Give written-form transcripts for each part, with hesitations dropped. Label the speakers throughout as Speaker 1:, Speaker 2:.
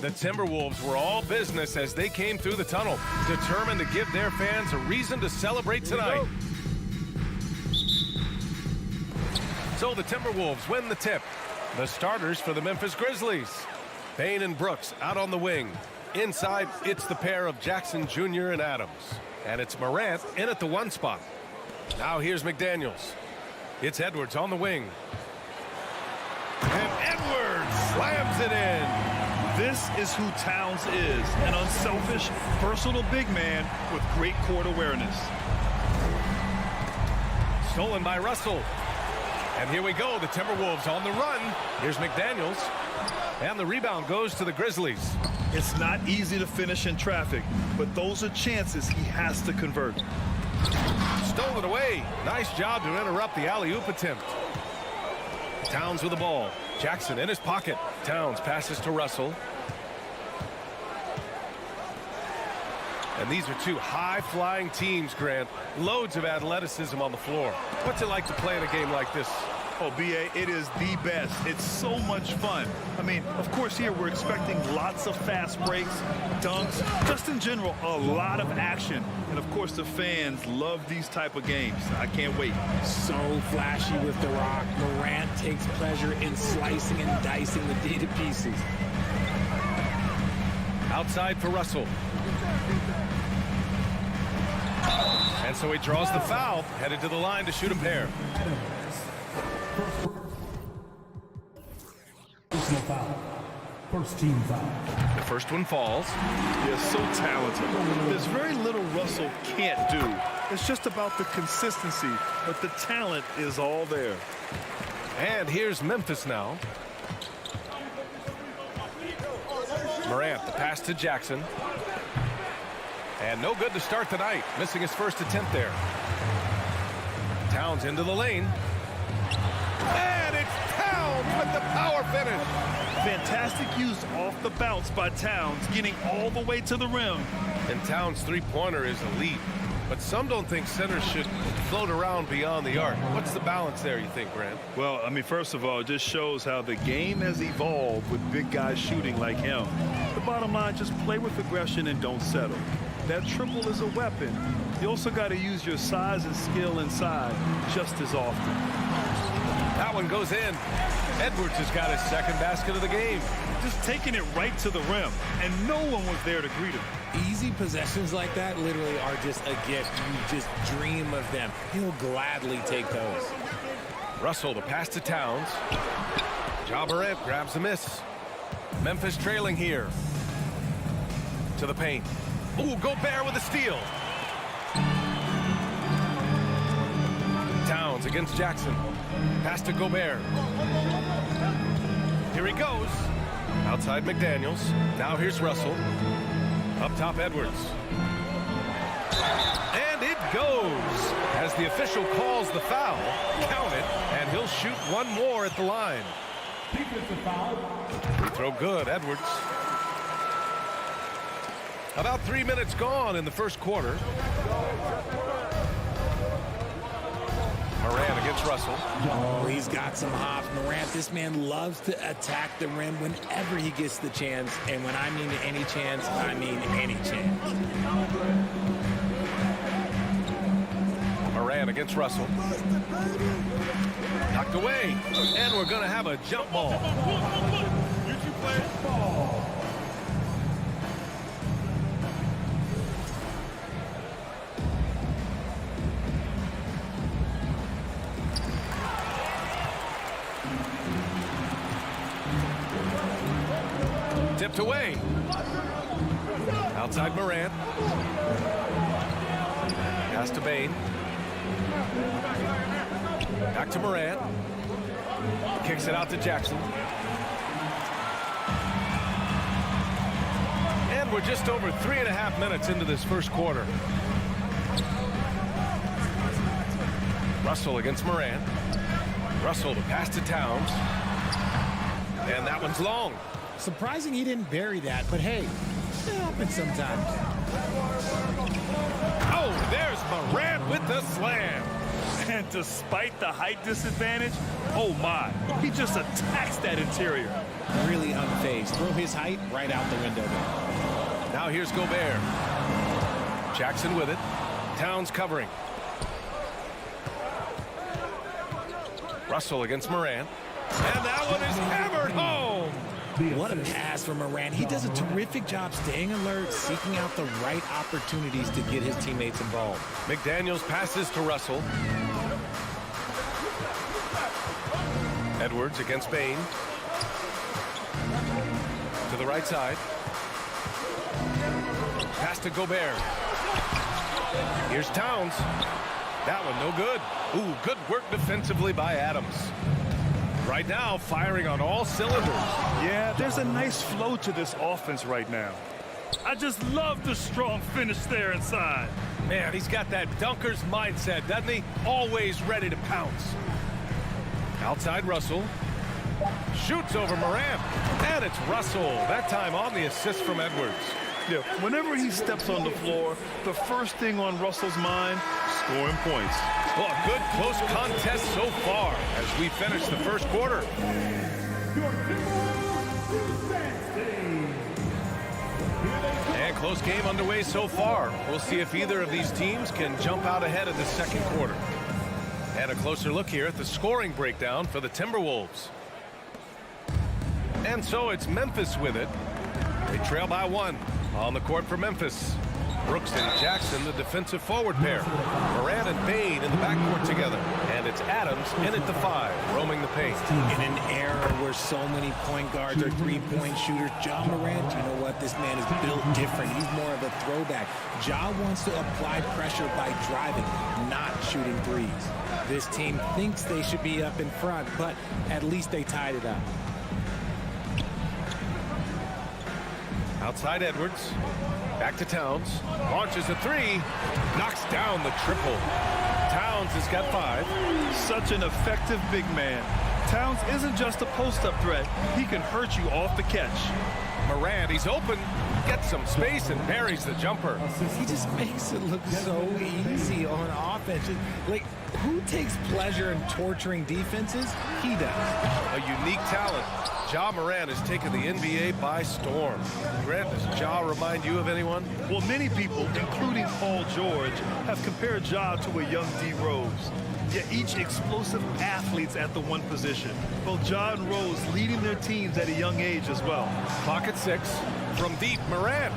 Speaker 1: The Timberwolves were all business as they came through the tunnel, determined to give their fans a reason to celebrate tonight. So the Timberwolves win the tip. The starters for the Memphis Grizzlies. Payne and Brooks out on the wing. Inside, it's the pair of Jackson Jr. and Adams. And it's Morant in at the 1 spot. Now here's McDaniels. It's Edwards on the wing. And Edwards slams it in.
Speaker 2: This is who Towns is, an unselfish, versatile big man with great court awareness.
Speaker 1: Stolen by Russell. And here we go, the Timberwolves on the run. Here's McDaniels. And the rebound goes to the Grizzlies.
Speaker 2: It's not easy to finish in traffic, but those are chances he has to convert.
Speaker 1: Stolen away. Nice job to interrupt the alley-oop attempt. Towns with the ball. Jackson in his pocket. Towns passes to Russell. And these are two high-flying teams, Grant. Loads of athleticism on the floor. What's it like to play in a game like this?
Speaker 2: Oh, B.A., it is the best. It's so much fun. I mean, of course, here we're expecting lots of fast breaks, dunks, just in general, a lot of action. And, of course, the fans love these type of games. I can't wait.
Speaker 3: So flashy with the rock. Morant takes pleasure in slicing and dicing the D to pieces.
Speaker 1: Outside for Russell. And so he draws the foul, headed to the line to shoot a pair.
Speaker 4: Personal foul. First team foul.
Speaker 1: The first one falls.
Speaker 2: They're so talented. There's very little Russell can't do. It's just about the consistency, but the talent is all there.
Speaker 1: And here's Memphis now. Morant, the pass to Jackson. And no good to start the night, missing his first attempt there. Towns into the lane. And it's Towns with the power finish.
Speaker 2: Fantastic use off the bounce by Towns, getting all the way to the rim.
Speaker 1: And Towns' three-pointer is elite. But some don't think centers should float around beyond the arc. What's the balance there, you think, Grant?
Speaker 2: Well, I mean, first of all, it just shows how the game has evolved with big guys shooting like him. The bottom line, just play with aggression and don't settle. That triple is a weapon. You also got to use your size and skill inside just as often.
Speaker 1: That one goes in. Edwards has got his second basket of the game.
Speaker 2: Just taking it right to the rim, and no one was there to greet him.
Speaker 3: Easy possessions like that literally are just a gift. You just dream of them. He'll gladly take those.
Speaker 1: Russell, the pass to Towns. Ja Morant grabs a miss. Memphis trailing here. To the paint. Ooh, Gobert with a steal. Towns against Jackson. Pass to Gobert. Here he goes. Outside McDaniels. Now here's Russell. Up top Edwards. And it goes. As the official calls the foul, count it, and he'll shoot one more at the line. Free throw good, Edwards. About 3 minutes gone in the first quarter. Morant against Russell.
Speaker 3: Oh, he's got some hops. Morant, this man loves to attack the rim whenever he gets the chance. And when I mean any chance, I mean any chance.
Speaker 1: Morant against Russell. Knocked away. And we're going to have a jump ball. Tipped away. Outside Morant. Pass to Payne. Back to Morant. Kicks it out to Jackson. And we're just over 3.5 minutes into this first quarter. Russell against Morant. Russell to pass to Towns. And that one's long.
Speaker 3: Surprising he didn't bury that, but hey, it happens sometimes.
Speaker 1: Oh, there's Morant with the slam.
Speaker 2: And despite the height disadvantage, oh my, he just attacks that interior.
Speaker 3: Really unfazed. things. Throw his height right out the window there.
Speaker 1: Now here's Gobert. Jackson with it. Towns covering. Russell against Morant. And that one is hammered home.
Speaker 3: What a pass from Morant. He does a terrific job staying alert, seeking out the right opportunities to get his teammates involved.
Speaker 1: McDaniels passes to Russell. Edwards against Bain. To the right side. Pass to Gobert. Here's Towns. That one no good. Ooh, good work defensively by Adams. Right now, firing on all cylinders.
Speaker 2: Yeah, there's a nice flow to this offense right now. I just love the strong finish there inside.
Speaker 1: Man, he's got that dunker's mindset, doesn't he? Always ready to pounce. Outside Russell. Shoots over Morant. And it's Russell. That time on the assist from Edwards.
Speaker 2: Yeah, whenever he steps on the floor, the first thing on Russell's mind, scoring points.
Speaker 1: Well, a good close contest so far as we finish the first quarter. And close game underway so far. We'll see if either of these teams can jump out ahead in the second quarter. And a closer look here at the scoring breakdown for the Timberwolves. And so it's Memphis with it. They trail by 1 on the court for Memphis. Brooks and Jackson, the defensive forward pair. Morant and Bain in the backcourt together. And it's Adams in at the 5, roaming the paint.
Speaker 3: In an era where so many point guards are three-point shooters, Ja Morant, you know what? This man is built different. He's more of a throwback. Ja wants to apply pressure by driving, not shooting threes. This team thinks they should be up in front, but at least they tied it up.
Speaker 1: Outside Edwards. Back to Towns. Launches a 3. Knocks down the triple. Towns has got 5.
Speaker 2: Such an effective big man. Towns isn't just a post-up threat. He can hurt you off the catch.
Speaker 1: Morant, he's open. Gets some space and buries the jumper.
Speaker 3: He just makes it look so easy on offense. Like, who takes pleasure in torturing defenses? He does.
Speaker 1: A unique talent. Ja Morant has taken the NBA by storm. Grant, does Ja remind you of anyone?
Speaker 2: Well, many people, including Paul George, have compared Ja to a young D. Rose. Yet each explosive athletes at the one position. Both Ja and Rose leading their teams at a young age as well.
Speaker 1: Clock at 6. From deep, Morant.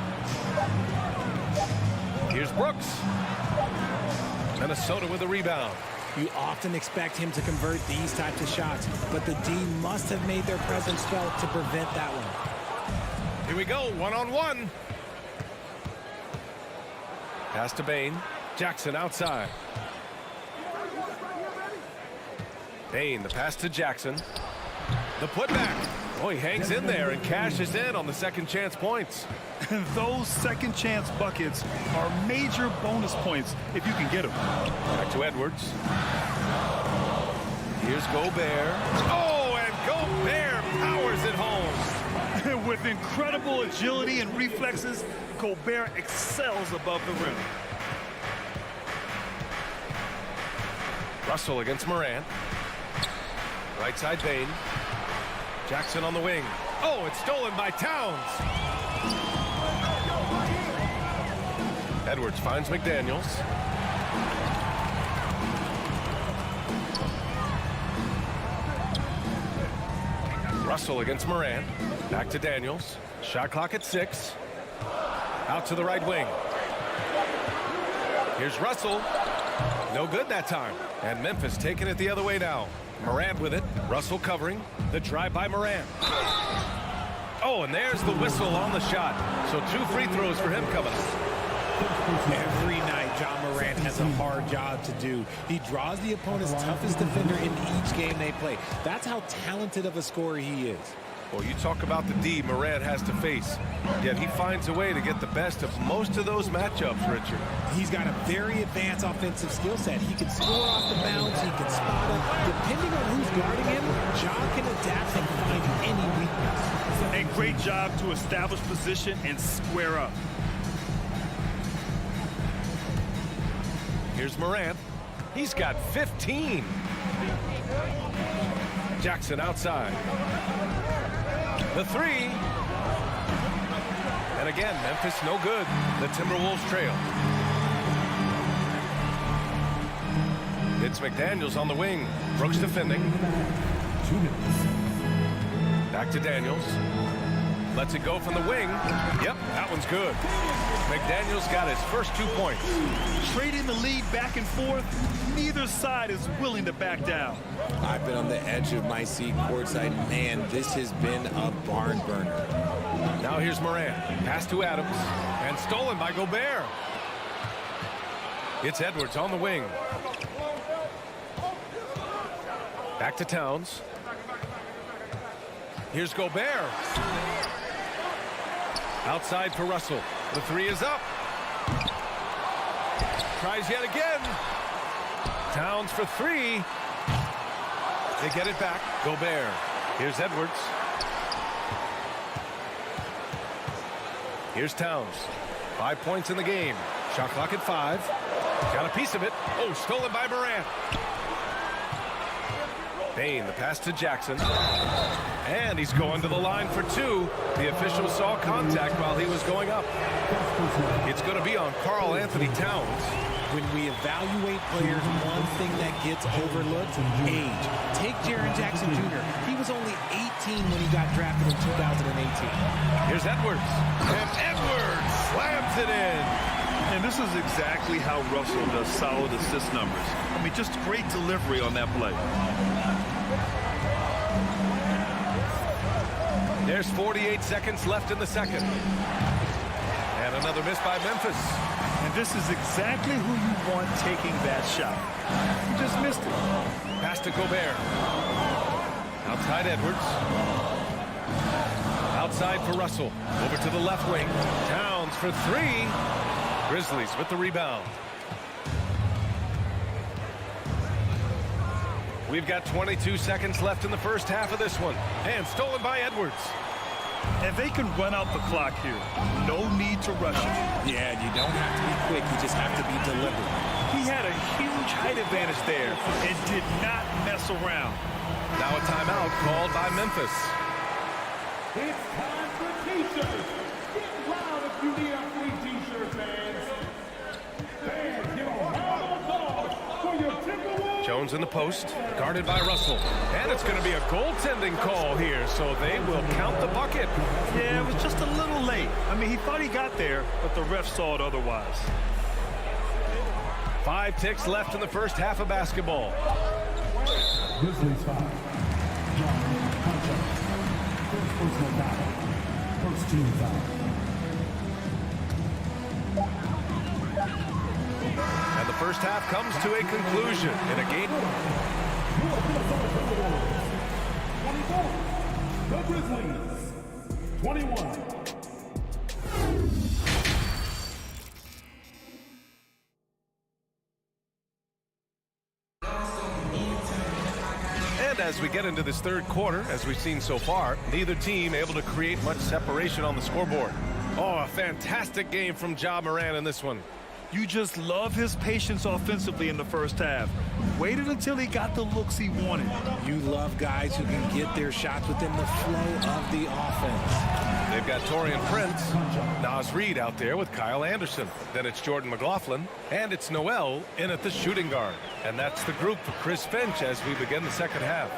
Speaker 1: Here's Brooks. Minnesota with a rebound.
Speaker 3: You often expect him to convert these types of shots, but the D must have made their presence felt to prevent that one.
Speaker 1: Here we go, 1-on-1. Pass to Bain. Jackson outside. Bain, the pass to Jackson. The putback. Oh, he hangs in there and cashes in on the second chance points.
Speaker 2: And those second chance buckets are major bonus points if you can get them.
Speaker 1: Back to Edwards. Here's Gobert. Oh, and Gobert powers it home.
Speaker 2: With incredible agility and reflexes, Gobert excels above the rim.
Speaker 1: Russell against Morant. Right side Bain. Jackson on the wing. Oh, it's stolen by Towns. Edwards finds McDaniels. Russell against Morant. Back to Daniels. Shot clock at 6. Out to the right wing. Here's Russell. No good that time. And Memphis taking it the other way now. Morant with it. Russell covering. The drive by Morant. Oh, and there's the whistle on the shot. So 2 free throws for him coming up.
Speaker 3: Every night, Ja Morant has a hard job to do. He draws the opponent's toughest defender in each game they play. That's how talented of a scorer he is.
Speaker 1: Well, you talk about the D Morant has to face, yet he finds a way to get the best of most of those matchups, Richard.
Speaker 3: He's got a very advanced offensive skill set. He can score off the bounce, he can spot it. Depending on who's guarding him, Ja can adapt and find any weakness.
Speaker 2: A great job to establish position and square up.
Speaker 1: Here's Morant. He's got 15. Jackson outside. The three. And again, Memphis no good. The Timberwolves trail. It's McDaniels on the wing. Brooks defending.
Speaker 4: 2 minutes.
Speaker 1: Back to Daniels. Lets it go from the wing. Yep, that one's good. McDaniels got his first 2 points.
Speaker 2: Trading the lead back and forth, neither side is willing to back down.
Speaker 3: I've been on the edge of my seat courtside. Man, this has been a barn burner.
Speaker 1: Now here's Morant. Pass to Adams. And stolen by Gobert. It's Edwards on the wing. Back to Towns. Here's Gobert. Outside for Russell. The three is up. Tries yet again. Towns for three. They get it back. Gobert. Here's Edwards. Here's Towns. 5 points in the game. Shot clock at 5. Got a piece of it. Oh, stolen by Morant. Payne, the pass to Jackson. And he's going to the line for 2. The official saw contact while he was going up. It's going to be on Karl Anthony Towns.
Speaker 3: When we evaluate players, one thing that gets overlooked, age. Take Jaren Jackson Jr. He was only 18 when he got drafted in 2018.
Speaker 1: Here's Edwards. And Edwards slams it in.
Speaker 2: And this is exactly how Russell does solid assist numbers. I mean, just great delivery on that play.
Speaker 1: There's 48 seconds left in the second. And another miss by Memphis.
Speaker 2: And this is exactly who you want taking that shot. You just missed it.
Speaker 1: Pass to Gobert. Outside Edwards. Outside for Russell. Over to the left wing. Towns for 3. Grizzlies with the rebound. We've got 22 seconds left in the first half of this one. And stolen by Edwards.
Speaker 2: And they can run out the clock here. No need to rush it.
Speaker 3: Yeah, you don't have to be quick. You just have to be deliberate.
Speaker 2: He had a huge height advantage there and did not mess around.
Speaker 1: Now a timeout called by Memphis.
Speaker 4: It's time for T-shirts. Get loud if you need a free T-shirt, fans. Fans, give a round of applause for your Timberwolves.
Speaker 1: Jones in the post, guarded by Russell. And it's going to be a goaltending call here, so they will count the bucket.
Speaker 2: Yeah, it was just a little late. I mean, he thought he got there, but the ref saw it otherwise.
Speaker 1: 5 ticks left in the first half of basketball.
Speaker 4: Grizzlies foul. Contact. First personal foul. First team foul.
Speaker 1: And the first half comes to a conclusion in a game.
Speaker 4: The Grizzlies, 21.
Speaker 1: And as we get into this third quarter, as we've seen so far, neither team able to create much separation on the scoreboard. Oh, a fantastic game from Ja Morant in this one.
Speaker 2: You just love his patience offensively in the first half. Waited until he got the looks he wanted.
Speaker 3: You love guys who can get their shots within the flow of the offense.
Speaker 1: They've got Taurean Prince, Naz Reid out there with Kyle Anderson. Then it's Jordan McLaughlin, and it's Noel in at the shooting guard. And that's the group for Chris Finch as we begin the second half.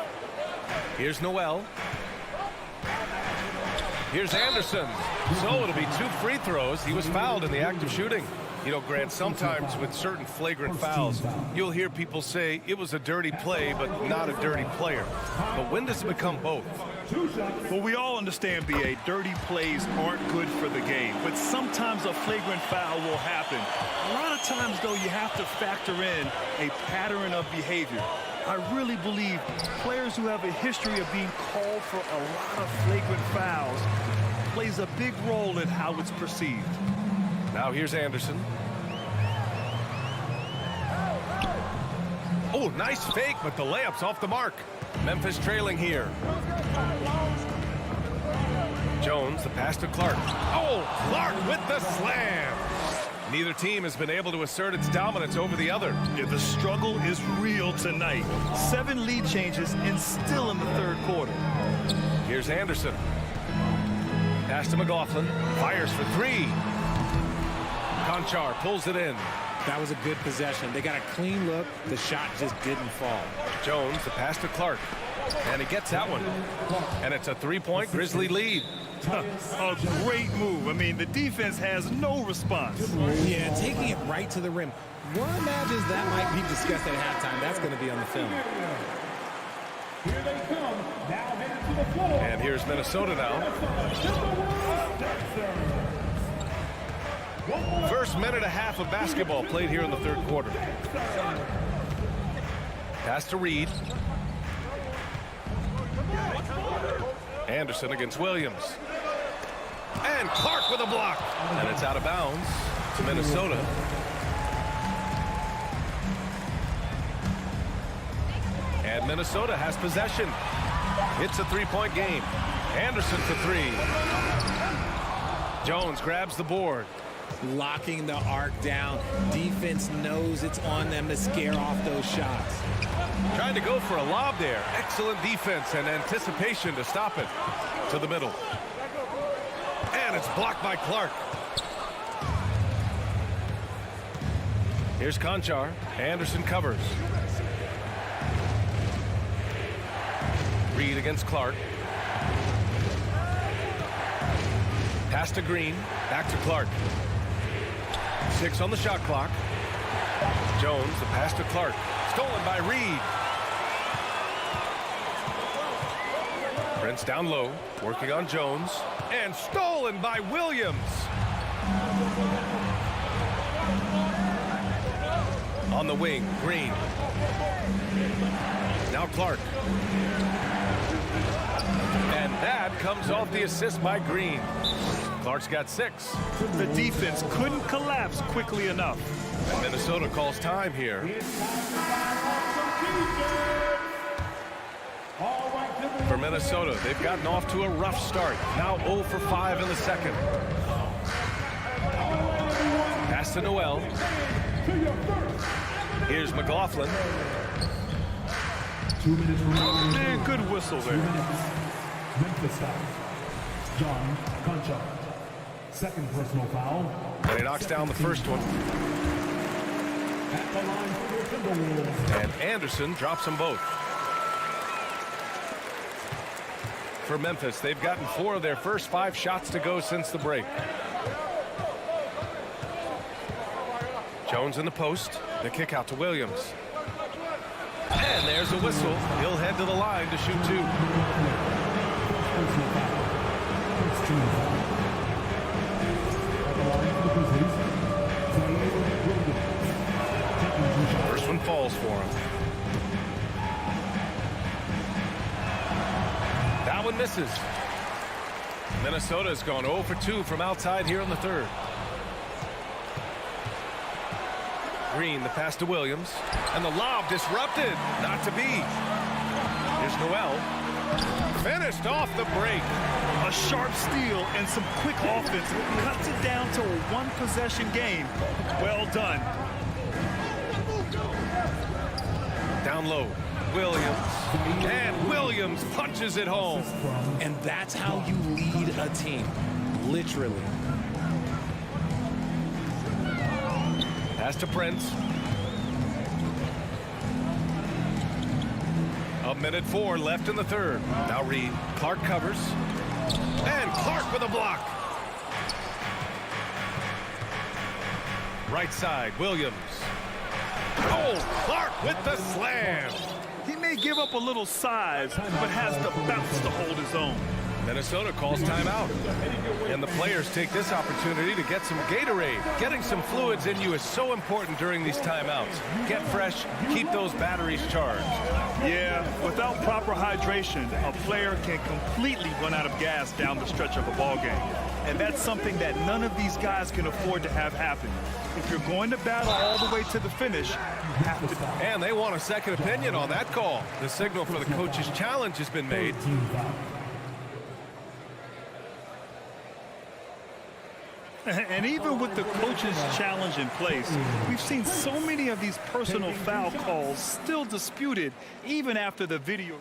Speaker 1: Here's Noel. Here's Anderson. So it'll be 2 free throws. He was fouled in the act of shooting. You know, Grant, sometimes with certain flagrant fouls, you'll hear people say it was a dirty play, but not a dirty player. But when does it become both?
Speaker 2: Well, we all understand, B.A., dirty plays aren't good for the game, but sometimes a flagrant foul will happen. A lot of times, though, you have to factor in a pattern of behavior. I really believe players who have a history of being called for a lot of flagrant fouls plays a big role in how it's perceived.
Speaker 1: Now here's Anderson. Oh, nice fake, but the layup's off the mark. Memphis trailing here. Jones, the pass to Clark. Oh, Clark with the slam. Neither team has been able to assert its dominance over the other.
Speaker 2: Yeah, the struggle is real tonight. 7 lead changes and still in the third quarter.
Speaker 1: Here's Anderson. Pass to McLaughlin. Fires for three. Conchar pulls it in.
Speaker 3: That was a good possession. They got a clean look. The shot just didn't fall.
Speaker 1: Jones, the pass to Clark. And he gets that one. And it's a three-point Grizzly lead.
Speaker 2: A great move. I mean, the defense has no response.
Speaker 3: Yeah, taking it right to the rim. One imagines that might be discussed at halftime. That's going to be on the film.
Speaker 4: Here they come. Now headed to the floor.
Speaker 1: And here's Minnesota now. First minute and a half of basketball played here in the third quarter. Pass to Reed. Anderson against Williams. And Clark with a block. And it's out of bounds to Minnesota. And Minnesota has possession. It's a three-point game. Anderson for three. Jones grabs the board.
Speaker 3: Locking the arc down. Defense knows it's on them to scare off those shots.
Speaker 1: Trying to go for a lob there. Excellent defense and anticipation to stop it. To the middle. And it's blocked by Clark. Here's Conchar. Anderson covers. Reed against Clark. Pass to Green. Back to Clark. 6 on the shot clock. Jones, the pass to Clark. Stolen by Reed. Prince down low, working on Jones. And stolen by Williams. On the wing, Green. Now Clark. And that comes off the assist by Green. Clark's got 6.
Speaker 2: The defense couldn't collapse quickly enough.
Speaker 1: And Minnesota calls time here. For Minnesota, they've gotten off to a rough start. Now 0 for 5 in the second. Pass to Noel. Here's McLaughlin.
Speaker 4: 2 minutes remaining.
Speaker 2: Man, good whistle there.
Speaker 4: 2 minutes. Memphis foul. John Conchar. Second personal foul.
Speaker 1: And he knocks down the first one.
Speaker 4: At the line for your Timberwolves.
Speaker 1: And Anderson drops them both. For Memphis, they've gotten 4 of their first 5 shots to go since the break. Jones in the post. The kick out to Williams. And there's a whistle. He'll head to the line to shoot 2.
Speaker 4: Personal foul. First team foul. At the line for the Grizzlies. Williams.
Speaker 1: First one falls for him. That one misses. Minnesota's gone 0 for 2 from outside here in the third. Green, the pass to Williams. And the lob disrupted. Not to be. Here's Noel. Finished off the break.
Speaker 2: A sharp steal and some quick offense cuts it down to a one-possession game. Well done.
Speaker 1: Down low. Williams. And Williams punches it home.
Speaker 3: And that's how you lead a team. Literally.
Speaker 1: Pass to Prince. 1:04 left in the third. Now Reed. Clark covers. And Clark with a block. Right side, Williams. Oh, Clark with the slam.
Speaker 2: He may give up a little size, but has the bounce to hold his own.
Speaker 1: Minnesota calls timeout. And the players take this opportunity to get some Gatorade. Getting some fluids in you is so important during these timeouts. Get fresh, keep those batteries charged.
Speaker 2: Yeah, without proper hydration, a player can completely run out of gas down the stretch of a ball game. And that's something that none of these guys can afford to have happen. If you're going to battle all the way to the finish, you have to.
Speaker 1: And they want a second opinion on that call. The signal for the coach's challenge has been made.
Speaker 2: And even with the coach's challenge in place, we've seen so many of these personal foul calls still disputed even after the video.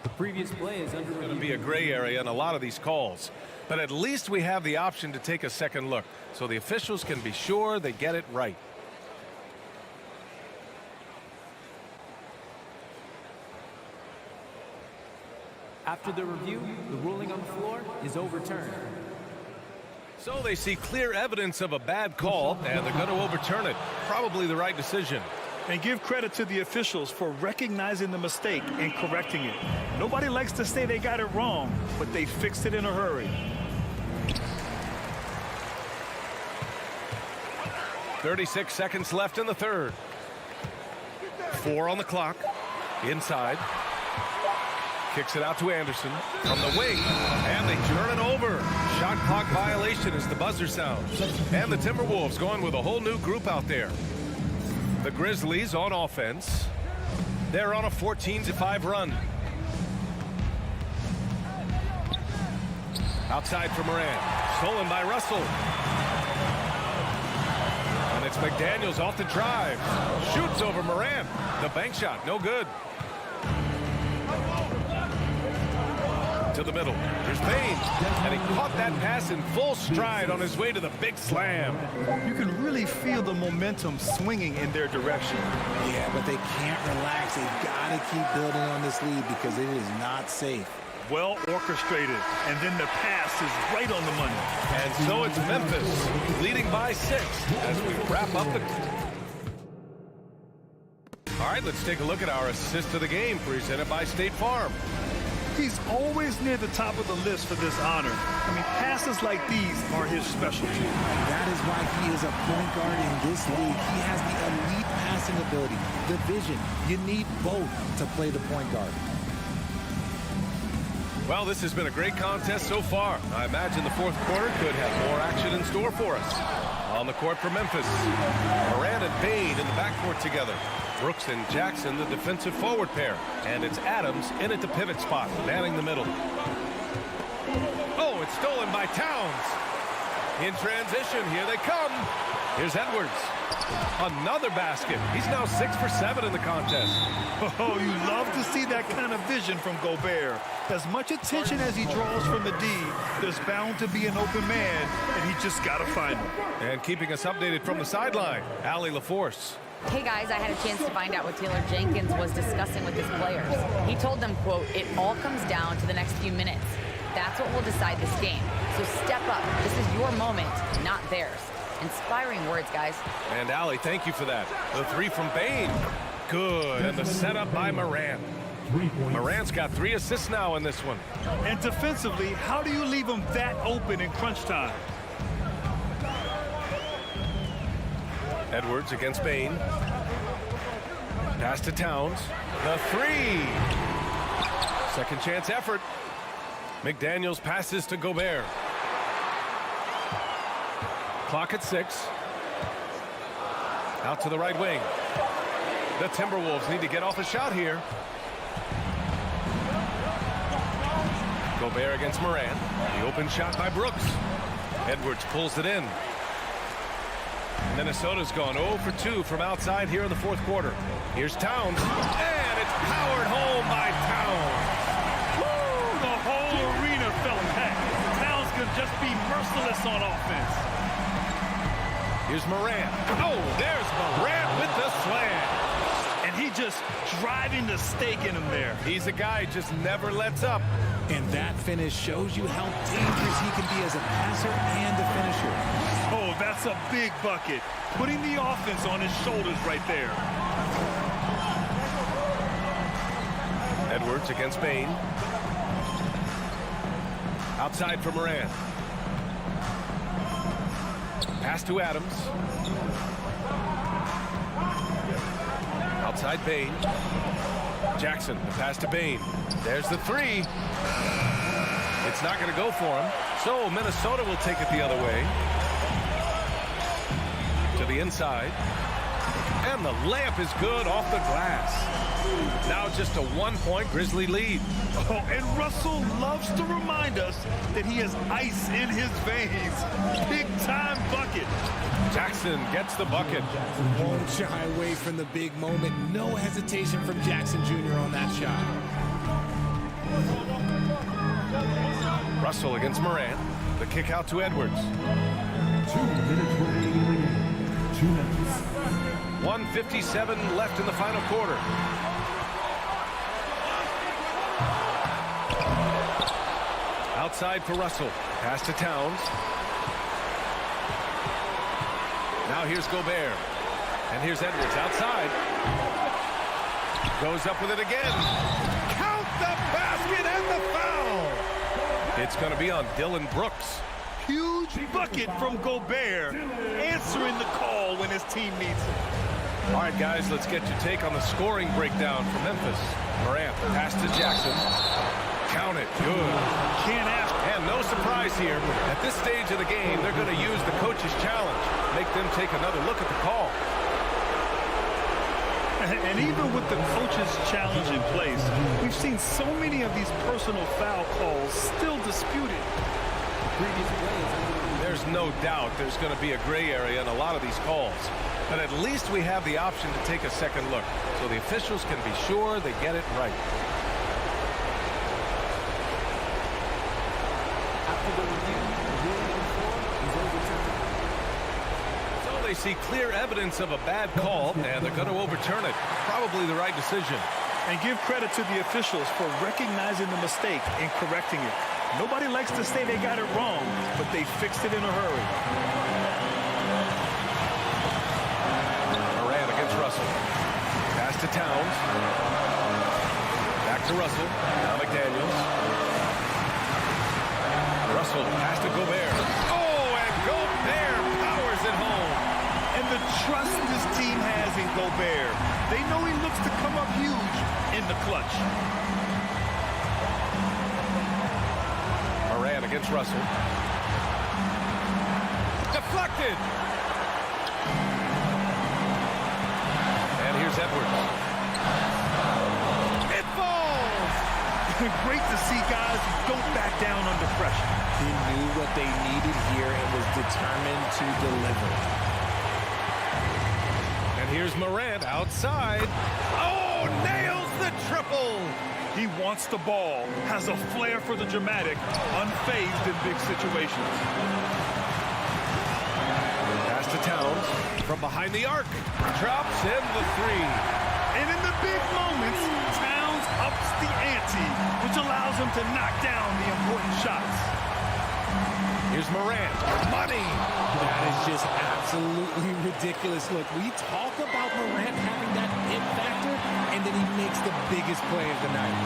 Speaker 5: The previous play is under
Speaker 1: Going to be a gray area in a lot of these calls. But at least we have the option to take a second look, so the officials can be sure they get it right.
Speaker 5: After the review, the ruling on the floor is overturned.
Speaker 1: So they see clear evidence of a bad call, and they're going to overturn it. Probably the right decision.
Speaker 2: And give credit to the officials for recognizing the mistake and correcting it. Nobody likes to say they got it wrong, but they fixed it in a hurry.
Speaker 1: 36 seconds left in the third. 4 on the clock. Inside. Kicks it out to Anderson from the wing, and they turn it over. Shot clock violation as the buzzer sounds. And the Timberwolves going with a whole new group out there. The Grizzlies on offense. They're on a 14-5 run. Outside for Moran. Stolen by Russell. And it's McDaniels off the drive. Shoots over Moran. The bank shot, no good. To the middle. Here's Payne. And he caught that pass in full stride on his way to the big slam.
Speaker 2: You can really feel the momentum swinging in their direction.
Speaker 3: Yeah, but they can't relax. They've got to keep building on this lead because it is not safe.
Speaker 2: Well orchestrated, and then the pass is right on the money.
Speaker 1: And so it's Memphis leading by 6 as we wrap up the... All right, let's take a look at our assist of the game presented by State Farm.
Speaker 2: He's always near the top of the list for this honor. I mean, passes like these are his specialty.
Speaker 3: That is why he is a point guard in this league. He has the elite passing ability, the vision. You need both to play the point guard.
Speaker 1: Well, this has been a great contest so far. I imagine the fourth quarter could have more action in store for us. On the court for Memphis, Moran and Payne in the backcourt together. Brooks and Jackson, the defensive forward pair. And it's Adams in at the pivot spot, manning the middle. Oh, it's stolen by Towns. In transition, here they come. Here's Edwards. Another basket. He's now 6 for 7 in the contest.
Speaker 2: Oh, you love to see that kind of vision from Gobert. As much attention as he draws from the D, there's bound to be an open man, and he just got to find him.
Speaker 1: And keeping us updated from the sideline, Allie LaForce.
Speaker 6: Hey guys, I had a chance to find out what Taylor Jenkins was discussing with his players. He told them, quote, "It all comes down to the next few minutes. That's what will decide this game. So step up. This is your moment, not theirs." Inspiring words, guys.
Speaker 1: And Allie, thank you for that. The 3 from Payne. Good. And the setup by Moran. Moran's got 3 assists now in this one.
Speaker 2: And defensively, how do you leave him that open in crunch time?
Speaker 1: Edwards against Payne. Pass to Towns. The 3. Second chance effort. McDaniels passes to Gobert. Clock at 6. Out to the right wing. The Timberwolves need to get off a shot here. Gobert against Moran. The open shot by Brooks. Edwards pulls it in. Minnesota's gone 0 for 2 from outside here in the fourth quarter. Here's Towns. And it's powered home by Towns.
Speaker 2: Woo! The whole arena felt packed. Towns could just be merciless on offense.
Speaker 1: Here's Moran. Oh, there's Moran with the slam.
Speaker 2: And he just driving the stake in him there.
Speaker 1: He's a guy who just never lets up.
Speaker 3: And that finish shows you how dangerous he can be as a passer and a finisher.
Speaker 2: Oh, that's a big bucket. Putting the offense on his shoulders right there.
Speaker 1: Edwards against Payne. Outside for Moran. Pass to Adams. Outside Payne. Jackson, the pass to Payne. There's the 3. It's not going to go for him. So Minnesota will take it the other way. To the inside. And the layup is good off the glass. Now just a 1-point Grizzly lead.
Speaker 2: Oh, and Russell loves to remind us that he has ice in his veins. Big-time bucket.
Speaker 1: Jackson gets the bucket.
Speaker 3: Won't shy away from the big moment. No hesitation from Jackson Jr. on that shot.
Speaker 1: Russell against Morant. The kick out to Edwards.
Speaker 4: 2 minutes remaining in the game. 2 minutes.
Speaker 1: 1:57 left in the final quarter. Outside for Russell. Pass to Towns. Now here's Gobert. And here's Edwards outside. Goes up with it again. Count the basket and the foul. It's going to be on Dylan Brooks.
Speaker 2: Huge bucket from Gobert, answering the call when his team needs him.
Speaker 1: All right, guys, let's get your take on the scoring breakdown for Memphis. Morant, pass to Jackson. Count it. Good.
Speaker 2: Can't ask.
Speaker 1: And no surprise here. At this stage of the game, they're going to use the coach's challenge. Make them take another look at the call.
Speaker 2: And even with the coach's challenge in place, we've seen so many of these personal foul calls still disputed.
Speaker 1: There's no doubt there's going to be a gray area in a lot of these calls. But at least we have the option to take a second look, so the officials can be sure they get it right.
Speaker 5: After the review, the ruling on the floor is overturned.
Speaker 1: So they see clear evidence of a bad call, and they're going to overturn it. Probably the right decision.
Speaker 2: And give credit to the officials for recognizing the mistake and correcting it. Nobody likes to say they got it wrong, but they fixed it in a hurry.
Speaker 1: Morant against Russell. Pass to Towns. Back to Russell. Now McDaniels. Russell pass to Gobert. Oh, and Gobert powers it home.
Speaker 2: And the trust this team has in Gobert. They know he looks to come up huge in the clutch.
Speaker 1: Morant against Russell. Deflected. And here's Edwards. It falls.
Speaker 2: Great to see guys who don't back down under pressure.
Speaker 3: He knew what they needed here and was determined to deliver.
Speaker 1: And here's Morant outside. Oh, nails the triple.
Speaker 2: He wants the ball, has a flair for the dramatic, unfazed in big situations.
Speaker 1: Pass to Towns from behind the arc. Drops in the three.
Speaker 2: And in the big moments, Towns ups the ante, which allows him to knock down the important shots.
Speaker 1: Here's Morant. Money.
Speaker 3: That is just absolutely ridiculous. Look, we talk about Morant having that it factor, and then he makes the biggest play of the night.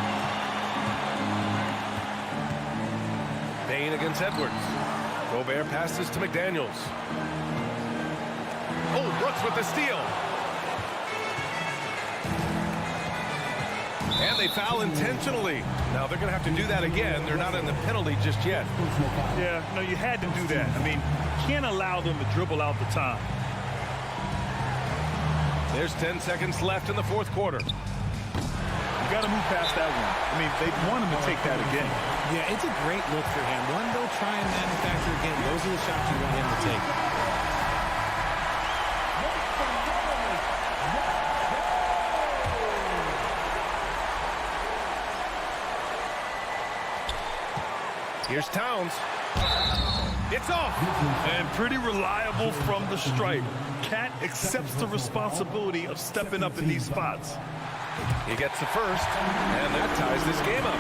Speaker 1: Bain against Edwards. Gobert passes to McDaniels. Oh, Brooks with the steal. And they foul intentionally. Now they're going to have to do that again. They're not in the penalty just yet.
Speaker 2: Yeah, no, you had to do that. I mean, can't allow them to dribble out the time.
Speaker 1: There's 10 seconds left in the fourth quarter.
Speaker 2: You got to move past that one. I mean, they want him to take that again.
Speaker 3: Yeah, it's a great look for him. One, they'll try and manufacture again. Those are the shots you want him to take.
Speaker 1: Here's Towns. It's off.
Speaker 2: And pretty reliable from the stripe. Cat accepts the responsibility of stepping up in these spots.
Speaker 1: He gets the first, and that ties this game up.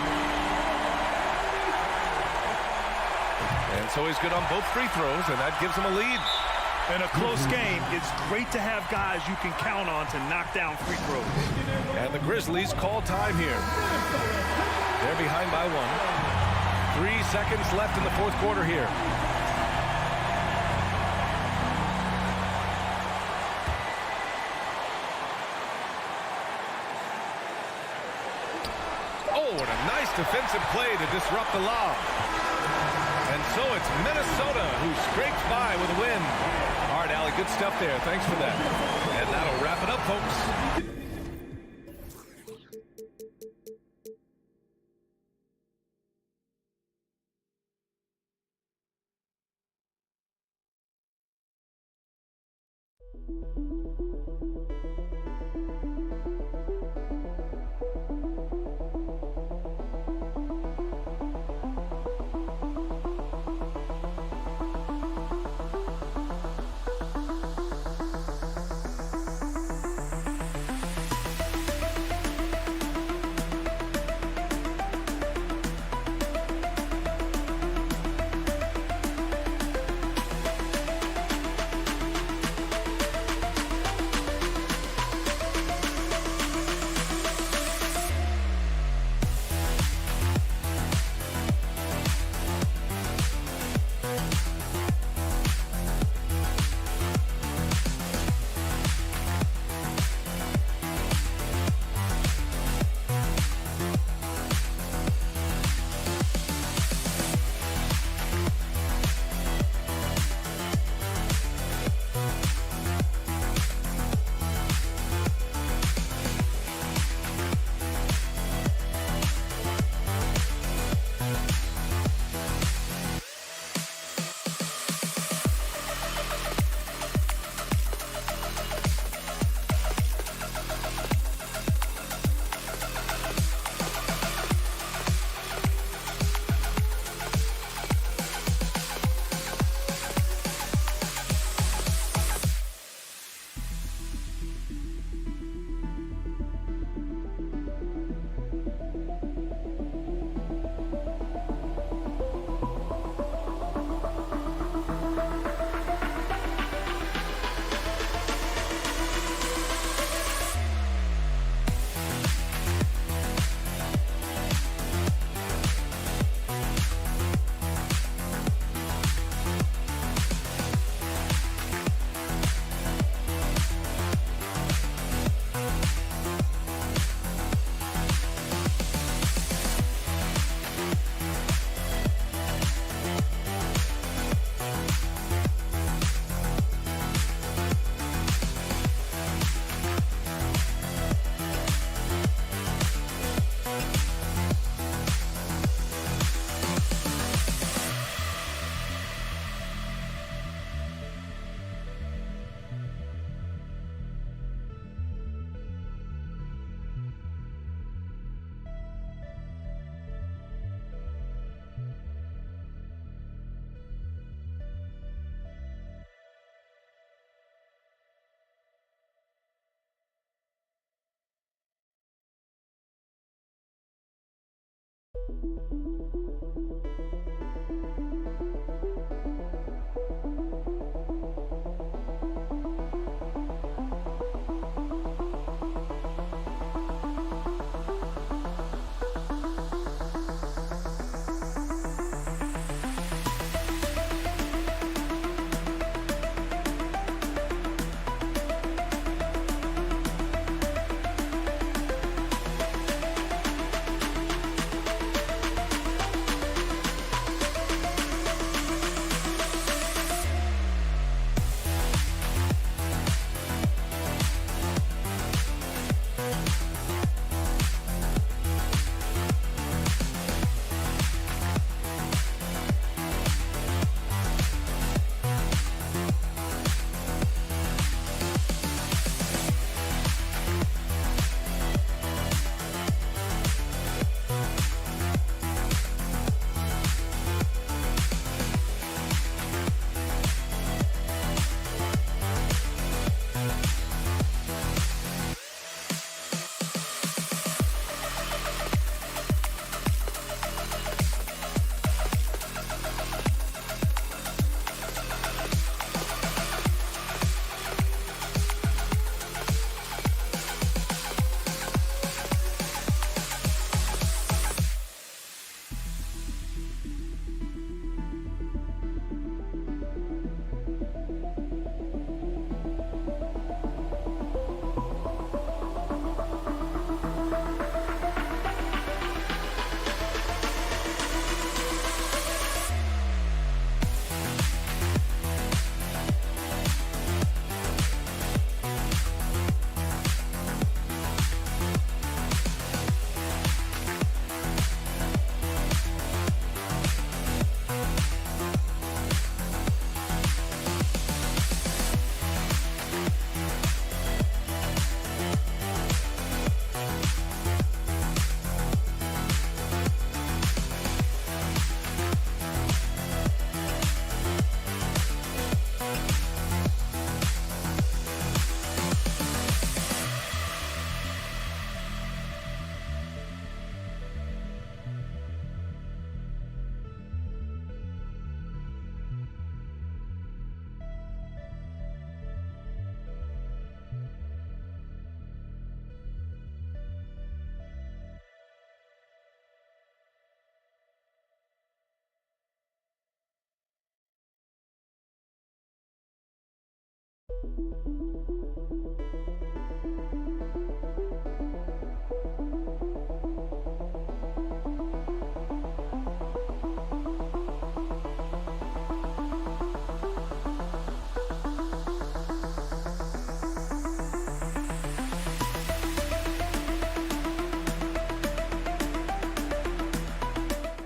Speaker 1: And so he's good on both free throws, and that gives him a lead.
Speaker 2: In a close game, it's great to have guys you can count on to knock down free throws.
Speaker 1: And the Grizzlies call time here. They're behind by one. 3 seconds left in the fourth quarter here. Oh, and a nice defensive play to disrupt the lob. And so it's Minnesota who scrapes by with a win. All right, Allie, good stuff there. Thanks for that. And that'll wrap it up, folks.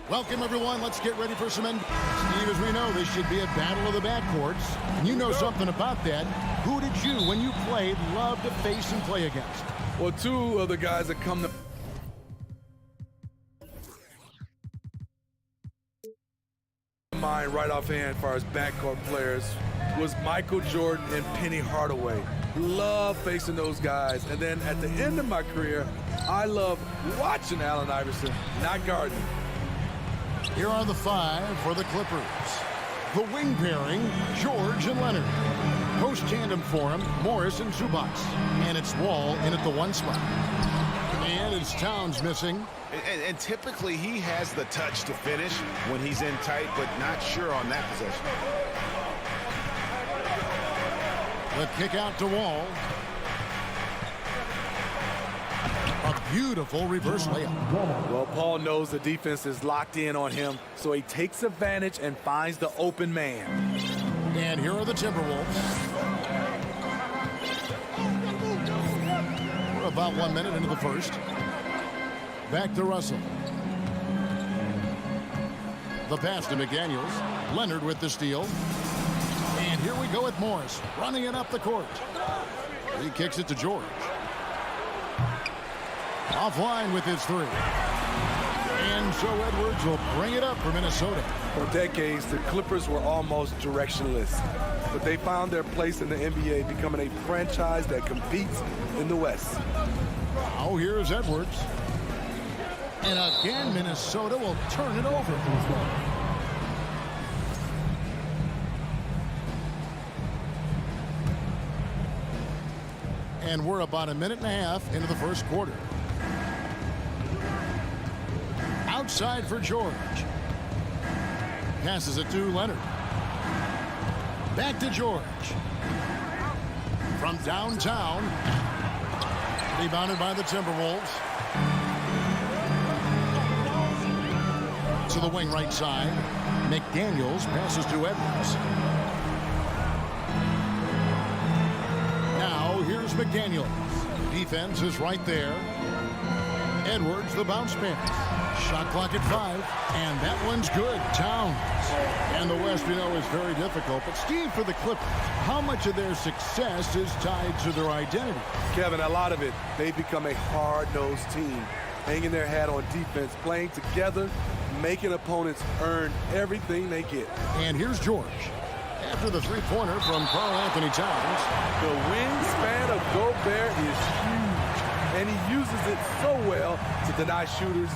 Speaker 7: Welcome, everyone. Let's get ready for some end. Steve, as we know, this should be a battle of the backcourts. And you know something about that. Who did you, when you played, love to face and play against?
Speaker 8: Well, two of the guys that come to mind right offhand as far as backcourt players was Michael Jordan and Penny Hardaway. Love facing those guys. And then at the end of my career, I love watching Allen Iverson, not guarding.
Speaker 7: Here are the five for the Clippers. The wing pairing, George and Leonard. Post tandem for him, Morris and Zubac. And it's Wall in at the one spot. And it's Towns missing.
Speaker 9: And typically he has the touch to finish when he's in tight, but not sure on that possession.
Speaker 7: The kick out to Wall. A beautiful reverse layup.
Speaker 8: Well, Paul knows the defense is locked in on him, so he takes advantage and finds the open man.
Speaker 7: And here are the Timberwolves. We're about 1 minute into the first. Back to Russell. The pass to McDaniels. Leonard with the steal. And here we go with Morris, running it up the court. He kicks it to George. Offline with his three. And so Edwards will bring it up for Minnesota.
Speaker 8: For decades, the Clippers were almost directionless, but they found their place in the NBA, becoming a franchise that competes in the West.
Speaker 7: Now here's Edwards. And again, Minnesota will turn it over. And we're about a minute and a half into the first quarter. Outside for George. Passes it to Leonard. Back to George. From downtown. Rebounded by the Timberwolves. To the wing right side. McDaniels passes to Edwards. Now here's McDaniels. Defense is right there. Edwards the bounce pass. Shot clock at 5, and that one's good. Towns. And the West, we know, is very difficult. But, Steve, for the Clippers, how much of their success is tied to their identity?
Speaker 8: Kevin, a lot of it. They've become a hard-nosed team, hanging their hat on defense, playing together, making opponents earn everything they get.
Speaker 7: And here's George. After the three-pointer from Karl-Anthony Towns.
Speaker 8: The wingspan of Gobert is huge, and he uses it so well to deny shooters.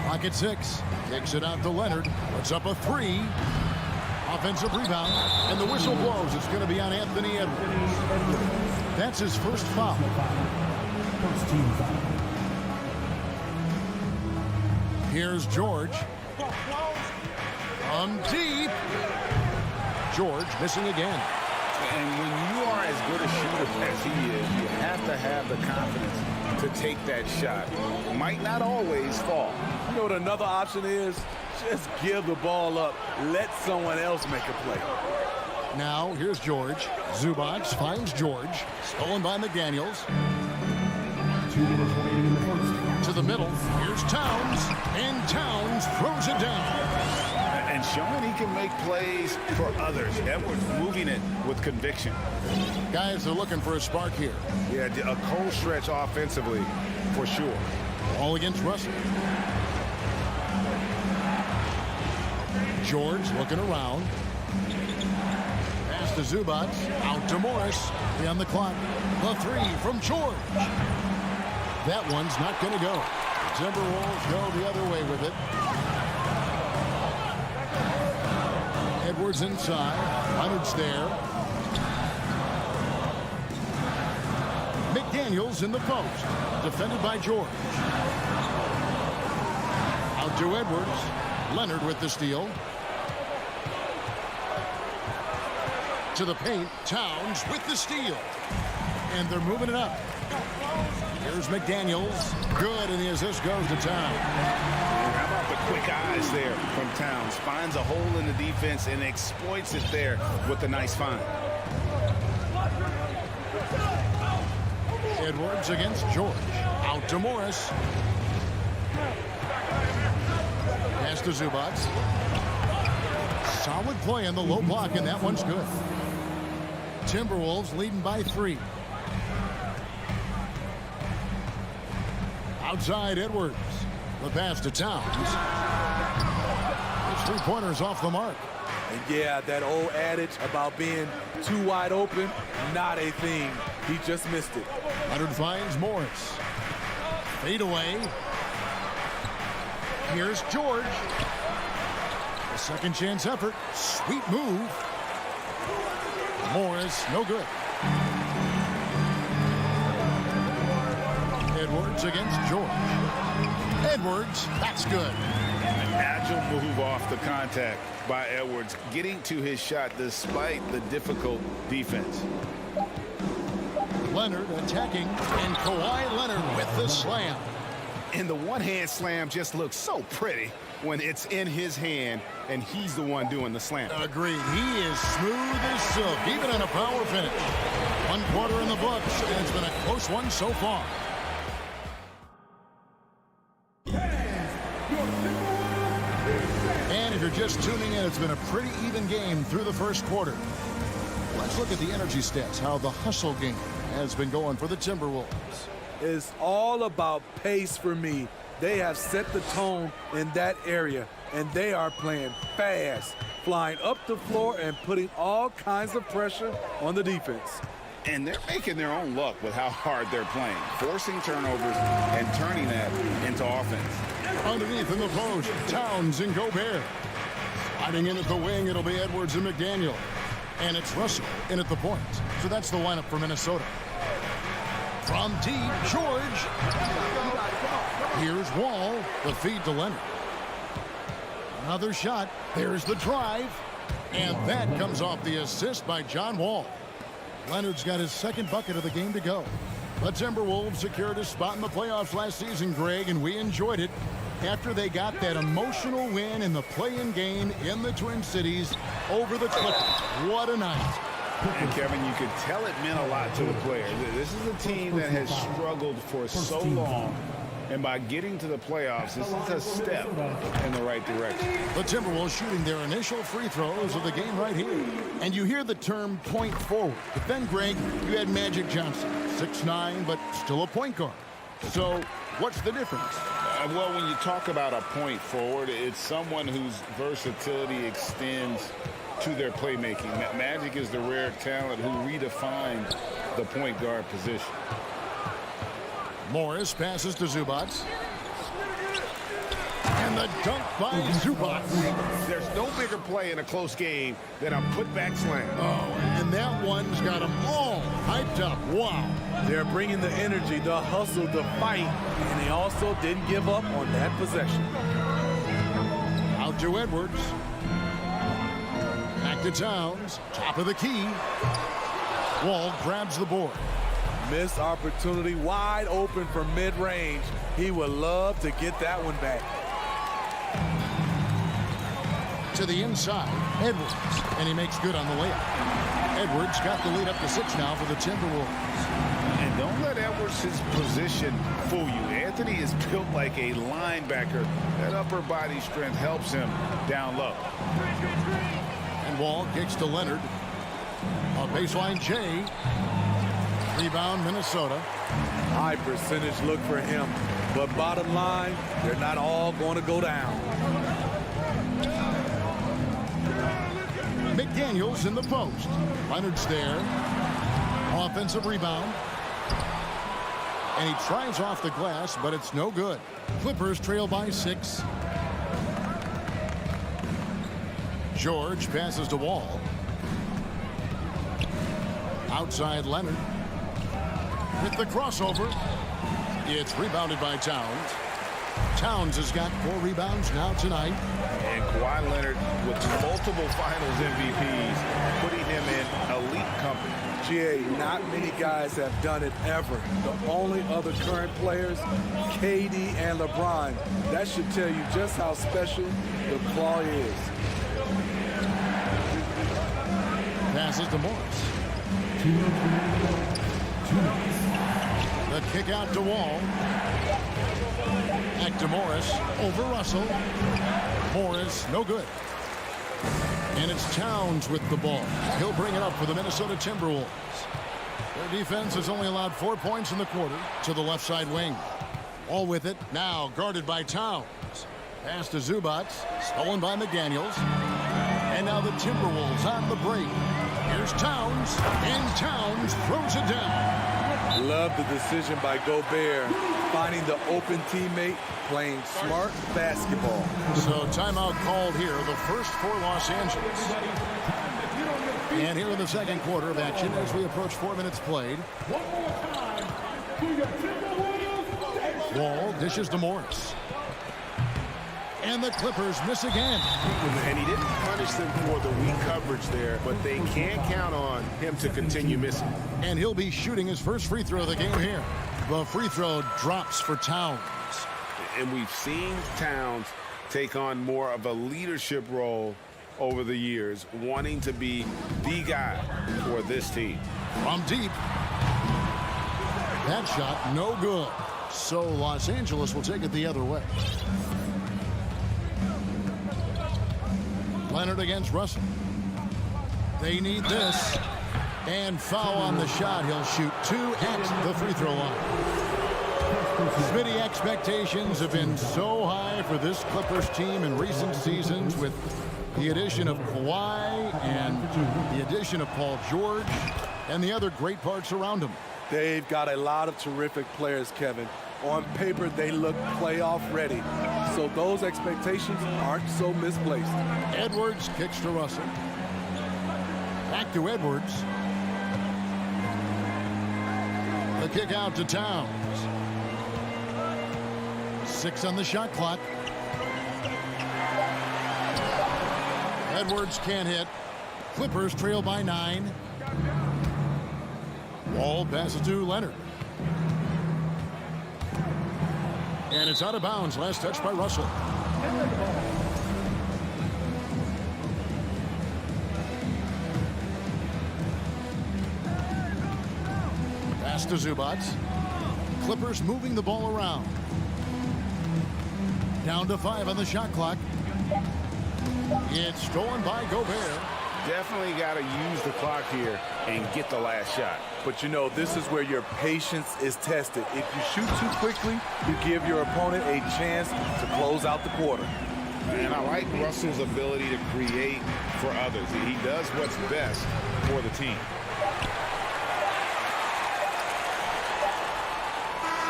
Speaker 7: Clock at 6. Kicks it out to Leonard. Puts up a 3. Offensive rebound. And the whistle blows. It's going to be on Anthony Edwards. That's his first foul.
Speaker 4: First team foul.
Speaker 7: Here's George. From deep. George missing again.
Speaker 9: And when you are as good a shooter as he is, you have to have the confidence to take that shot. Might not always fall.
Speaker 8: You know what another option is? Just give the ball up. Let someone else make a play.
Speaker 7: Now, here's George. Zubac finds George. Stolen by McDaniels.
Speaker 4: 2 minutes remaining in the first.
Speaker 7: To the middle. Here's Towns. And Towns throws it down.
Speaker 9: And showing he can make plays for others. Edwards moving it with conviction.
Speaker 7: Guys are looking for a spark here.
Speaker 9: Yeah, a cold stretch offensively, for sure.
Speaker 7: All against Russell. George looking around. Pass to Zubac. Out to Morris. 3 on the clock. The 3 from George. That one's not going to go. The Timberwolves go the other way with it. Edwards inside. Leonard's there. McDaniels in the post. Defended by George. Out to Edwards. Leonard with the steal. To the paint. Towns with the steal. And they're moving it up. Here's McDaniels. Good, and the assist goes to Towns.
Speaker 9: How about the quick eyes there from Towns? Finds a hole in the defense and exploits it there with a nice find.
Speaker 7: Edwards against George. Out to Morris. Pass to Zubac. Solid play on the low block, and that one's good. Timberwolves leading by 3. Outside Edwards. The pass to Towns. His three-pointer's off the mark.
Speaker 8: And yeah, that old adage about being too wide open, not a thing. He just missed it.
Speaker 7: Leonard finds Morris. Fade away. Here's George. A second chance effort. Sweet move. Morris, no good. Edwards against George. Edwards, that's good.
Speaker 9: An agile move off the contact by Edwards, getting to his shot despite the difficult defense.
Speaker 7: Leonard attacking, and Kawhi Leonard with the slam.
Speaker 9: And the one-hand slam just looks so pretty when it's in his hand and he's the one doing the slam.
Speaker 7: Agreed. He is smooth as silk, even on a power finish. 1 quarter in the books, and it's been a close one so far. And if you're just tuning in, it's been a pretty even game through the first quarter. Let's look at the energy stats, how the hustle game has been going for the Timberwolves.
Speaker 8: It's all about pace for me. They have set the tone in that area, and they are playing fast, flying up the floor and putting all kinds of pressure on the defense.
Speaker 9: And they're making their own luck with how hard they're playing, forcing turnovers and turning that into offense.
Speaker 7: Underneath in the post, Towns and Gobert. Sliding in at the wing, it'll be Edwards and McDaniel. And it's Russell in at the point. So that's the lineup for Minnesota. From deep, George. Here's Wall, the feed to Leonard. Another shot. There's the drive. And that comes off the assist by John Wall. Leonard's got his second bucket of the game to go. The Timberwolves secured a spot in the playoffs last season, Greg, and we enjoyed it after they got that emotional win in the play-in game in the Twin Cities over the Clippers. What a night.
Speaker 9: And Kevin, you could tell it meant a lot to the players. This is a team that has struggled for so long. And by getting to the playoffs, this is a step in the right direction.
Speaker 7: The Timberwolves shooting their initial free throws of the game right here. And you hear the term point forward. But then, Greg, you had Magic Johnson, 6'9", but still a point guard. So what's the difference?
Speaker 9: Well, when you talk about a point forward, it's someone whose versatility extends to their playmaking. Magic is the rare talent who redefined the point guard position.
Speaker 7: Morris passes to Zubac. And the dunk by Zubac.
Speaker 9: There's no bigger play in a close game than a putback slam.
Speaker 7: Oh, and that one's got them all hyped up. Wow.
Speaker 8: They're bringing the energy, the hustle, the fight, and they also didn't give up on that possession.
Speaker 7: Out to Edwards. Back to Towns. Top of the key. Wall grabs the board.
Speaker 8: Missed opportunity, wide open for mid-range. He would love to get that one back.
Speaker 7: To the inside, Edwards, and he makes good on the layup. Edwards got the lead up to 6 now for the Timberwolves.
Speaker 9: And don't let Edwards' position fool you. Anthony is built like a linebacker. That upper body strength helps him down low.
Speaker 7: And Wall kicks to Leonard. On baseline, Jay. Rebound, Minnesota.
Speaker 8: High percentage look for him. But bottom line, they're not all going to go down.
Speaker 7: McDaniels in the post. Leonard's there. Offensive rebound. And he tries off the glass, but it's no good. Clippers trail by 6. George passes to Wall. Outside Leonard. With the crossover. It's rebounded by Towns. Towns has got 4 rebounds now tonight.
Speaker 9: And Kawhi Leonard with multiple finals MVPs, putting him in elite company.
Speaker 8: GA, not many guys have done it ever. The only other current players, KD and LeBron. That should tell you just how special the Claw is.
Speaker 7: Passes to Morris. The kick out to Wall. Back to Morris. Over Russell. Morris, no good. And it's Towns with the ball. He'll bring it up for the Minnesota Timberwolves. Their defense has only allowed 4 points in the quarter to the left side wing. All with it. Now guarded by Towns. Pass to Zubac. Stolen by McDaniels. And now the Timberwolves on the break. Here's Towns. And Towns throws it down.
Speaker 8: Love the decision by Gobert, finding the open teammate, playing smart basketball.
Speaker 7: So timeout called here, the first for Los Angeles. And here in the second quarter of action as we approach 4 minutes played. Wall dishes to Morris. And the Clippers miss again.
Speaker 9: And he didn't punish them for the weak coverage there, but they can't count on him to continue missing.
Speaker 7: And he'll be shooting his first free throw of the game here. The free throw drops for Towns.
Speaker 9: And we've seen Towns take on more of a leadership role over the years, wanting to be the guy for this team.
Speaker 7: From deep. That shot no good. So Los Angeles will take it the other way. Leonard against Russell. They need this. And foul on the shot. He'll shoot 2 at the free throw line. Smitty, expectations have been so high for this Clippers team in recent seasons with the addition of Kawhi and the addition of Paul George. and the other great parts around him.
Speaker 8: They've got a lot of terrific players, Kevin. On paper, they look playoff ready. So those expectations aren't so misplaced.
Speaker 7: Edwards kicks to Russell. Back to Edwards. The kick out to Towns. 6 on the shot clock. Edwards can't hit. Clippers trail by 9. Wall passes to Leonard. And it's out of bounds. Last touch by Russell. Pass to Zubac. Clippers moving the ball around. Down to 5 on the shot clock. It's stolen by Gobert.
Speaker 9: Definitely got to use the clock here and get the last shot.
Speaker 8: But you know, this is where your patience is tested. If you shoot too quickly, you give your opponent a chance to close out the quarter.
Speaker 9: And I like Russell's ability to create for others. He does what's best for the team.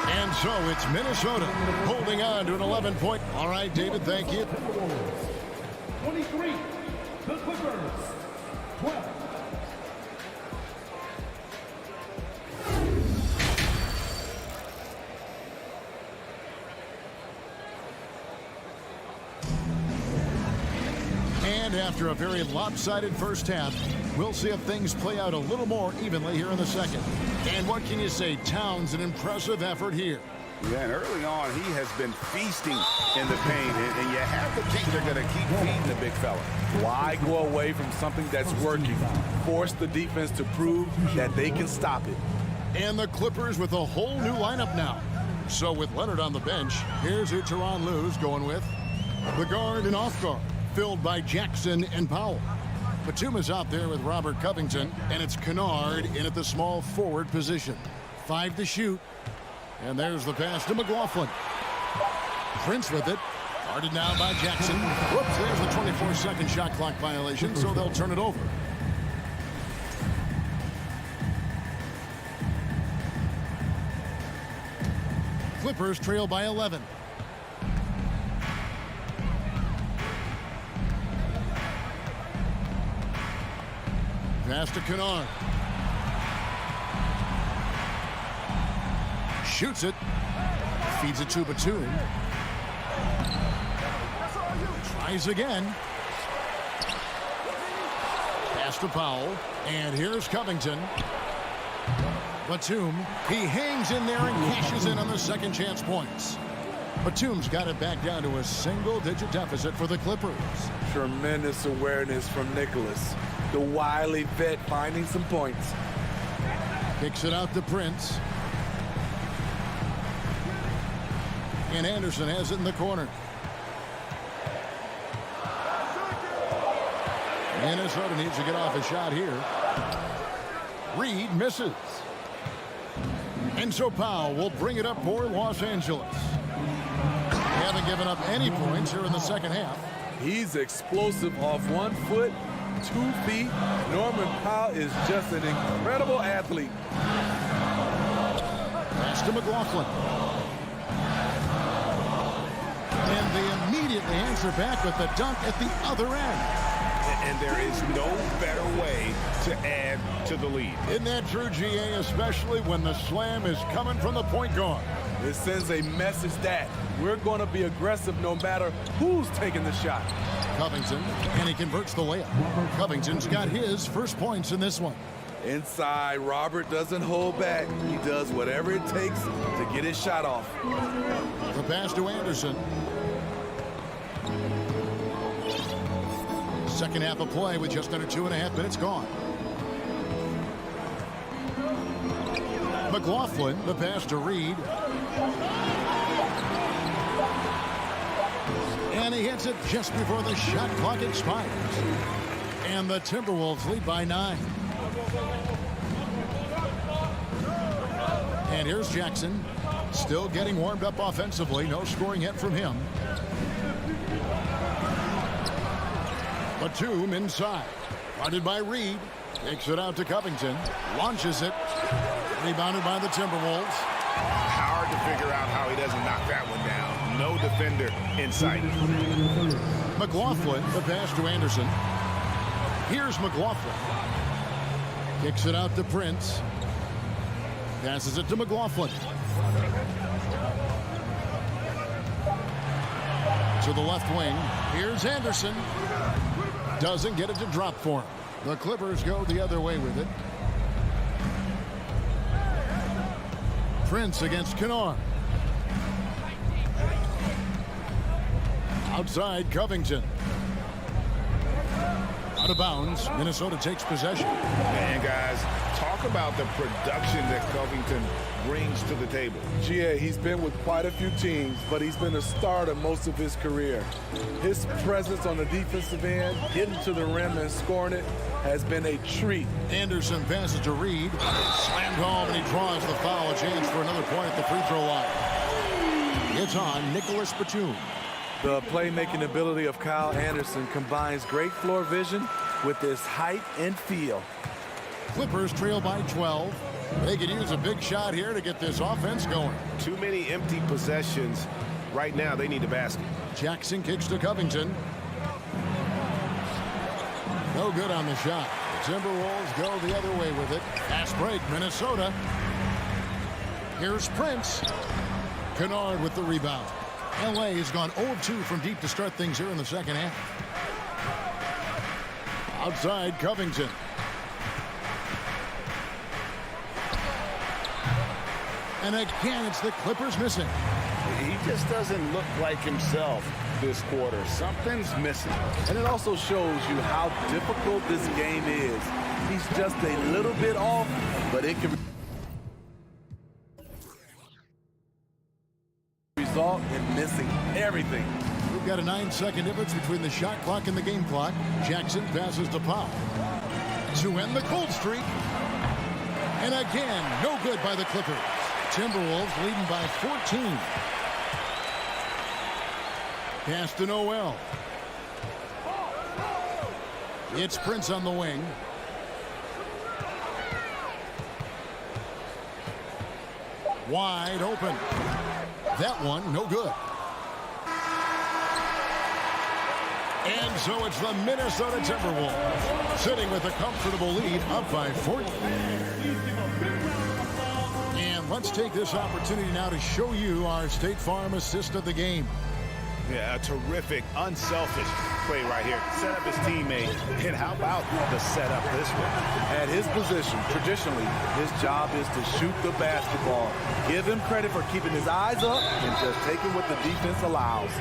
Speaker 7: And so it's Minnesota holding on to an 11-point. All right, David, thank you.
Speaker 4: 23, the Clippers, 12.
Speaker 7: And after a very lopsided first half, we'll see if things play out a little more evenly here in the second. And what can you say? Towns, an impressive effort here.
Speaker 9: Yeah, and early on, he has been feasting in the paint, and you have to think they're going to keep feeding the big fella.
Speaker 8: Why go away from something that's working? Force the defense to prove that they can stop it.
Speaker 7: And the Clippers with a whole new lineup now. So with Leonard on the bench, here's who Tyronn Lue's going with. The guard and off guard, filled by Jackson and Powell. Batum is out there with Robert Covington, and it's Kennard in at the small forward position. 5 to shoot. And there's the pass to McLaughlin. Prince with it. Guarded now by Jackson. Whoops, there's the 24-second shot clock violation, so they'll turn it over. Clippers trail by 11. Pass to Kennard. Shoots it. Feeds it to Batum. Tries again. Pass to Powell. And here's Covington. Batum. He hangs in there and cashes in on the second chance points. Batum's got it back down to a single-digit deficit for the Clippers.
Speaker 8: Tremendous awareness from Nicholas. The wily vet finding some points.
Speaker 7: Kicks it out to Prince. And Anderson has it in the corner. Minnesota needs to get off a shot here. Reed misses. And so Powell will bring it up for Los Angeles. They haven't given up any points here in the second half.
Speaker 8: He's explosive off 1 foot, 2 feet. Norman Powell is just an incredible athlete.
Speaker 7: Pass to McLaughlin. And they immediately answer back with the dunk at the other end.
Speaker 9: And there is no better way to add to the lead.
Speaker 7: Isn't that true, GA, especially when the slam is coming from the point guard?
Speaker 8: It sends a message that we're going to be aggressive no matter who's taking the shot.
Speaker 7: Covington, and he converts the layup. Covington's got his first points in this one.
Speaker 8: Inside, Robert doesn't hold back. He does whatever it takes to get his shot off.
Speaker 7: The pass to Anderson. Second half of play with just under 2.5 minutes gone. McLaughlin, the pass to Reed. And he hits it just before the shot clock expires. And the Timberwolves lead by 9. And here's Jackson. Still getting warmed up offensively. No scoring yet from him. Batum inside. Guarded by Reed. Takes it out to Covington. Launches it. Rebounded by the Timberwolves.
Speaker 9: Hard to figure out how he doesn't knock that one down. No defender in sight.
Speaker 7: McLaughlin, the pass to Anderson. Here's McLaughlin. Kicks it out to Prince. Passes it to McLaughlin. To the left wing. Here's Anderson. Doesn't get it to drop for him. The Clippers go the other way with it. Prince against Kennard. Outside, Covington. Out of bounds. Minnesota takes possession.
Speaker 9: And guys, talk about the production that Covington brings to the table.
Speaker 8: GA, he's been with quite a few teams, but he's been a starter most of his career. His presence on the defensive end, getting to the rim and scoring it, has been a treat.
Speaker 7: Anderson passes to Reed. Slammed home, and he draws the foul. A chance for another point at the free throw line. It's on Nicholas Batum.
Speaker 8: The playmaking ability of Kyle Anderson combines great floor vision with his height and feel.
Speaker 7: Clippers trail by 12. They could use a big shot here to get this offense going.
Speaker 9: Too many empty possessions. Right now, they need a basket.
Speaker 7: Jackson kicks to Covington. No good on the shot. The Timberwolves go the other way with it. Fast break, Minnesota. Here's Prince. Kennard with the rebound. LA has gone 0-2 from deep to start things here in the second half. Outside, Covington. And again, it's the Clippers missing.
Speaker 9: He just doesn't look like himself this quarter. Something's missing.
Speaker 8: And it also shows you how difficult this game is. He's just a little bit off, but it can result in missing everything.
Speaker 7: We've got a 9-second difference between the shot clock and the game clock. Jackson passes to Powell to end the cold streak. And again, no good by the Clippers. Timberwolves leading by 14. Pass to Noel. It's Prince on the wing. Wide open. That one, no good. And so it's the Minnesota Timberwolves sitting with a comfortable lead up by 14. And let's take this opportunity now to show you our State Farm assist of the game.
Speaker 9: Yeah, a terrific, unselfish play right here. Set up his teammate. And how about the setup this one?
Speaker 8: At his position, traditionally, his job is to shoot the basketball. Give him credit for keeping his eyes up and just taking what the defense allows.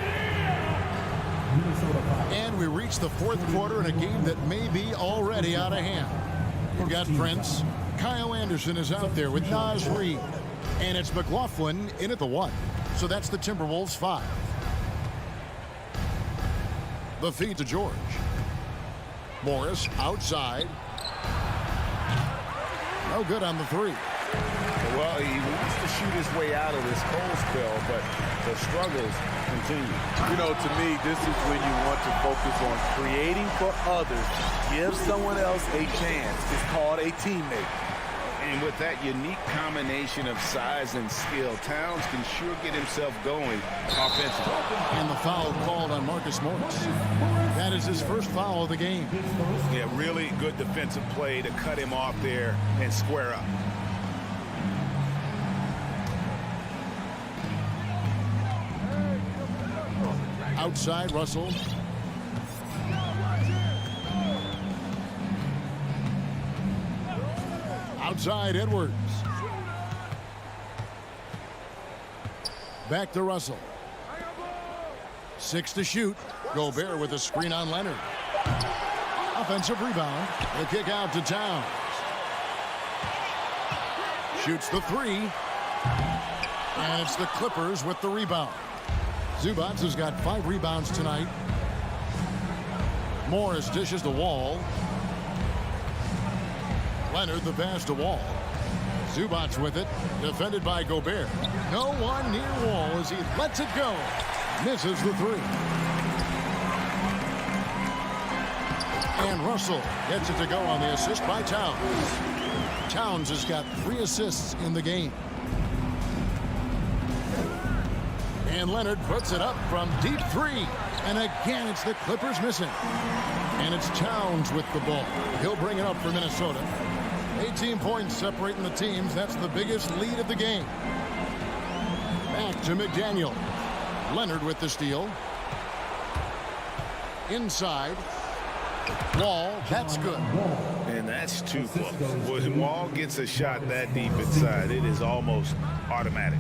Speaker 7: And we reach the fourth quarter in a game that may be already out of hand. We've got Prince. Kyle Anderson is out there with Naz Reid. And it's McLaughlin in at the 1. So that's the Timberwolves 5. The feed to George. Morris outside. No good on the 3.
Speaker 9: Well, he wants to shoot his way out of this cold spell, but the struggles continue.
Speaker 8: You know, to me, this is when you want to focus on creating for others. Give someone else a chance. It's called a teammate.
Speaker 9: And with that unique combination of size and skill, Towns can sure get himself going offensively.
Speaker 7: And the foul called on Marcus Morris. That is his first foul of the game.
Speaker 9: Yeah, really good defensive play to cut him off there and square up.
Speaker 7: Outside, Russell. Outside, Edwards. Back to Russell. 6 to shoot. Gobert with a screen on Leonard. Offensive rebound. The kick out to Towns. Shoots the 3. And it's the Clippers with the rebound. Zubac has got 5 rebounds tonight. Morris dishes the Wall. Leonard the pass to Wall. Zubac with it. Defended by Gobert. No one near Wall as he lets it go. Misses the 3. And Russell gets it to go on the assist by Towns. Towns has got 3 assists in the game. And Leonard puts it up from deep 3. And again, it's the Clippers missing. And it's Towns with the ball. He'll bring it up for Minnesota. 18 points separating the teams. That's the biggest lead of the game. Back to McDaniel. Leonard with the steal. Inside. Wall, that's good.
Speaker 9: And that's too close. When Wall gets a shot that deep inside, it is almost automatic.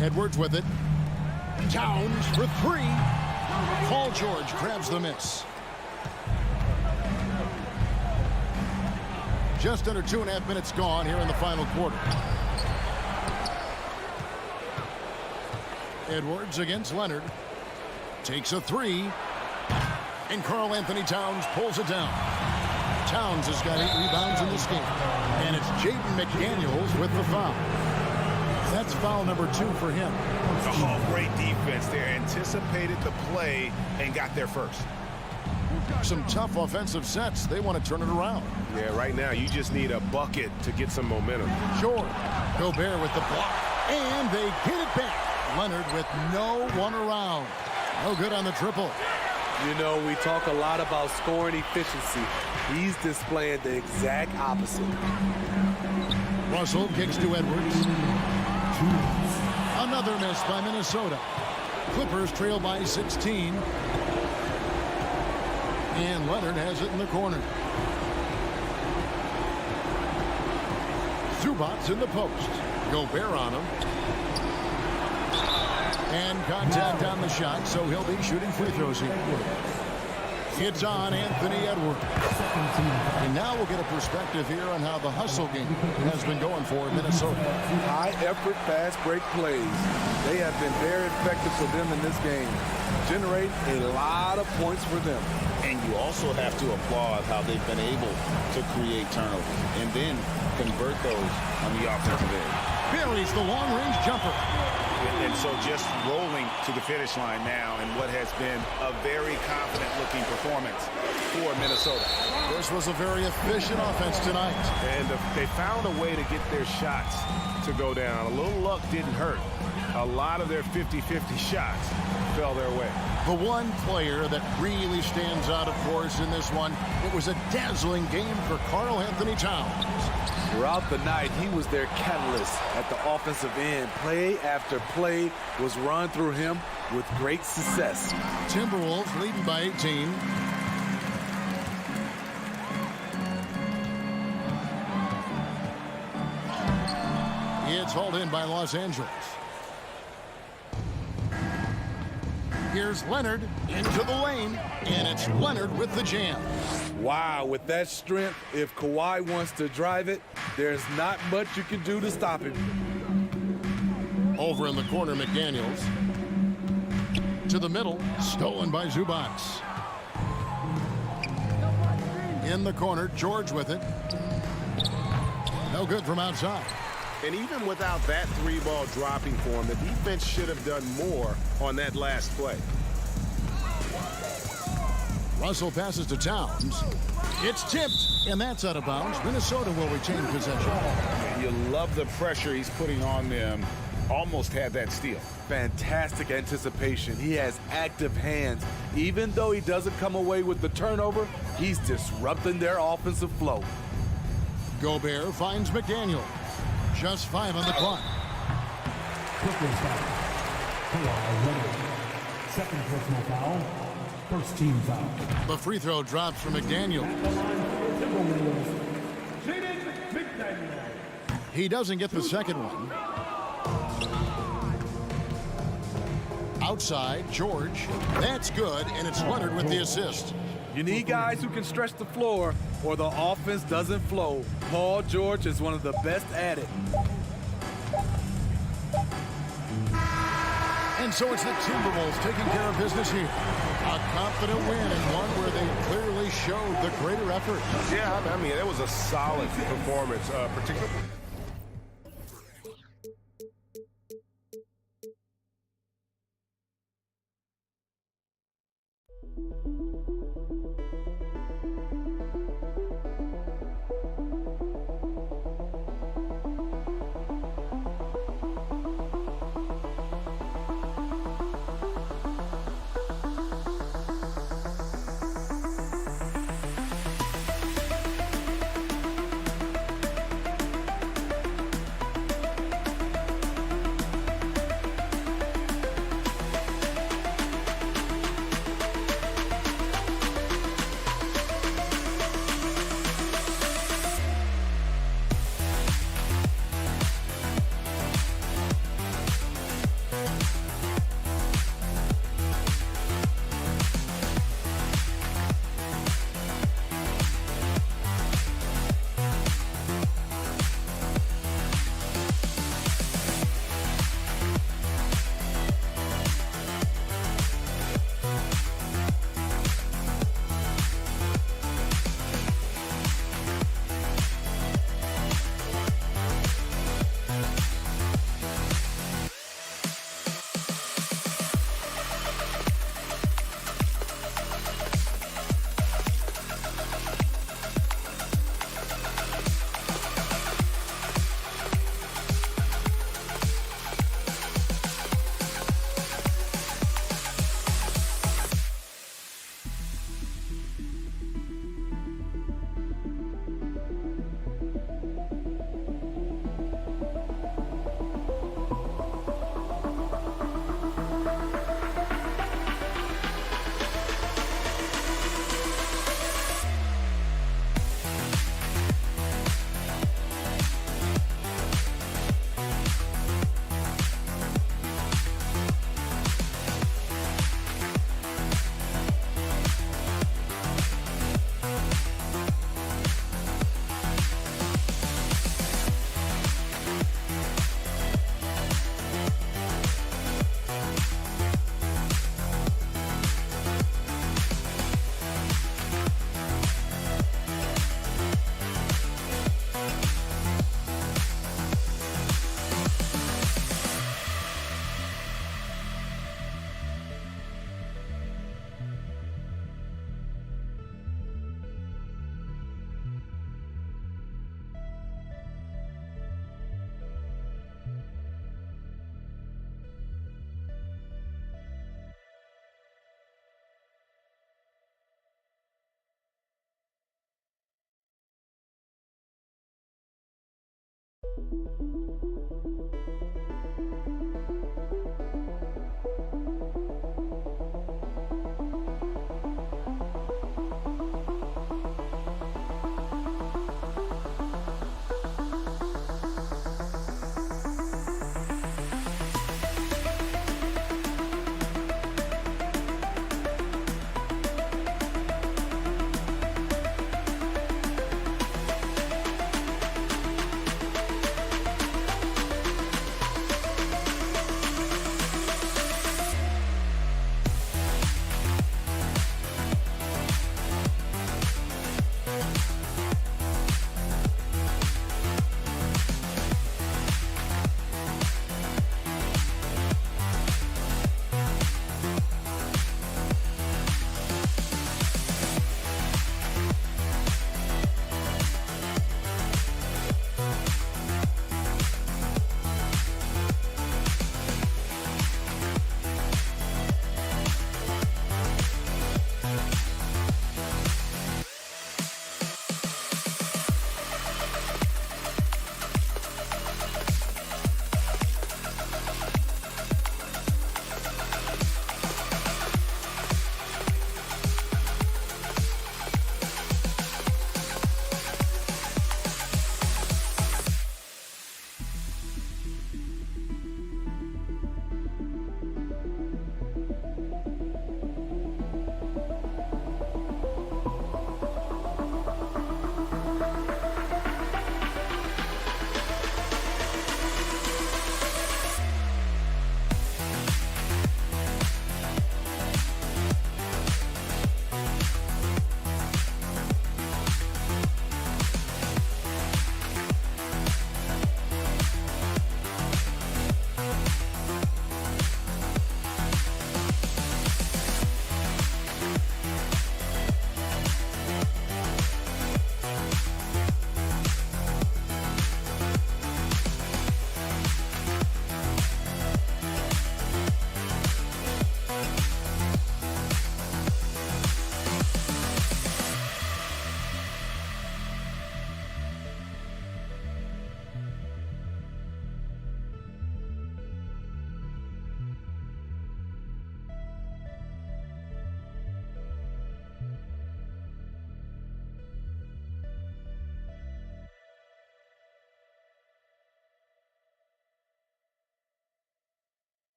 Speaker 7: Edwards with it. Towns for 3. Paul George grabs the miss. Just under 2.5 minutes gone here in the final quarter. Edwards against Leonard. Takes a 3. And Karl Anthony Towns pulls it down. Towns has got 8 rebounds in this game. And it's Jaden McDaniels with the foul. That's foul number 2 for him.
Speaker 9: Oh, great defense there. Anticipated the play and got there first.
Speaker 7: Some tough offensive sets. They want to turn it around.
Speaker 1: Yeah, right now you just need a bucket to get some momentum.
Speaker 7: George. Gobert with the block. And they get it back. Leonard with no one around. No good on the triple.
Speaker 8: You know, we talk a lot about scoring efficiency. He's displaying the exact opposite.
Speaker 7: Russell kicks to Edwards. Another miss by Minnesota. Clippers trail by 16. And Leonard has it in the corner. Zubac's in the post. Gobert on him. And contact on the shot, so he'll be shooting free throws here. It's on Anthony Edwards. And now we'll get a perspective here on how the hustle game has been going for Minnesota.
Speaker 8: High-effort, fast-break plays. They have been very effective for them in this game. Generate a lot of points for them.
Speaker 9: And you also have to applaud how they've been able to create turnovers and then convert those on the offensive end.
Speaker 7: Buries the long-range jumper.
Speaker 9: And so just rolling to the finish line now in what has been a very confident-looking performance for Minnesota.
Speaker 7: This was a very efficient offense tonight.
Speaker 1: And they found a way to get their shots to go down. A little luck didn't hurt. A lot of their 50-50 shots fell their way.
Speaker 7: The one player that really stands out, of course, in this one, it was a dazzling game for Karl Anthony Towns.
Speaker 8: Throughout the night, he was their catalyst at the offensive end. Play after play was run through him with great success.
Speaker 7: Timberwolves leading by 18. It's hauled in by Los Angeles. Here's Leonard into the lane, and it's Leonard with the jam.
Speaker 8: Wow, with that strength, if Kawhi wants to drive it, there's not much you can do to stop him.
Speaker 7: Over in the corner, McDaniels. To the middle, stolen by Zubac. In the corner, George with it. No good from outside.
Speaker 1: And even without that 3-ball dropping for him, the defense should have done more on that last play.
Speaker 7: Russell passes to Towns. It's tipped, and that's out of bounds. Minnesota will retain possession.
Speaker 9: You love the pressure he's putting on them. Almost had that steal.
Speaker 8: Fantastic anticipation. He has active hands. Even though he doesn't come away with the turnover, he's disrupting their offensive flow.
Speaker 7: Gobert finds McDaniel. Just 5 on the clock.
Speaker 4: Clippers foul. Kawhi Leonard. Second personal foul. First team foul.
Speaker 7: The free throw drops for McDaniel.
Speaker 4: Jaden McDaniel.
Speaker 7: He doesn't get the second one. Outside, George. That's good, and it's Leonard with the assist.
Speaker 8: You need guys who can stretch the floor or the offense doesn't flow. Paul George is one of the best at it.
Speaker 7: And so it's the Timberwolves taking care of business here. A confident win and one where they clearly showed the greater effort.
Speaker 1: Yeah, I mean, that was a solid performance, particularly.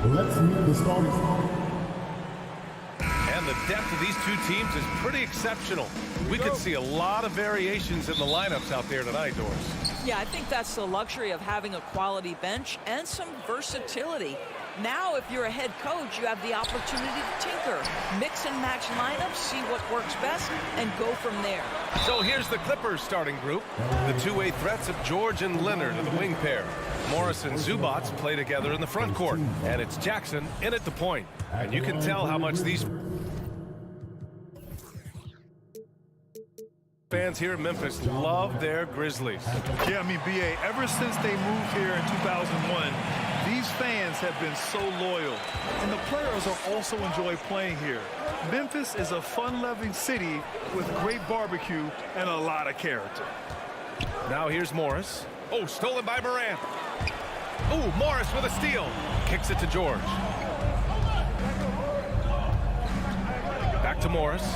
Speaker 4: Let's meet the starters.
Speaker 1: And the depth of these two teams is pretty exceptional. We could see a lot of variations in the lineups out there tonight, Doris.
Speaker 10: Yeah, I think that's the luxury of having a quality bench and some versatility. Now, if you're a head coach, you have the opportunity to tinker, mix and match lineups, see what works best, and go from there.
Speaker 1: So here's the Clippers starting group. The two-way threats of George and Leonard are the wing pair. Morris and Zubats play together in the front court. And it's Jackson in at the point. And you can tell how much these fans here in Memphis love their Grizzlies.
Speaker 2: Yeah, I mean, BA, ever since they moved here in 2001, these fans have been so loyal. And the players are also enjoy playing here. Memphis is a fun-loving city with great barbecue and a lot of character.
Speaker 1: Now here's Morris. Oh, stolen by Morant. Oh, Morris with a steal. Kicks it to George. Back to Morris.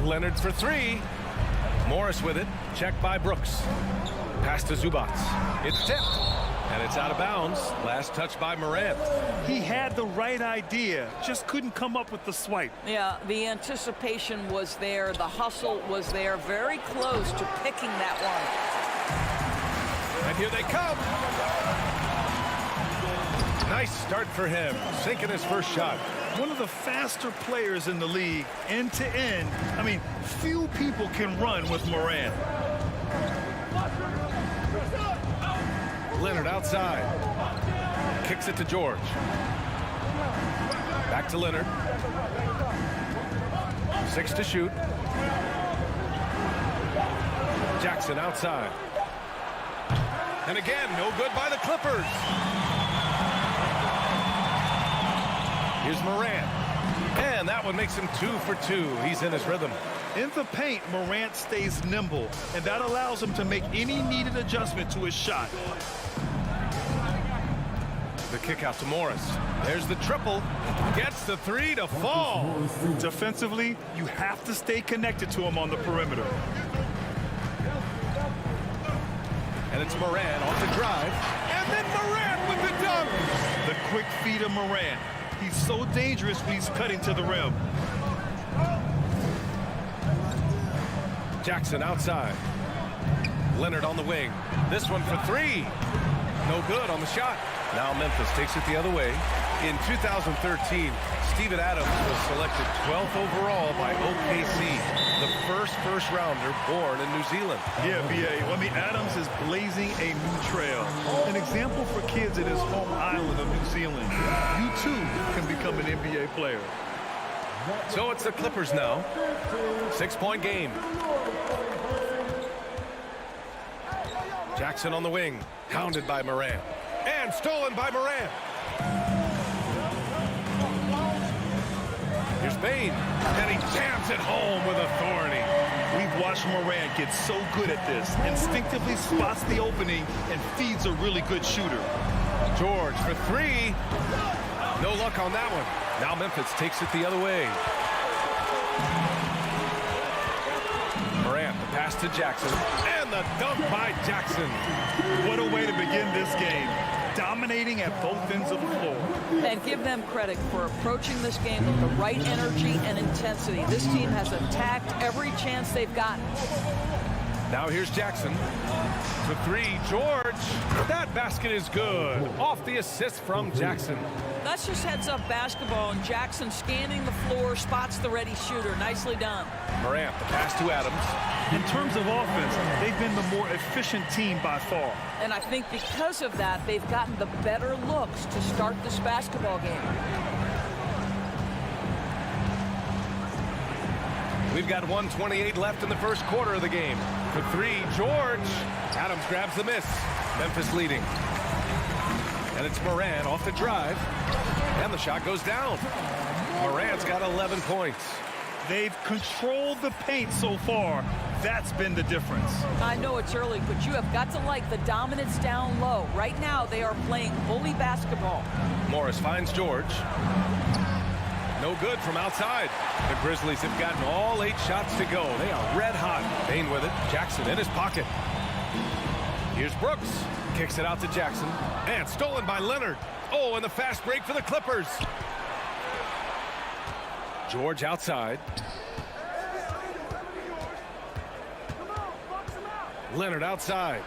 Speaker 1: Leonard for three. Morris with it. Checked by Brooks. Pass to Zubats. It's tipped. And it's out of bounds. Last touch by Morant.
Speaker 2: He had the right idea, just couldn't come up with the swipe.
Speaker 10: Yeah, the anticipation was there. The hustle was there. Very close to picking that one.
Speaker 1: And here they come. Nice start for him. Sinking his first shot.
Speaker 2: One of the faster players in the league, end to end. I mean, few people can run with Morant.
Speaker 1: Leonard outside. Kicks it to George. Back to Leonard. 6 to shoot. Jackson outside. And again, no good by the Clippers. Here's Morant. And that one makes him 2 for 2. He's in his rhythm.
Speaker 2: In the paint, Morant stays nimble, and that allows him to make any needed adjustment to his shot.
Speaker 1: The kick out to Morris. There's the triple. Gets the three to fall.
Speaker 2: Defensively, you have to stay connected to him on the perimeter.
Speaker 1: And it's Morant off the drive. And then Morant with the dunk.
Speaker 2: The quick feed of Morant. He's so dangerous when he's cutting to the rim.
Speaker 1: Jackson outside. Leonard on the wing. This one for three. No good on the shot. Now Memphis takes it the other way. In 2013, Steven Adams was selected 12th overall by OKC, the first rounder born in New Zealand.
Speaker 2: Yeah, BA. I mean, Adams is blazing a new trail. An example for kids in his home island of New Zealand. You too can become an NBA player.
Speaker 1: So it's the Clippers now. 6-point game. Jackson on the wing, hounded by Morant. And stolen by Morant. Here's Bane, and he jams it home with authority.
Speaker 2: We've watched Morant get so good at this. Instinctively spots the opening and feeds a really good shooter.
Speaker 1: George for three. No luck on that one. Now Memphis takes it the other way. Morant, the pass to Jackson. And the dunk by Jackson.
Speaker 2: What a way to begin this game. Dominating at both ends of the floor.
Speaker 10: And give them credit for approaching this game with the right energy and intensity. This team has attacked every chance they've gotten.
Speaker 1: Now here's Jackson. To three, George. That basket is good. Off the assist from Jackson.
Speaker 10: That's just heads-up basketball, and Jackson scanning the floor, spots the ready shooter. Nicely done.
Speaker 1: Morant, the pass to Adams.
Speaker 2: In terms of offense, they've been the more efficient team by far.
Speaker 10: And I think because of that, they've gotten the better looks to start this basketball game.
Speaker 1: We've got 1:28 left in the first quarter of the game. For three, George. Adams grabs the miss. Memphis leading. And it's Morant off the drive. And the shot goes down. Morant's got 11 points.
Speaker 2: They've controlled the paint so far. That's been the difference.
Speaker 10: I know it's early, but you have got to like the dominance down low. Right now, they are playing bully basketball.
Speaker 1: Morris finds George. No good from outside. The Grizzlies have gotten all 8 shots to go. They are red hot. Payne with it. Jackson in his pocket. Here's Brooks. Kicks it out to Jackson. And stolen by Leonard. Oh, and the fast break for the Clippers. George outside. Leonard outside.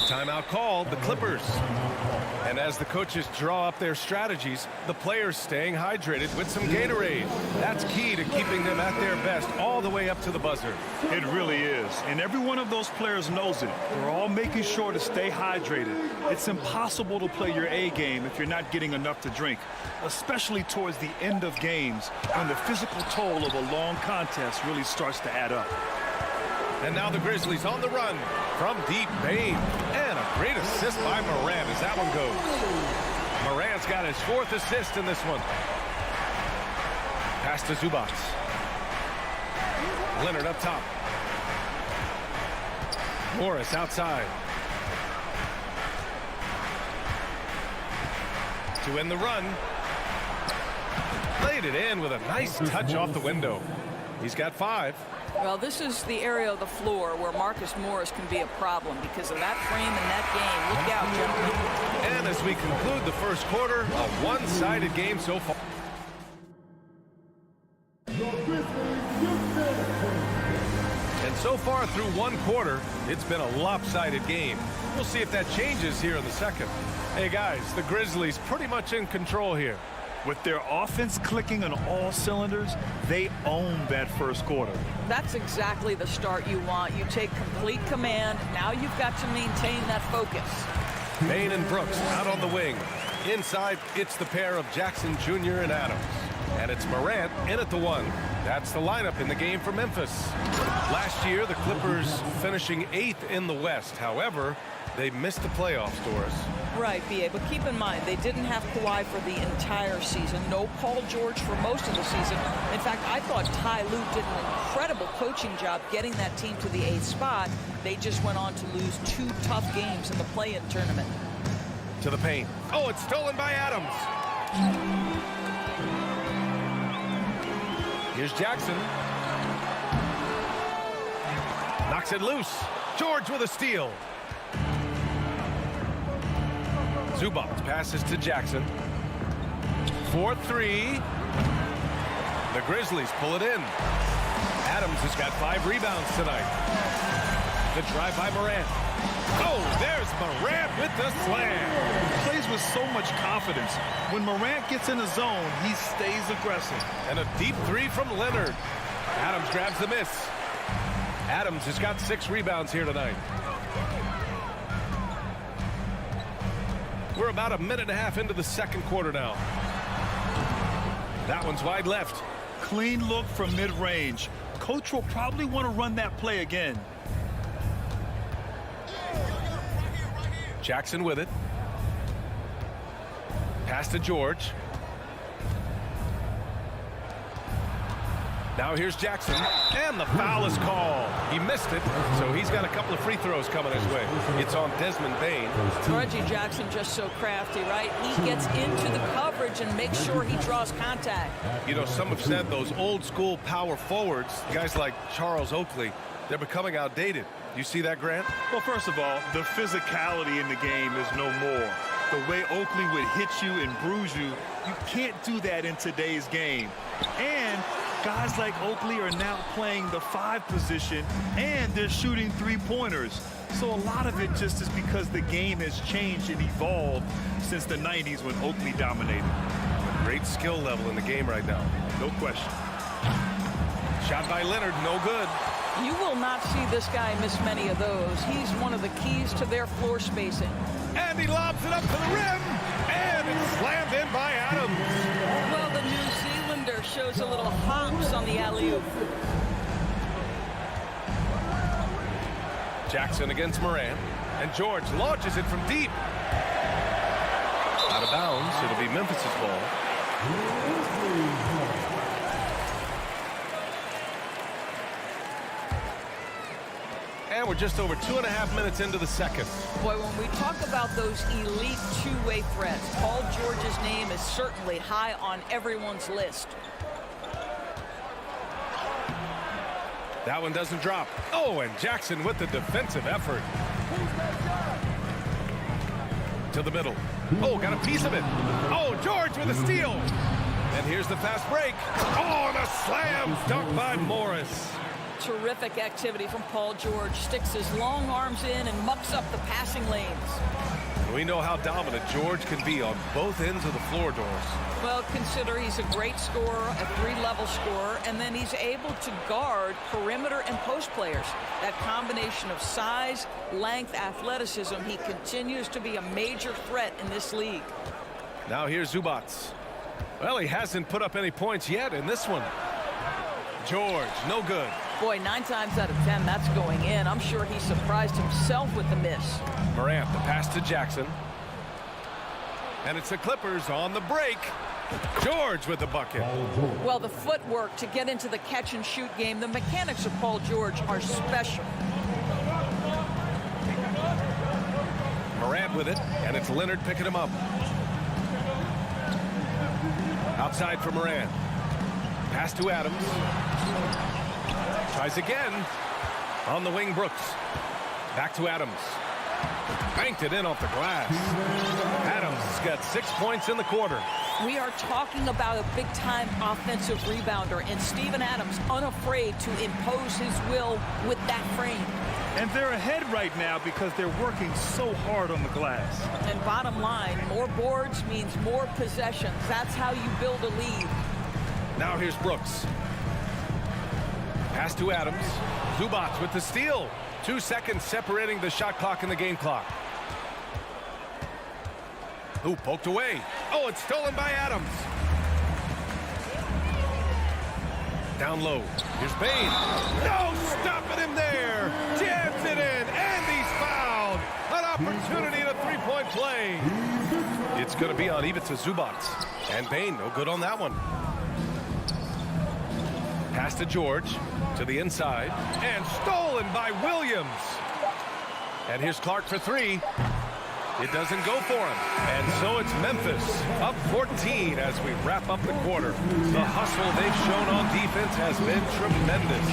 Speaker 1: Timeout called, the Clippers. And as the coaches draw up their strategies, the players staying hydrated with some Gatorade. That's key to keeping them at their best all the way up to the buzzer.
Speaker 2: It really is. And every one of those players knows it. They're all making sure to stay hydrated. It's impossible to play your A game if you're not getting enough to drink, especially towards the end of games when the physical toll of a long contest really starts to add up.
Speaker 1: And now the Grizzlies on the run from deep. Payne. And a great assist by Morant as that one goes. Morant's got his 4th assist in this one. Pass to Zubac. Leonard up top. Morris outside. To end the run. Laid it in with a nice touch off the window. He's got 5.
Speaker 10: Well, this is the area of the floor where Marcus Morris can be a problem because of that frame and that game. Look out, gentlemen.
Speaker 1: And as we conclude the first quarter, a one-sided game so far. And so far through one quarter, it's been a lopsided game. We'll see if that changes here in the second. Hey, guys, the Grizzlies pretty much in control here.
Speaker 2: With their offense clicking on all cylinders, they own that first quarter.
Speaker 10: That's exactly the start you want. You take complete command. Now you've got to maintain that focus.
Speaker 1: Payne and Brooks out on the wing. Inside, it's the pair of Jackson Jr. and Adams. And it's Morant in at the 1. That's the lineup in the game for Memphis. Last year, the Clippers finishing 8th in the West. However, they missed the playoffs, Doris.
Speaker 10: Right, B.A., but keep in mind, they didn't have Kawhi for the entire season. No Paul George for most of the season. In fact, I thought Ty Lue did an incredible coaching job getting that team to the 8th spot. They just went on to lose 2 tough games in the play-in tournament.
Speaker 1: To the paint. Oh, it's stolen by Adams. Here's Jackson. Knocks it loose. George with a steal. Zubac passes to Jackson. 4-3. The Grizzlies pull it in. Adams has got 5 rebounds tonight. The drive by Morant. Oh, there's Morant with the slam.
Speaker 2: He plays with so much confidence. When Morant gets in the zone, he stays aggressive.
Speaker 1: And a deep 3 from Leonard. Adams grabs the miss. Adams has got 6 rebounds here tonight. We're about a minute and a half into the second quarter now. That one's wide left.
Speaker 2: Clean look from mid-range. Coach will probably want to run that play again.
Speaker 1: Jackson with it. Pass to George. Now here's Jackson, and the foul is called. He missed it, so he's got a couple of free throws coming his way. It's on Desmond Bane.
Speaker 10: Reggie Jackson just so crafty, right? He gets into the coverage and makes sure he draws contact.
Speaker 1: You know, some have said those old school power forwards, guys like Charles Oakley, they're becoming outdated. You see that, Grant?
Speaker 2: Well, first of all, the physicality in the game is no more. The way Oakley would hit you and bruise you, you can't do that in today's game. And guys like Oakley are now playing the 5 position, and they're shooting 3-pointers. So a lot of it just is because the game has changed and evolved since the 90s when Oakley dominated.
Speaker 1: Great skill level in the game right now.
Speaker 2: No question.
Speaker 1: Shot by Leonard, no good.
Speaker 10: You will not see this guy miss many of those. He's one of the keys to their floor spacing.
Speaker 1: And he lobs it up to the rim, and it's slammed in by Adams.
Speaker 10: Well, the New Zealander shows a little hops on the alley-oop.
Speaker 1: Jackson against Morant, and George launches it from deep. Out of bounds, it'll be Memphis' ball. And we're just over 2.5 minutes into the second.
Speaker 10: Boy, when we talk about those elite two-way threats, Paul George's name is certainly high on everyone's list.
Speaker 1: That one doesn't drop. Oh, and Jackson with the defensive effort. To the middle. Oh, got a piece of it. Oh, George with a steal. And here's the fast break. Oh, and a slam dunk by Morris.
Speaker 10: Terrific activity from Paul George. Sticks his long arms in and mucks up the passing lanes.
Speaker 1: We know how dominant George can be on both ends of the floor, Doris.
Speaker 10: Well, consider he's a great scorer, a 3-level scorer, and then he's able to guard perimeter and post players. That combination of size, length, athleticism, he continues to be a major threat in this league.
Speaker 1: Now here's Zubac. Well, he hasn't put up any points yet in this one. George, no good.
Speaker 10: Boy, 9 times out of 10, that's going in. I'm sure he surprised himself with the miss.
Speaker 1: Morant, the pass to Jackson. And it's the Clippers on the break. George with the bucket.
Speaker 10: Well, the footwork to get into the catch-and-shoot game, the mechanics of Paul George are special.
Speaker 1: Morant with it, and it's Leonard picking him up. Outside for Morant. Pass to Adams. Tries again. On the wing, Brooks. Back to Adams. Banked it in off the glass. Adams has got 6 points in the quarter.
Speaker 10: We are talking about a big-time offensive rebounder, and Steven Adams unafraid to impose his will with that frame.
Speaker 2: And they're ahead right now because they're working so hard on the glass.
Speaker 10: And bottom line, more boards means more possessions. That's how you build a lead.
Speaker 1: Now here's Brooks. Pass to Adams. Zubac with the steal. 2 seconds separating the shot clock and the game clock. Ooh, poked away. Oh, it's stolen by Adams. Down low. Here's Bane. No, stopping him there. Jams it in, and he's fouled. An opportunity at a three-point play. It's going to be on Ivica Zubac. And Bane, no good on that one. Pass to George, to the inside, and stolen by Williams. And here's Clark for 3. It doesn't go for him. And so it's Memphis up 14 as we wrap up the quarter. The hustle they've shown on defense has been tremendous.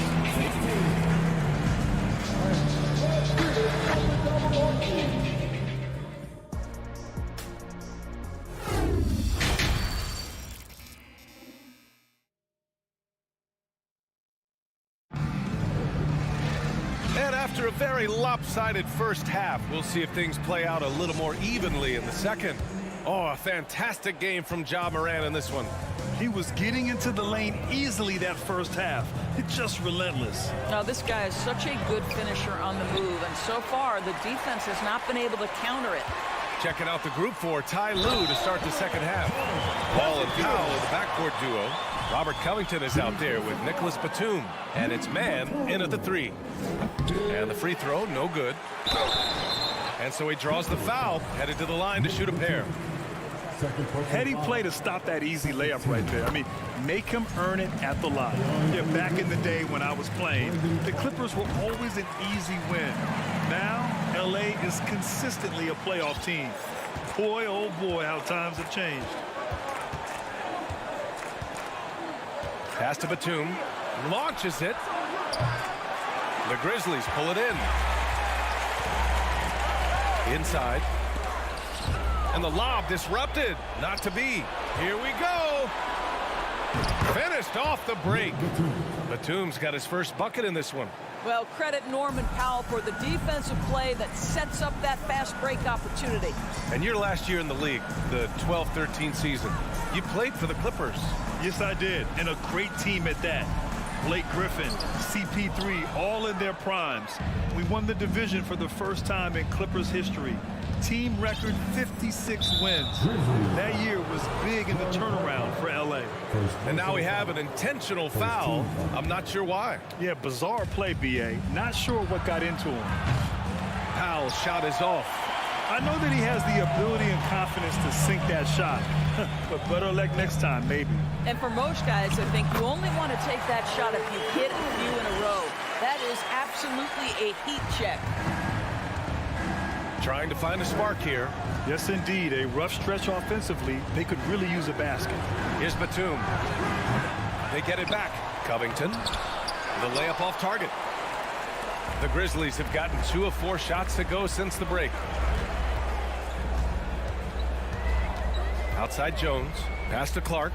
Speaker 1: After a very lopsided first half, we'll see if things play out a little more evenly in the second. Oh, a fantastic game from Ja Morant in this one.
Speaker 2: He was getting into the lane easily that first half. It's just relentless.
Speaker 10: Now, this guy is such a good finisher on the move, and so far, the defense has not been able to counter it.
Speaker 1: Checking out the group for Ty Lue to start the second half. Ball and Powell, the backcourt duo. Robert Covington is out there with Nicholas Batum. And it's Man in at the 3. And the free throw, no good. And so he draws the foul, headed to the line to shoot a pair.
Speaker 2: Heady play to stop that easy layup right there. I mean, make him earn it at the line. Yeah, back in the day when I was playing, the Clippers were always an easy win. Now, LA is consistently a playoff team. Boy, oh boy, how times have changed.
Speaker 1: Pass to Batum. Launches it. The Grizzlies pull it in. Inside. And the lob disrupted. Not to be. Here we go. Finished off the break. Batum's got his first bucket in this one.
Speaker 10: Well, credit Norman Powell for the defensive play that sets up that fast break opportunity.
Speaker 1: And your last year in the league, the 12-13 season, you played for the Clippers.
Speaker 2: Yes, I did. And a great team at that. Blake Griffin, CP3, all in their primes. We won the division for the first time in Clippers history. Team record 56 wins. That year was big in the turnaround for LA.
Speaker 1: And now we have an intentional foul. I'm not sure why.
Speaker 2: Yeah, bizarre play, BA. Not sure what got into him.
Speaker 1: Powell's shot is off.
Speaker 2: I know that he has the ability and confidence to sink that shot. But better luck next time, maybe.
Speaker 10: And for most guys, I think you only want to take that shot if you hit a few in a row. That is absolutely a heat check.
Speaker 1: Trying to find a spark here.
Speaker 2: Yes, indeed. A rough stretch offensively. They could really use a basket.
Speaker 1: Here's Batum. They get it back. Covington. The layup off target. The Grizzlies have gotten 2 of 4 shots to go since the break. Outside Jones. Pass to Clark.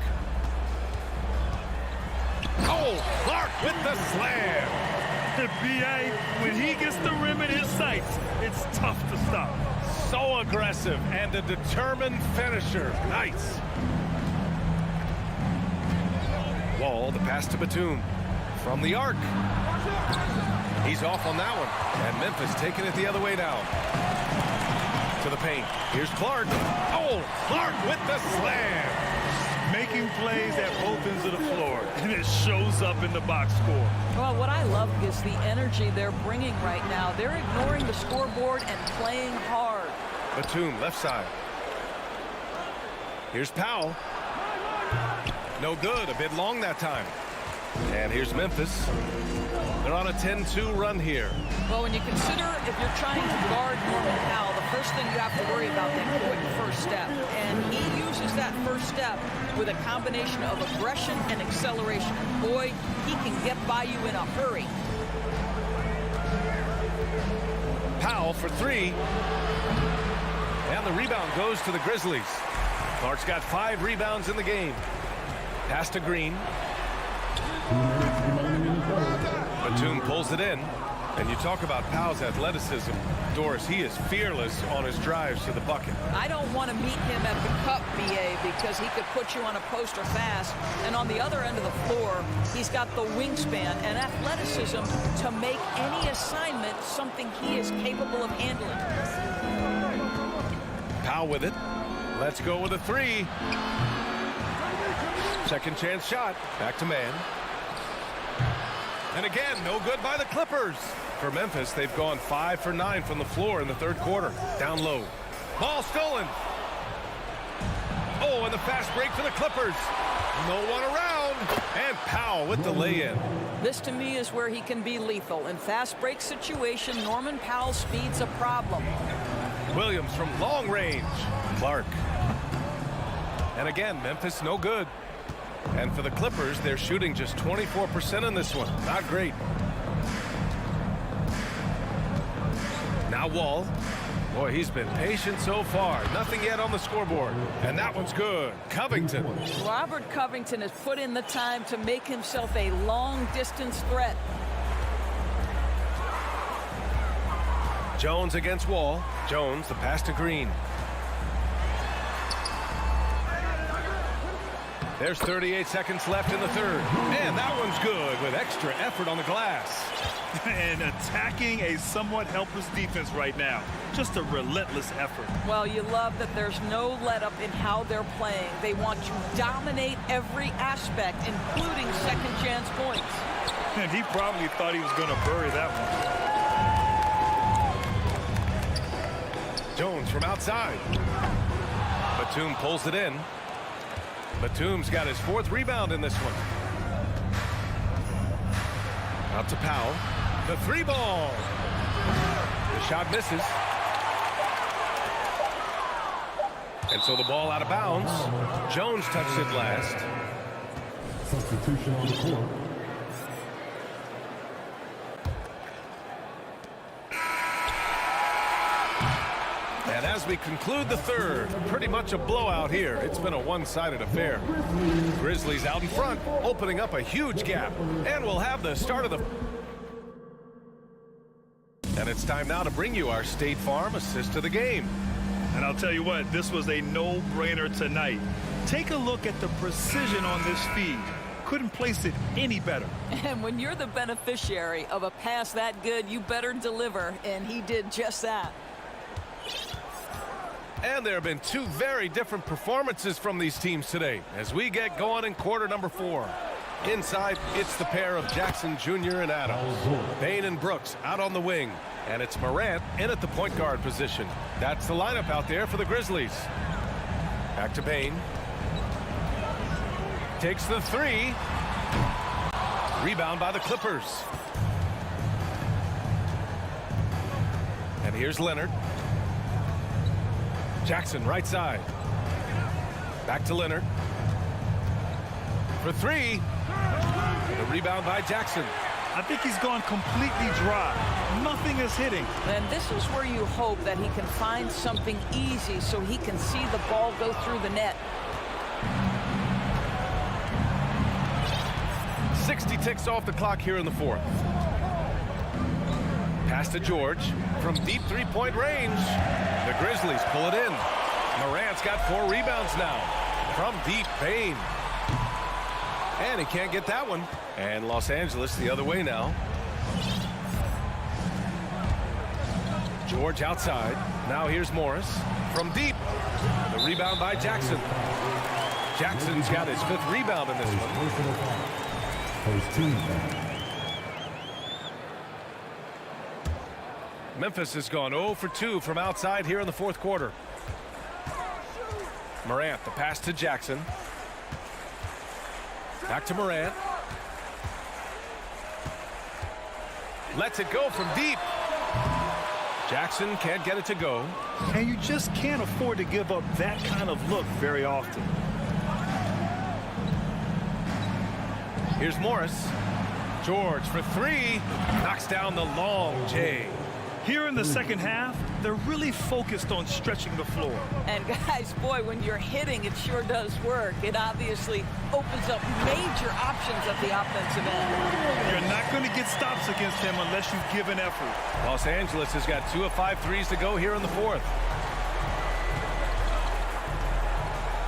Speaker 1: Oh, Clark with the slam.
Speaker 2: BA, when he gets the rim in his sights, it's tough to stop.
Speaker 1: So aggressive and a determined finisher. Nice. Wall, the pass to Batum. From the arc. He's off on that one. And Memphis taking it the other way now. To the paint. Here's Clark. Oh, Clark with the slam.
Speaker 2: Making plays at both ends of the floor, and it shows up in the box score.
Speaker 10: Well, what I love is the energy they're bringing right now. They're ignoring the scoreboard and playing hard.
Speaker 1: Batum, left side. Here's Powell. No good, a bit long that time. And here's Memphis. They're on a 10-2 run here.
Speaker 10: Well, when you consider if you're trying to guard Norman Powell, the first thing you have to worry about that quick first step. And he uses that first step with a combination of aggression and acceleration. Boy, he can get by you in a hurry.
Speaker 1: Powell for 3. And the rebound goes to the Grizzlies. Clark's got 5 rebounds in the game. Pass to Green. Batum pulls it in. And you talk about Powell's athleticism. Doris, he is fearless on his drives to the bucket.
Speaker 10: I don't want to meet him at the cup, BA, because he could put you on a poster fast. And on the other end of the floor, he's got the wingspan and athleticism to make any assignment something he is capable of handling.
Speaker 1: Powell with it. Let's go with a 3. Second chance shot. Back to man. And again, no good by the Clippers. For Memphis, they've gone 5 for 9 from the floor in the third quarter. Down low. Ball stolen. Oh, and the fast break for the Clippers. No one around. And Powell with the lay-in.
Speaker 10: This, to me, is where he can be lethal. In fast break situation, Norman Powell's speed's a problem.
Speaker 1: Williams from long range. Clark. And again, Memphis no good. And for the Clippers, they're shooting just 24% in this one. Not great. Now Wall. Boy, he's been patient so far. Nothing yet on the scoreboard. And that one's good. Covington.
Speaker 10: Robert Covington has put in the time to make himself a long-distance threat.
Speaker 1: Jones against Wall. Jones, the pass to Green. There's 38 seconds left in the third. And that one's good with extra effort on the glass.
Speaker 2: And attacking a somewhat helpless defense right now. Just a relentless effort.
Speaker 10: Well, you love that there's no let-up in how they're playing. They want to dominate every aspect, including second chance points.
Speaker 2: And he probably thought he was going to bury that one.
Speaker 1: Jones from outside. Batum pulls it in. Batum's got his 4th rebound in this one. Out to Powell. The 3 ball. The shot misses. And so the ball out of bounds. Jones touched it last.
Speaker 4: Substitution on the court.
Speaker 1: And as we conclude the 3rd, pretty much a blowout here. It's been a one-sided affair. Grizzlies out in front, opening up a huge gap. And we'll have the start of the... And it's time now to bring you our State Farm assist of the game.
Speaker 2: And I'll tell you what, this was a no-brainer tonight. Take a look at the precision on this feed. Couldn't place it any better.
Speaker 10: And when you're the beneficiary of a pass that good, you better deliver, and he did just that.
Speaker 1: And there have been 2 very different performances from these teams today as we get going in quarter number 4. Inside, it's the pair of Jackson Jr. and Adams. Bain and Brooks out on the wing. And it's Morant in at the point guard position. That's the lineup out there for the Grizzlies. Back to Bain. Takes the 3. Rebound by the Clippers. And here's Leonard. Jackson right side. Back to Leonard. For 3. The rebound by Jackson.
Speaker 2: I think he's gone completely dry. Nothing is hitting.
Speaker 10: And this is where you hope that he can find something easy so he can see the ball go through the net.
Speaker 1: 60 ticks off the clock here in the 4th. Pass to George from deep 3-point range. The Grizzlies pull it in. Morant's got 4 rebounds now. From deep, Bain. And he can't get that one. And Los Angeles the other way now. George outside. Now here's Morris from deep. The rebound by Jackson. Jackson's got his 5th rebound in this one.
Speaker 4: First team.
Speaker 1: Memphis has gone 0 for 2 from outside here in the 4th quarter. Morant, the pass to Jackson. Back to Morant. Lets it go from deep. Jackson can't get it to go.
Speaker 2: And you just can't afford to give up that kind of look very often.
Speaker 1: Here's Morris. George for 3. Knocks down the long J.
Speaker 2: Here in the second half, they're really focused on stretching the floor.
Speaker 10: And guys, boy, when you're hitting, it sure does work. It obviously opens up major options at the offensive end.
Speaker 2: You're not going to get stops against him unless you give an effort.
Speaker 1: Los Angeles has got 2 of 5 threes to go here in the 4th.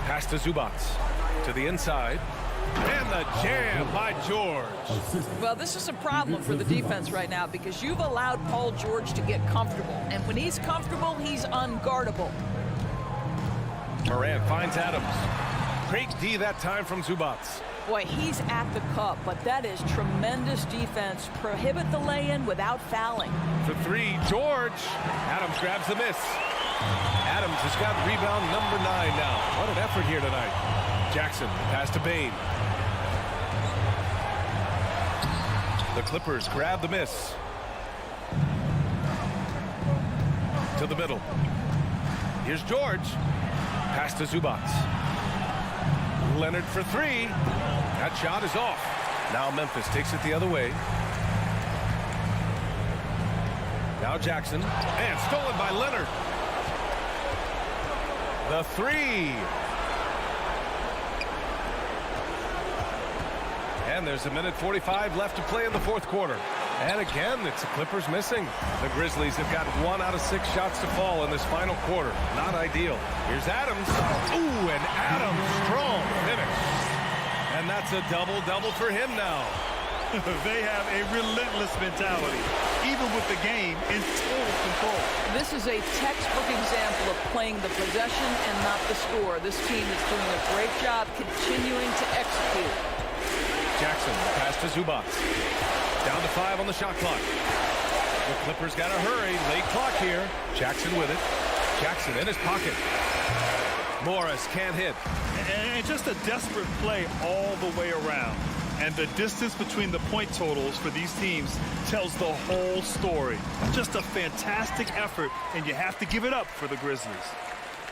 Speaker 1: Pass to Zubats. To the inside. And the jam by George.
Speaker 10: Well, this is a problem for the defense right now because you've allowed Paul George to get comfortable. And when he's comfortable, he's unguardable.
Speaker 1: Morant finds Adams. Great D that time from Zubats.
Speaker 10: Boy, he's at the cup, but that is tremendous defense. Prohibit the lay-in without fouling.
Speaker 1: For 3, George. Adams grabs the miss. Adams has got rebound number 9 now. What an effort here tonight. Jackson, pass to Bain. The Clippers grab the miss. To the middle. Here's George. Pass to Zubats. Leonard for 3. That shot is off. Now Memphis takes it the other way. Now Jackson. And stolen by Leonard. The 3. And there's a minute 45 left to play in the 4th quarter. And again, it's the Clippers missing. The Grizzlies have got 1 out of 6 shots to fall in this final quarter. Not ideal. Here's Adams. Ooh, and Adams, strong finish. And that's a double-double for him now.
Speaker 2: They have a relentless mentality, even with the game in total control.
Speaker 10: This is a textbook example of playing the possession and not the score. This team is doing a great job continuing to execute.
Speaker 1: Jackson, pass to Zubats. Down to 5 on the shot clock. The Clippers got to hurry. Late clock here. Jackson with it. Jackson in his pocket. Morris can't hit.
Speaker 2: And just a desperate play all the way around. And the distance between the point totals for these teams tells the whole story. Just a fantastic effort, and you have to give it up for the Grizzlies.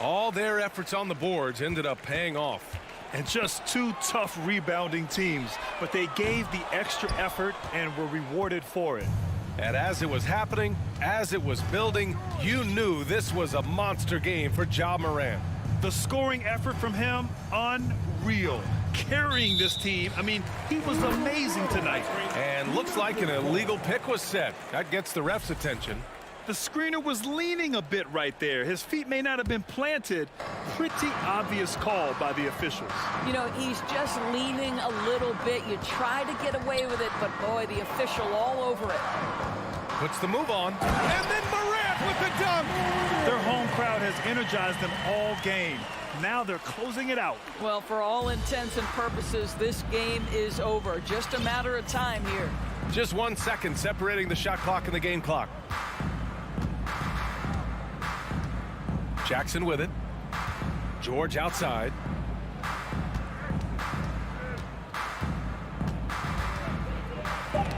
Speaker 1: All their efforts on the boards ended up paying off.
Speaker 2: And just two tough rebounding teams, but they gave the extra effort and were rewarded for it.
Speaker 1: And as it was happening, as it was building, you knew this was a monster game for Ja Morant.
Speaker 2: The scoring effort from him, unreal. Carrying this team, I mean, he was amazing tonight.
Speaker 1: And looks like an illegal pick was set. That gets the ref's attention.
Speaker 2: The screener was leaning a bit right there. His feet may not have been planted. Pretty obvious call by the officials.
Speaker 10: You know, he's just leaning a little bit. You try to get away with it, but boy, the official all over it.
Speaker 1: Puts the move on. And then Morant with the dunk.
Speaker 2: Their home crowd has energized them all game. Now they're closing it out.
Speaker 10: Well, for all intents and purposes, this game is over. Just a matter of time here.
Speaker 1: Just 1 second separating the shot clock and the game clock. Jackson with it. George outside.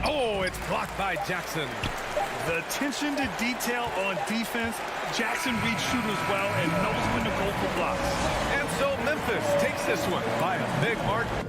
Speaker 1: Oh, it's blocked by Jackson.
Speaker 2: The attention to detail on defense. Jackson reads shooters well and knows when to go for blocks.
Speaker 1: And so Memphis takes this one by a big margin.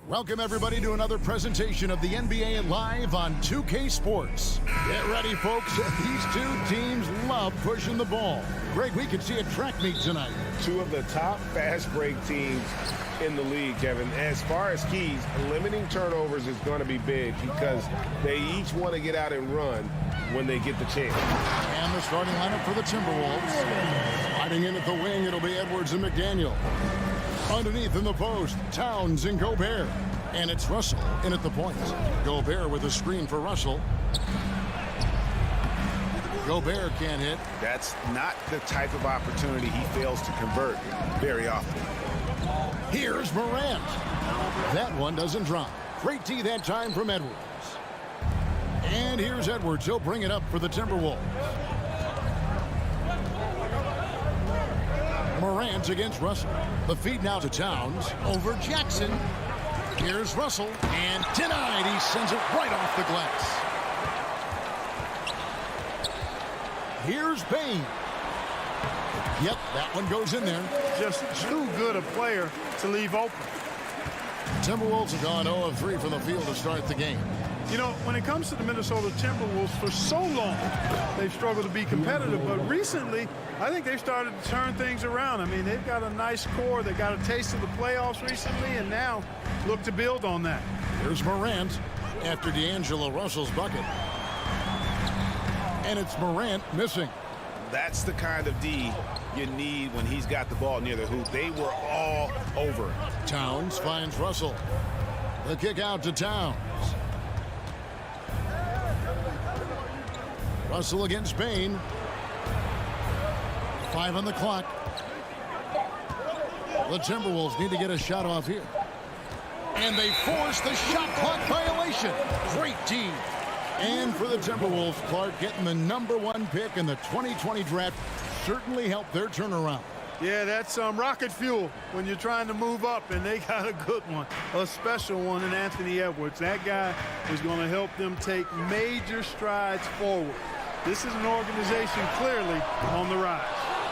Speaker 7: Welcome, everybody, to another presentation of the NBA Live on 2K Sports. Get ready, folks. These two teams love pushing the ball. Greg, we could see a track meet tonight.
Speaker 11: Two of the top fast break teams in the league, Kevin. As far as keys, limiting turnovers is going to be big because they each want to get out and run when they get the chance.
Speaker 7: And the starting lineup for the Timberwolves. Sliding in at the wing, it'll be Edwards and McDaniel. Underneath in the post, Towns and Gobert. And it's Russell in at the point. Gobert with a screen for Russell. Gobert can't hit.
Speaker 9: That's not the type of opportunity he fails to convert very often.
Speaker 7: Here's Morant. That one doesn't drop. Great tee that time from Edwards. And here's Edwards. He'll bring it up for the Timberwolves. Morant against Russell. The feed now to Towns. Over Jackson. Here's Russell. And denied. He sends it right off the glass. Here's Payne. Yep, that one goes in there.
Speaker 12: Just too good a player to leave open.
Speaker 7: Timberwolves have gone 0 of 3 from the field to start the game.
Speaker 12: You know, when it comes to the Minnesota Timberwolves, for so long, they've struggled to be competitive. But recently, I think they've started to turn things around. I mean, they've got a nice core. They got a taste of the playoffs recently, and now look to build on that.
Speaker 7: Here's Morant after D'Angelo Russell's bucket. And it's Morant missing.
Speaker 9: That's the kind of D you need when he's got the ball near the hoop. They were all over.
Speaker 7: Towns finds Russell. The kick out to Towns. Russell against Payne. 5 on the clock. The Timberwolves need to get a shot off here. And they force the shot clock violation. Great team. And for the Timberwolves, Clark getting the #1 pick in the 2020 draft certainly helped their turnaround.
Speaker 12: Yeah, that's rocket fuel when you're trying to move up, and they got a good one, a special one in Anthony Edwards. That guy is going to help them take major strides forward. This is an organization clearly on the rise.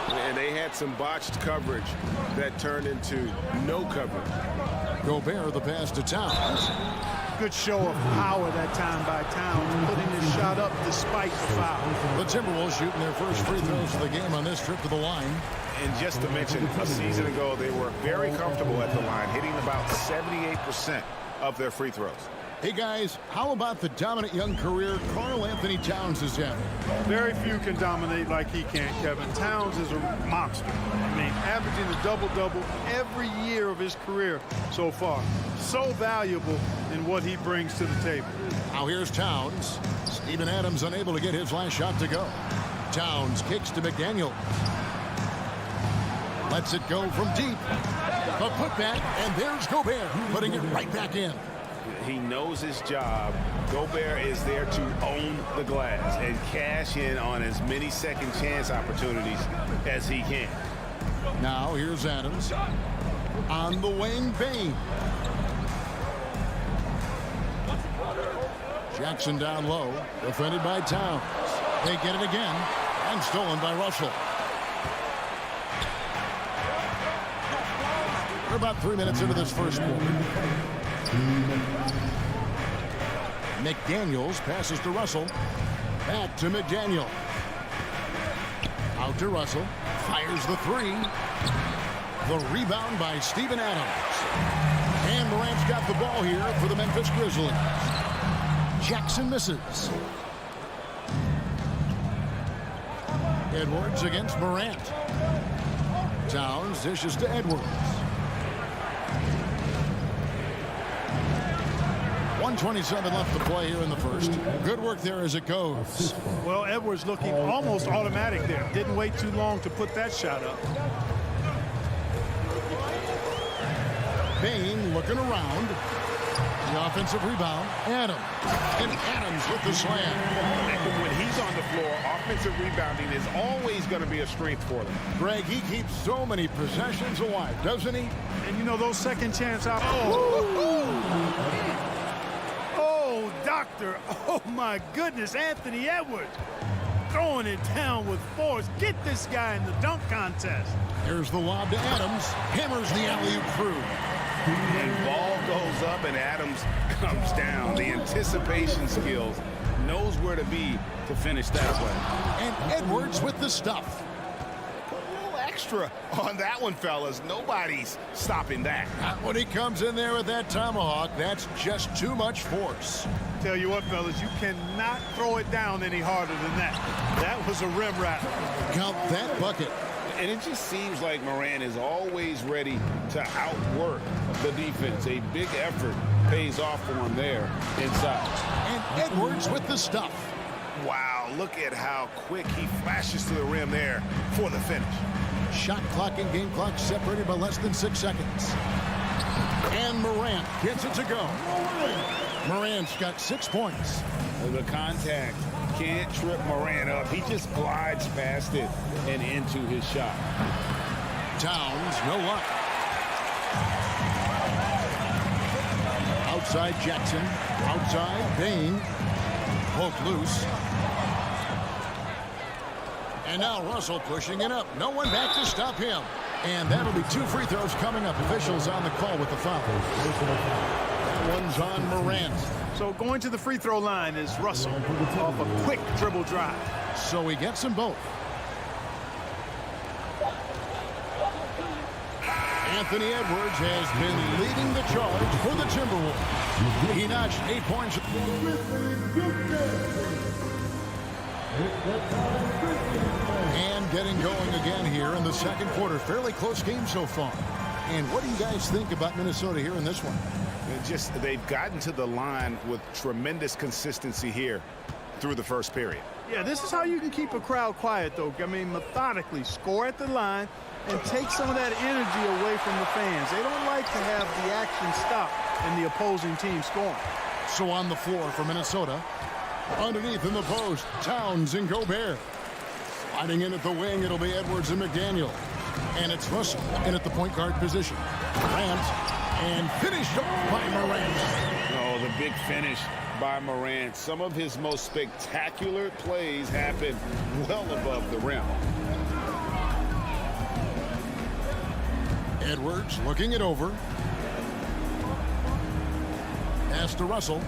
Speaker 11: And they had some botched coverage that turned into no coverage.
Speaker 7: Gobert the pass to Towns.
Speaker 12: Good show of power that time by Towns, putting his shot up despite the foul.
Speaker 7: The Timberwolves shooting their first free throws of the game on this trip to the line.
Speaker 9: And just to mention, a season ago, they were very comfortable at the line, hitting about 78% of their free throws.
Speaker 7: Hey, guys, how about the dominant young career Karl Anthony Towns has had?
Speaker 12: Very few can dominate like he can, Kevin. Towns is a monster. I mean, averaging a double-double every year of his career so far. So valuable in what he brings to the table.
Speaker 7: Now here's Towns. Steven Adams unable to get his last shot to go. Towns kicks to McDaniel. Lets it go from deep. The putback, and there's Gobert putting it right back in.
Speaker 11: He knows his job. Gobert is there to own the glass and cash in on as many second chance opportunities as he can.
Speaker 7: Now here's Adams. On the wing, Payne. Jackson down low, defended by Towns. They get it again, and stolen by Russell. We're about 3 minutes into this first quarter. McDaniels passes to Russell. Back to McDaniel. Out to Russell. Fires the three. The rebound by Steven Adams. And Morant's got the ball here for the Memphis Grizzlies. Jackson misses. Edwards against Morant. Towns dishes to Edwards. 1:27 left to play here in the first. Good work there as it goes.
Speaker 12: Well, Edwards looking almost automatic there. Didn't wait too long to put that shot up.
Speaker 7: Payne looking around. The offensive rebound. Adams. And Adams with the slam.
Speaker 11: And when he's on the floor, offensive rebounding is always going to be a strength for them.
Speaker 7: Greg, he keeps so many possessions alive, doesn't he?
Speaker 12: And you know those second chance doctor. Oh, my goodness. Anthony Edwards throwing it down with force. Get this guy in the dunk contest.
Speaker 7: Here's the lob to Adams. Hammers the alley-oop through.
Speaker 9: And ball goes up and Adams comes down. The anticipation skills, knows where to be to finish that play.
Speaker 7: And Edwards with the stuff.
Speaker 9: A little extra on that one, fellas. Nobody's stopping that.
Speaker 7: Not when he comes in there with that tomahawk. That's just too much force.
Speaker 12: Tell you what, fellas, you cannot throw it down any harder than that. That was a rim rattler.
Speaker 7: Count that bucket.
Speaker 9: And it just seems like Morant is always ready to outwork the defense. A big effort pays off for him there inside.
Speaker 7: And Edwards with the stuff.
Speaker 9: Wow, look at how quick he flashes to the rim there for the finish.
Speaker 7: Shot clock and game clock separated by less than 6 seconds. And Morant gets it to go. Morant's got 6 points.
Speaker 9: The contact can't trip Morant up. He just glides past it and into his shot.
Speaker 7: Towns, no luck. Outside Jackson. Outside Bain. Poke loose. And now Russell pushing it up. No one back to stop him. And that'll be 2 free throws coming up. Officials on the call with the foul. That one's on Morant.
Speaker 12: So going to the free throw line is Russell off a quick dribble drive.
Speaker 7: So he gets them both. Anthony Edwards has been leading the charge for the Timberwolves. He notched 8 points. And getting going again here in the second quarter. Fairly close game so far. And what do you guys think about Minnesota here in this one?
Speaker 9: They've gotten to the line with tremendous consistency here through the first period.
Speaker 12: Yeah, this is how you can keep a crowd quiet, though. I mean, methodically score at the line and take some of that energy away from the fans. They don't like to have the action stop and the opposing team scoring.
Speaker 7: So on the floor for Minnesota, underneath in the post, Towns and Gobert. Sliding in at the wing, it'll be Edwards and McDaniel. And it's Russell in at the point guard position. Morant, and finished off by Morant.
Speaker 9: Oh, the big finish by Morant. Some of his most spectacular plays happen well above the rim.
Speaker 7: Edwards looking it over. Pass to Russell.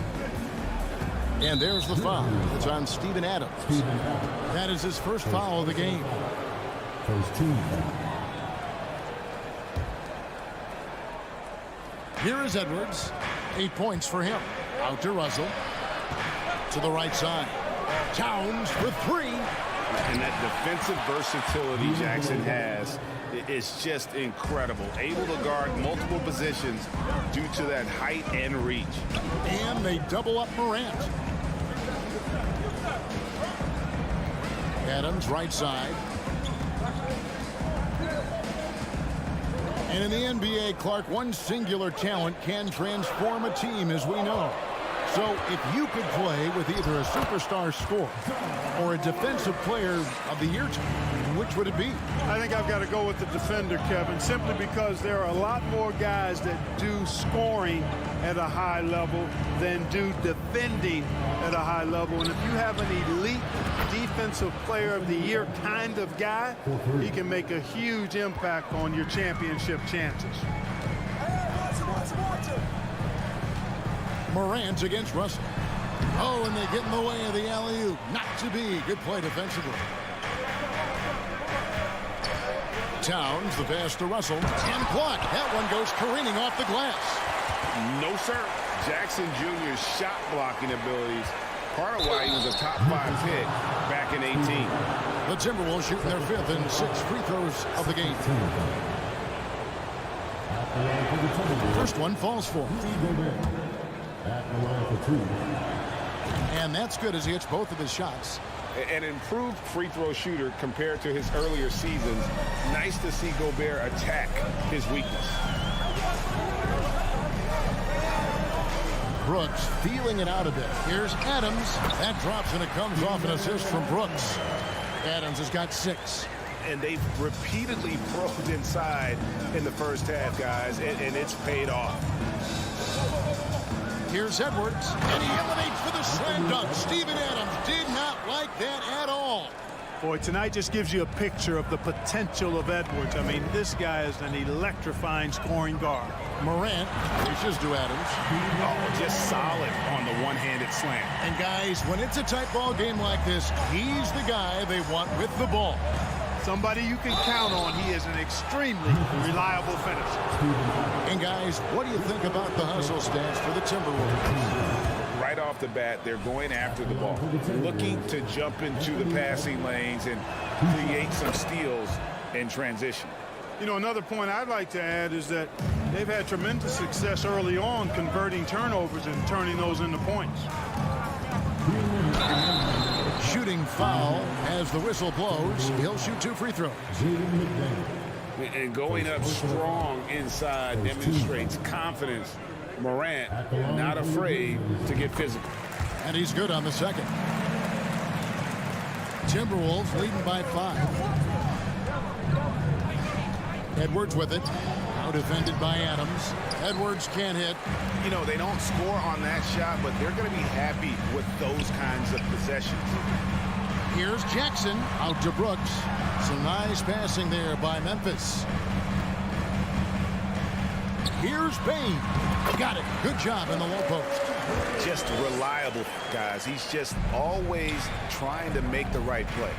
Speaker 7: And there's the foul. It's on Steven Adams. That is his first foul of the game.
Speaker 4: First team.
Speaker 7: Here is Edwards. 8 points for him. Out to Russell. To the right side. Towns for 3.
Speaker 9: And that defensive versatility Jackson has is just incredible. Able to guard multiple positions due to that height and reach.
Speaker 7: And they double up Morant. Adams right side. And in the NBA, Clark, one singular talent can transform a team, as we know. So if you could play with either a superstar scorer or a defensive player of the year team, which would it be?
Speaker 12: I think I've got to go with the defender, Kevin, simply because there are a lot more guys that do scoring at a high level than do defending at a high level. And if you have an elite defensive player of the year kind of guy, he can make a huge impact on your championship chances.
Speaker 7: Morant against Russell. Oh, and they get in the way of the alley-oop. Not to be. Good play defensively. Towns, the pass to Russell. And block. That one goes careening off the glass.
Speaker 9: No, sir. Jackson Jr.'s shot blocking abilities, part of why he was a top 5 pick back in 18.
Speaker 7: The Timberwolves shooting their 5th and 6th free throws of the game. First one falls for him. And that's good as he hits both of his shots.
Speaker 9: An improved free throw shooter compared to his earlier seasons. Nice to see Gobert attack his weakness.
Speaker 7: Brooks feeling it out a bit. Here's Adams. That drops and it comes off an assist from Brooks. Adams has got 6.
Speaker 9: And they've repeatedly probed inside in the first half, guys, and it's paid off.
Speaker 7: Here's Edwards, and he eliminates for the slam dunk. Steven Adams did not like that at all.
Speaker 12: Boy, tonight just gives you a picture of the potential of Edwards. I mean, this guy is an electrifying scoring guard.
Speaker 7: Morant reaches to Adams.
Speaker 11: Oh, just solid on the one-handed slam.
Speaker 7: And guys, when it's a tight ball game like this, he's the guy they want with the ball.
Speaker 12: Somebody you can count on. He is an extremely reliable finisher.
Speaker 7: And guys, what do you think about the hustle stats for the Timberwolves?
Speaker 9: Right off the bat, they're going after the ball, looking to jump into the passing lanes and create some steals in transition.
Speaker 12: You know, another point I'd like to add is that they've had tremendous success early on converting turnovers and turning those into points.
Speaker 7: Shooting foul as the whistle blows. He'll shoot 2 free throws.
Speaker 9: And going up strong inside demonstrates confidence. Morant not afraid to get physical.
Speaker 7: And he's good on the second. Timberwolves leading by 5. Edwards with it. Now defended by Adams. Edwards can't hit.
Speaker 11: You know, they don't score on that shot, but they're going to be happy with those kinds of possessions.
Speaker 7: Here's Jackson out to Brooks. Some nice passing there by Memphis. Here's Bain. Got it. Good job in the low post.
Speaker 11: Just reliable, guys. He's just always trying to make the right play.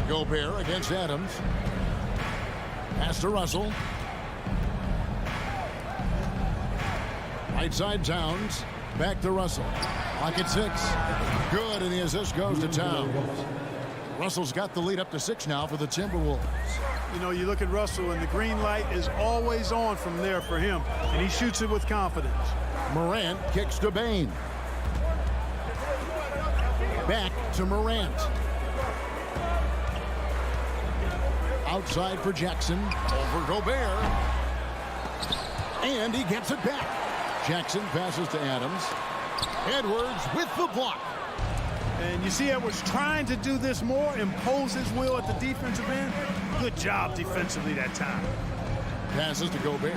Speaker 7: Gobert against Adams. Pass to Russell. Right side Towns. Back to Russell. Clock at 6. Good, and the assist goes to Towns. Russell's got the lead up to 6 now for the Timberwolves.
Speaker 12: You know, you look at Russell, and the green light is always on from there for him, and he shoots it with confidence.
Speaker 7: Morant kicks to Bain. Back to Morant. Outside for Jackson. Over Gobert. And he gets it back. Jackson passes to Adams. Edwards with the block.
Speaker 12: And you see Edwards trying to do this more, impose his will at the defensive end. Good job defensively that time.
Speaker 7: Passes to Gobert.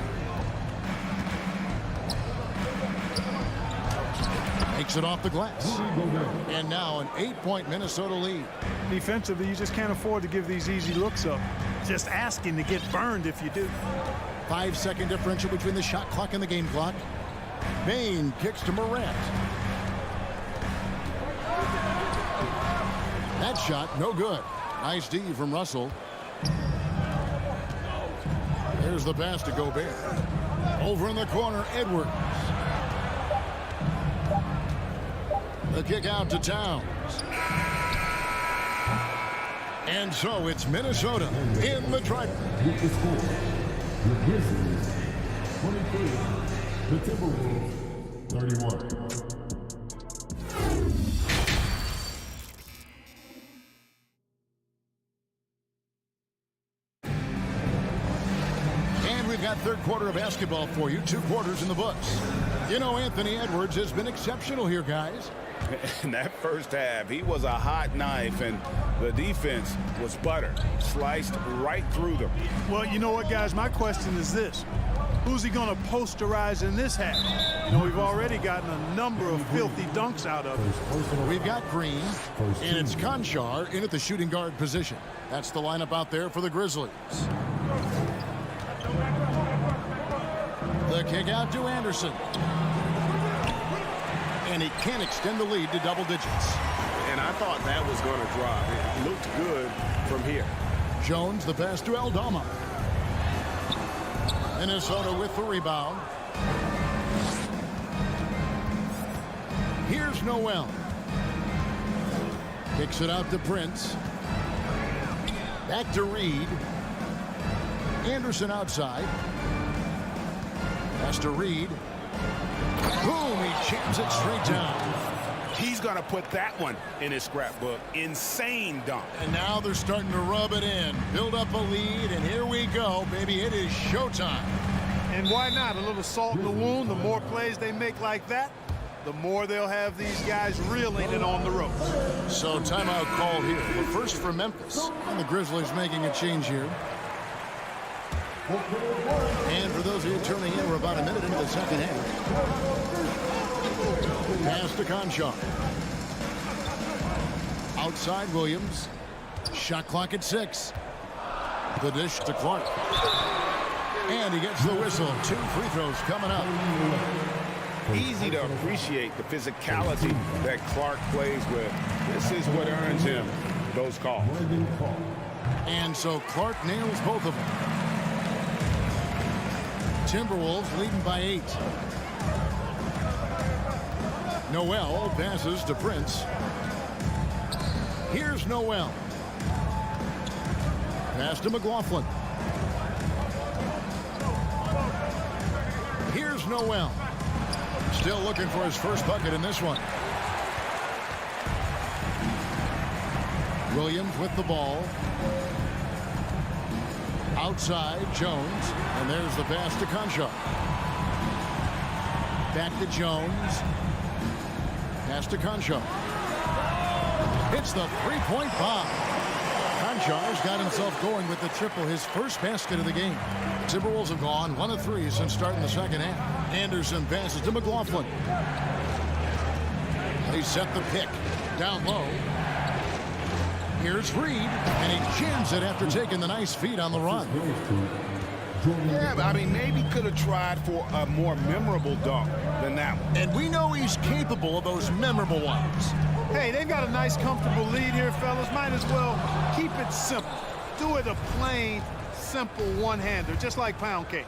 Speaker 7: Makes it off the glass. And now an 8-point Minnesota lead.
Speaker 12: Defensively, you just can't afford to give these easy looks up. Just asking to get burned if you do.
Speaker 7: 5-second differential between the shot clock and the game clock. Bain kicks to Morant. That shot, no good. Nice D from Russell. There's the pass to Gobert. Over in the corner, Edwards. The kick out to Towns. And so it's Minnesota in the Triton.
Speaker 4: With the score, the Grizzlies 23, the Timberwolves 31.
Speaker 7: Third quarter of basketball for you. 2 quarters in the books. You know, Anthony Edwards has been exceptional here, guys.
Speaker 9: In that first half, he was a hot knife, and the defense was butter. Sliced right through them.
Speaker 12: Well, you know what, guys? My question is this. Who's he going to posterize in this half? You know, we've already gotten a number of filthy dunks out of him.
Speaker 7: We've got Green, and it's Conchar in at the shooting guard position. That's the lineup out there for the Grizzlies. The kick out to Anderson. And he can extend the lead to double digits.
Speaker 11: And I thought that was going to drop. It looked good from here.
Speaker 7: Jones, the pass to Aldama. Minnesota with the rebound. Here's Noel. Kicks it out to Prince. Back to Reed. Anderson outside. Pass to Reed. Boom, he jams it straight down.
Speaker 11: He's going to put that one in his scrapbook. Insane dunk.
Speaker 7: And now they're starting to rub it in. Build up a lead, and here we go, baby. It is showtime.
Speaker 12: And why not? A little salt in the wound. The more plays they make like that, the more they'll have these guys reeling and on the ropes.
Speaker 7: So timeout call here. The first for Memphis. And the Grizzlies making a change here. And for those of you tuning in, we're about a minute into the second half. Pass to Conchar. Outside Williams. Shot clock at 6. The dish to Clark. And he gets the whistle. 2 free throws coming up.
Speaker 9: Easy to appreciate the physicality that Clark plays with. This is what earns him those calls.
Speaker 7: And so Clark nails both of them. Timberwolves leading by 8. Noel passes to Prince. Here's Noel. Pass to McLaughlin. Here's Noel. Still looking for his first bucket in this one. Williams with the ball. Outside, Jones. And there's the pass to Concha. Back to Jones. Pass to Concha. It's the three-point bomb. Concha's got himself going with the triple, his first basket of the game. Timberwolves have gone 1 of 3 since starting the second half. Anderson passes to McLaughlin. They set the pick. Down low. Here's Reed, and he jams it after taking the nice feed on the run.
Speaker 9: Yeah, but I mean, maybe could have tried for a more memorable dunk than that one.
Speaker 7: And we know he's capable of those memorable ones.
Speaker 12: Hey, they've got a nice, comfortable lead here, fellas. Might as well keep it simple. Do it a plain, simple one-hander, just like pound cake.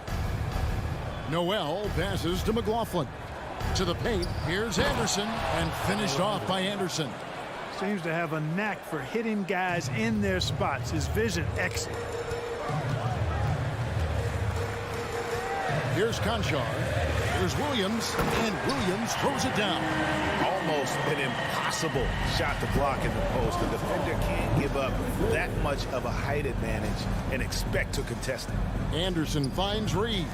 Speaker 7: Noel passes to McLaughlin. To the paint, here's Anderson, and finished off by Anderson.
Speaker 12: Seems to have a knack for hitting guys in their spots. His vision, excellent.
Speaker 7: Here's Conchar. Here's Williams, and Williams throws it down.
Speaker 13: Almost an impossible shot to block in the post. The defender can't give up that much of a height advantage and expect to contest it.
Speaker 7: Anderson finds Reed.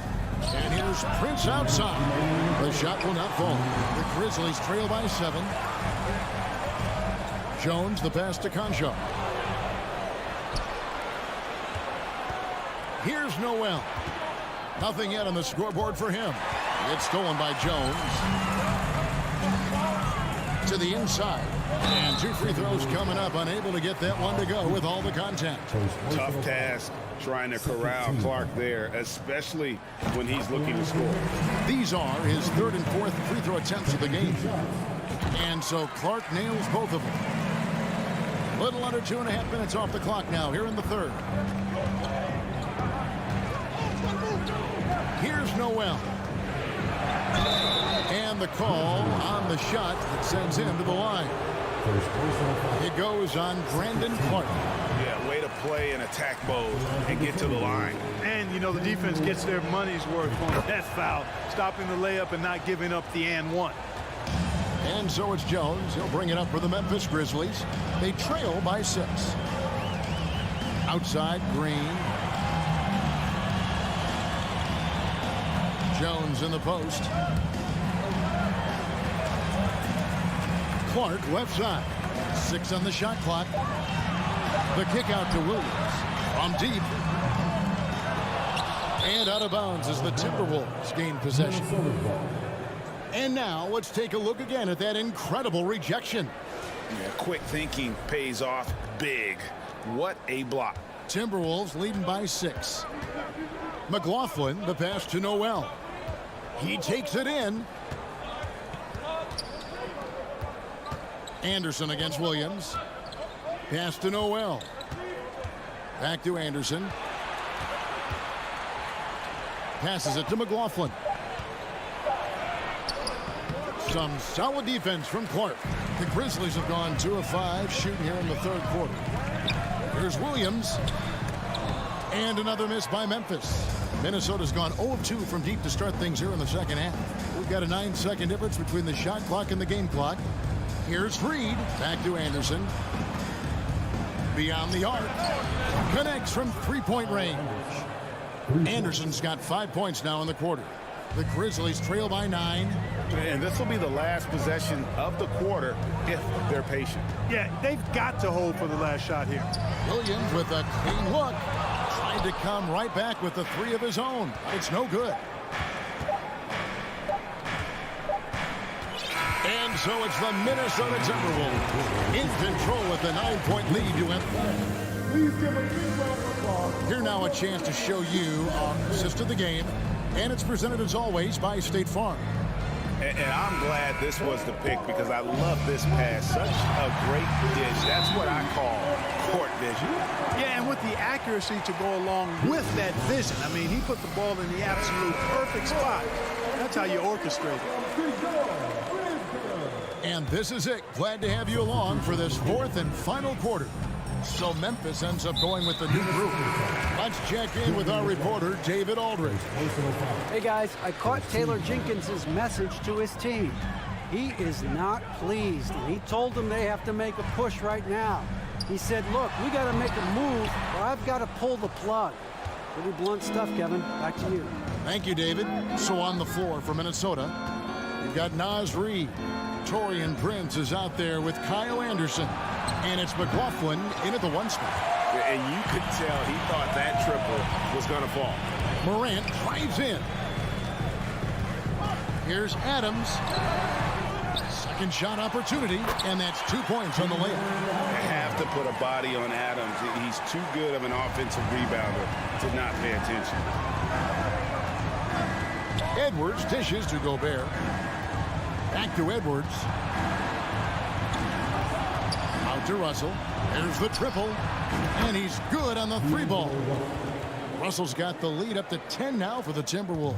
Speaker 7: And here's Prince outside. The shot will not fall. The Grizzlies trail by 7. Jones, the pass to Concha. Here's Noel. Nothing yet on the scoreboard for him. It's stolen by Jones. To the inside. And 2 free throws coming up. Unable to get that one to go with all the contact.
Speaker 9: Tough task trying to corral Clark there, especially when he's looking to score.
Speaker 7: These are his 3rd and 4th free throw attempts of the game. And so Clark nails both of them. Little under 2.5 minutes off the clock now here in the 3rd. Here's Noel. And the call on the shot that sends him to the line. It goes on Brandon Clark.
Speaker 9: Yeah, way to play in attack mode and get to the line.
Speaker 12: And, you know, the defense gets their money's worth on that foul, stopping the layup and not giving up the and one.
Speaker 7: And so it's Jones. He'll bring it up for the Memphis Grizzlies. They trail by 6. Outside, Green. Jones in the post. Clark left side. 6 on the shot clock. The kick out to Williams. From deep. And out of bounds as the Timberwolves gain possession. And now let's take a look again at that incredible rejection.
Speaker 9: Yeah, quick thinking pays off big. What a block.
Speaker 7: Timberwolves leading by 6. McLaughlin, the pass to Noel. He takes it in. Anderson against Williams. Pass to Noel. Back to Anderson. Passes it to McLaughlin. Some solid defense from Clark. The Grizzlies have gone 2 of 5 shooting here in the 3rd quarter. Here's Williams. And another miss by Memphis. Minnesota's gone 0 of 2 from deep to start things here in the 2nd half. We've got a 9-second difference between the shot clock and the game clock. Here's Reed. Back to Anderson. Beyond the arc. Connects from 3-point range. Anderson's got 5 points now in the quarter. The Grizzlies trail by 9.
Speaker 9: And this will be the last possession of the quarter if they're patient.
Speaker 12: Yeah, they've got to hold for the last shot here.
Speaker 7: Williams with a clean look. Trying to come right back with the 3 of his own. It's no good. And so it's the Minnesota Timberwolves in control with the 9-point lead to end.
Speaker 4: Please give a big round of applause.
Speaker 7: Here now a chance to show you our assist of the game. And it's presented as always by State Farm.
Speaker 11: And I'm glad this was the pick because I love this pass. Such a great dish. That's what I call court vision.
Speaker 12: Yeah, and with the accuracy to go along with that vision. I mean, he put the ball in the absolute perfect spot. That's how you orchestrate it.
Speaker 7: And this is it. Glad to have you along for this fourth and final quarter. So Memphis ends up going with the new group. Let's check in with our reporter, David Aldridge.
Speaker 14: Hey guys, I caught Taylor Jenkins' message to his team. He is not pleased, and he told them they have to make a push right now. He said, look, we got to make a move, or I've got to pull the plug. Pretty blunt stuff, Kevin. Back to you.
Speaker 7: Thank you, David. So on the floor for Minnesota, you've got Naz Reid. Torian Prince is out there with Kyle Anderson. And it's McLaughlin in at the 1 spot.
Speaker 11: And you could tell he thought that triple was going to fall.
Speaker 7: Morant drives in. Here's Adams. Second shot opportunity, and that's 2 points on the layup.
Speaker 9: I have to put a body on Adams. He's too good of an offensive rebounder to not pay attention.
Speaker 7: Edwards dishes to Gobert. Back to Edwards. Out to Russell. There's the triple. And he's good on the 3-ball. Russell's got the lead up to 10 now for the Timberwolves.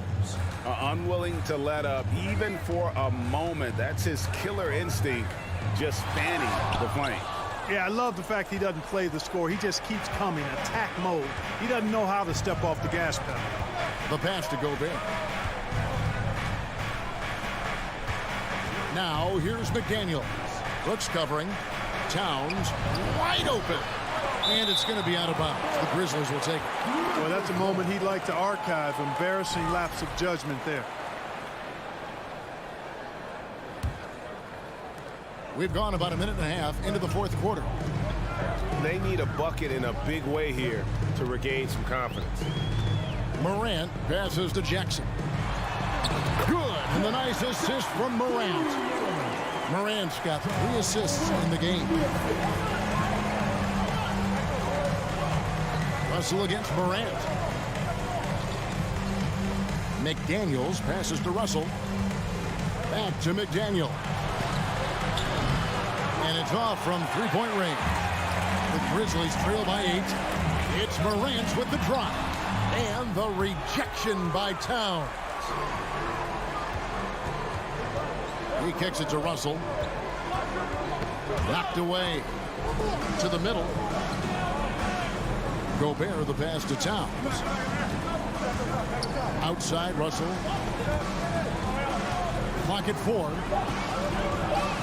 Speaker 9: Unwilling to let up even for a moment. That's his killer instinct, just fanning the flame.
Speaker 12: Yeah, I love the fact he doesn't play the score. He just keeps coming, attack mode. He doesn't know how to step off the gas pedal.
Speaker 7: The pass to Gobert. Now here's McDaniels. Brooks covering. Towns wide open. And it's going to be out of bounds. The Grizzlies will take it.
Speaker 12: Well, that's a moment he'd like to archive. Embarrassing lapse of judgment there.
Speaker 7: We've gone about a minute and a half into the fourth quarter.
Speaker 11: They need a bucket in a big way here to regain some confidence.
Speaker 7: Morant passes to Jackson. Good. And the nice assist from Morant. Morant's got 3 assists in the game. Russell against Morant. McDaniels passes to Russell. Back to McDaniel. And it's off from 3-point range. The Grizzlies trail by 8. It's Morant with the drop. And the rejection by Towns. He kicks it to Russell. Knocked away to the middle. Gobert the pass to Towns. Outside Russell. Clock at 4.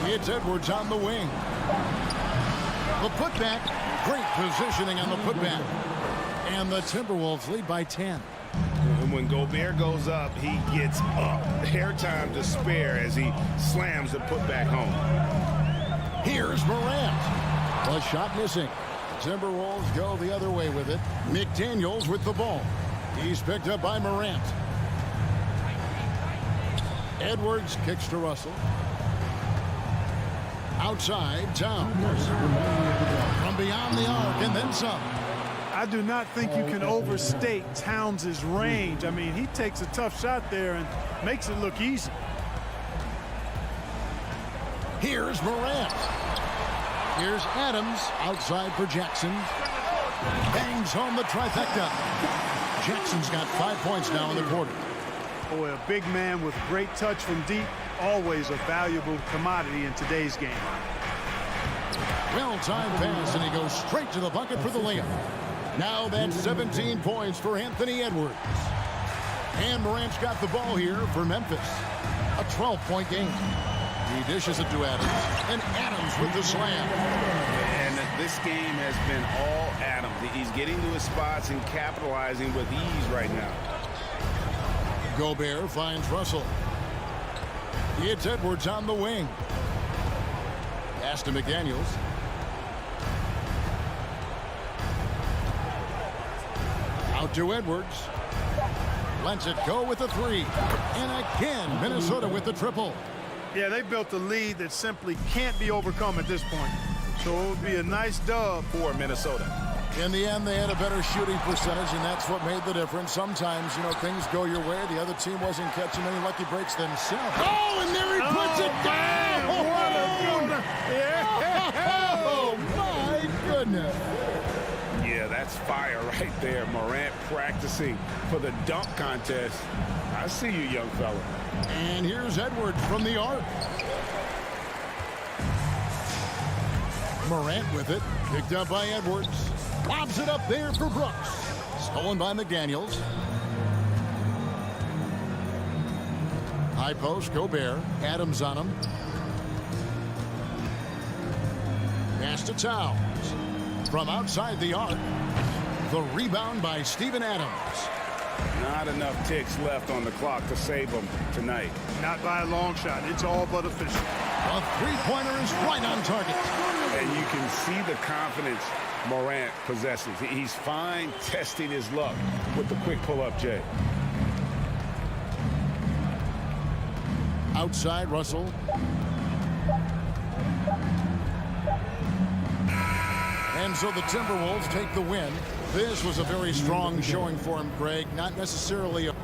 Speaker 7: It's Edwards on the wing. The putback. Great positioning on the putback. And the Timberwolves lead by 10.
Speaker 9: And when Gobert goes up, he gets up. Hair time to spare as he slams the putback home.
Speaker 7: Here's Morant. The shot missing. Timberwolves go the other way with it. McDaniels with the ball. He's picked up by Morant. Edwards kicks to Russell. Outside, Towns. From beyond the arc and then some.
Speaker 12: I do not think you can overstate Towns' range. I mean, he takes a tough shot there and makes it look easy.
Speaker 7: Here's Morant. Here's Adams outside for Jackson. Bangs home the trifecta. Jackson's got 5 points now in the quarter.
Speaker 12: Boy, a big man with great touch from deep, always a valuable commodity in today's game.
Speaker 7: Well-timed pass, and he goes straight to the bucket for the layup. Now that's 17 points for Anthony Edwards. And Morant's got the ball here for Memphis. A 12-point game. He dishes it to Adams, and Adams with the slam.
Speaker 9: And this game has been all Adams. He's getting to his spots and capitalizing with ease right now.
Speaker 7: Gobert finds Russell. It's Edwards on the wing. Pass to McDaniels. Out to Edwards. Lets it go with the 3. And again, Minnesota with the triple.
Speaker 12: Yeah, they built a lead that simply can't be overcome at this point. So it would be a nice dub
Speaker 13: for Minnesota.
Speaker 7: In the end, they had a better shooting percentage, and that's what made the difference. Sometimes, you know, things go your way. The other team wasn't catching many lucky breaks themselves. Oh, and there he puts it down! Oh, my goodness.
Speaker 11: Yeah, that's fire right there. Morant practicing for the dunk contest. I see you, young fella.
Speaker 7: And here's Edwards from the arc. Morant with it. Picked up by Edwards. Lobs it up there for Brooks. Stolen by McDaniels. High post, Gobert. Adams on him. Pass to Towns. From outside the arc. The rebound by Steven Adams.
Speaker 11: Not enough ticks left on the clock to save them tonight.
Speaker 12: Not by a long shot. It's all but official.
Speaker 7: A three-pointer is right on target.
Speaker 11: And you can see the confidence Morant possesses. He's fine testing his luck with the quick pull-up, Jay.
Speaker 7: Outside, Russell. And so the Timberwolves take the win. This was a very strong showing for him, Greg. Not necessarily a...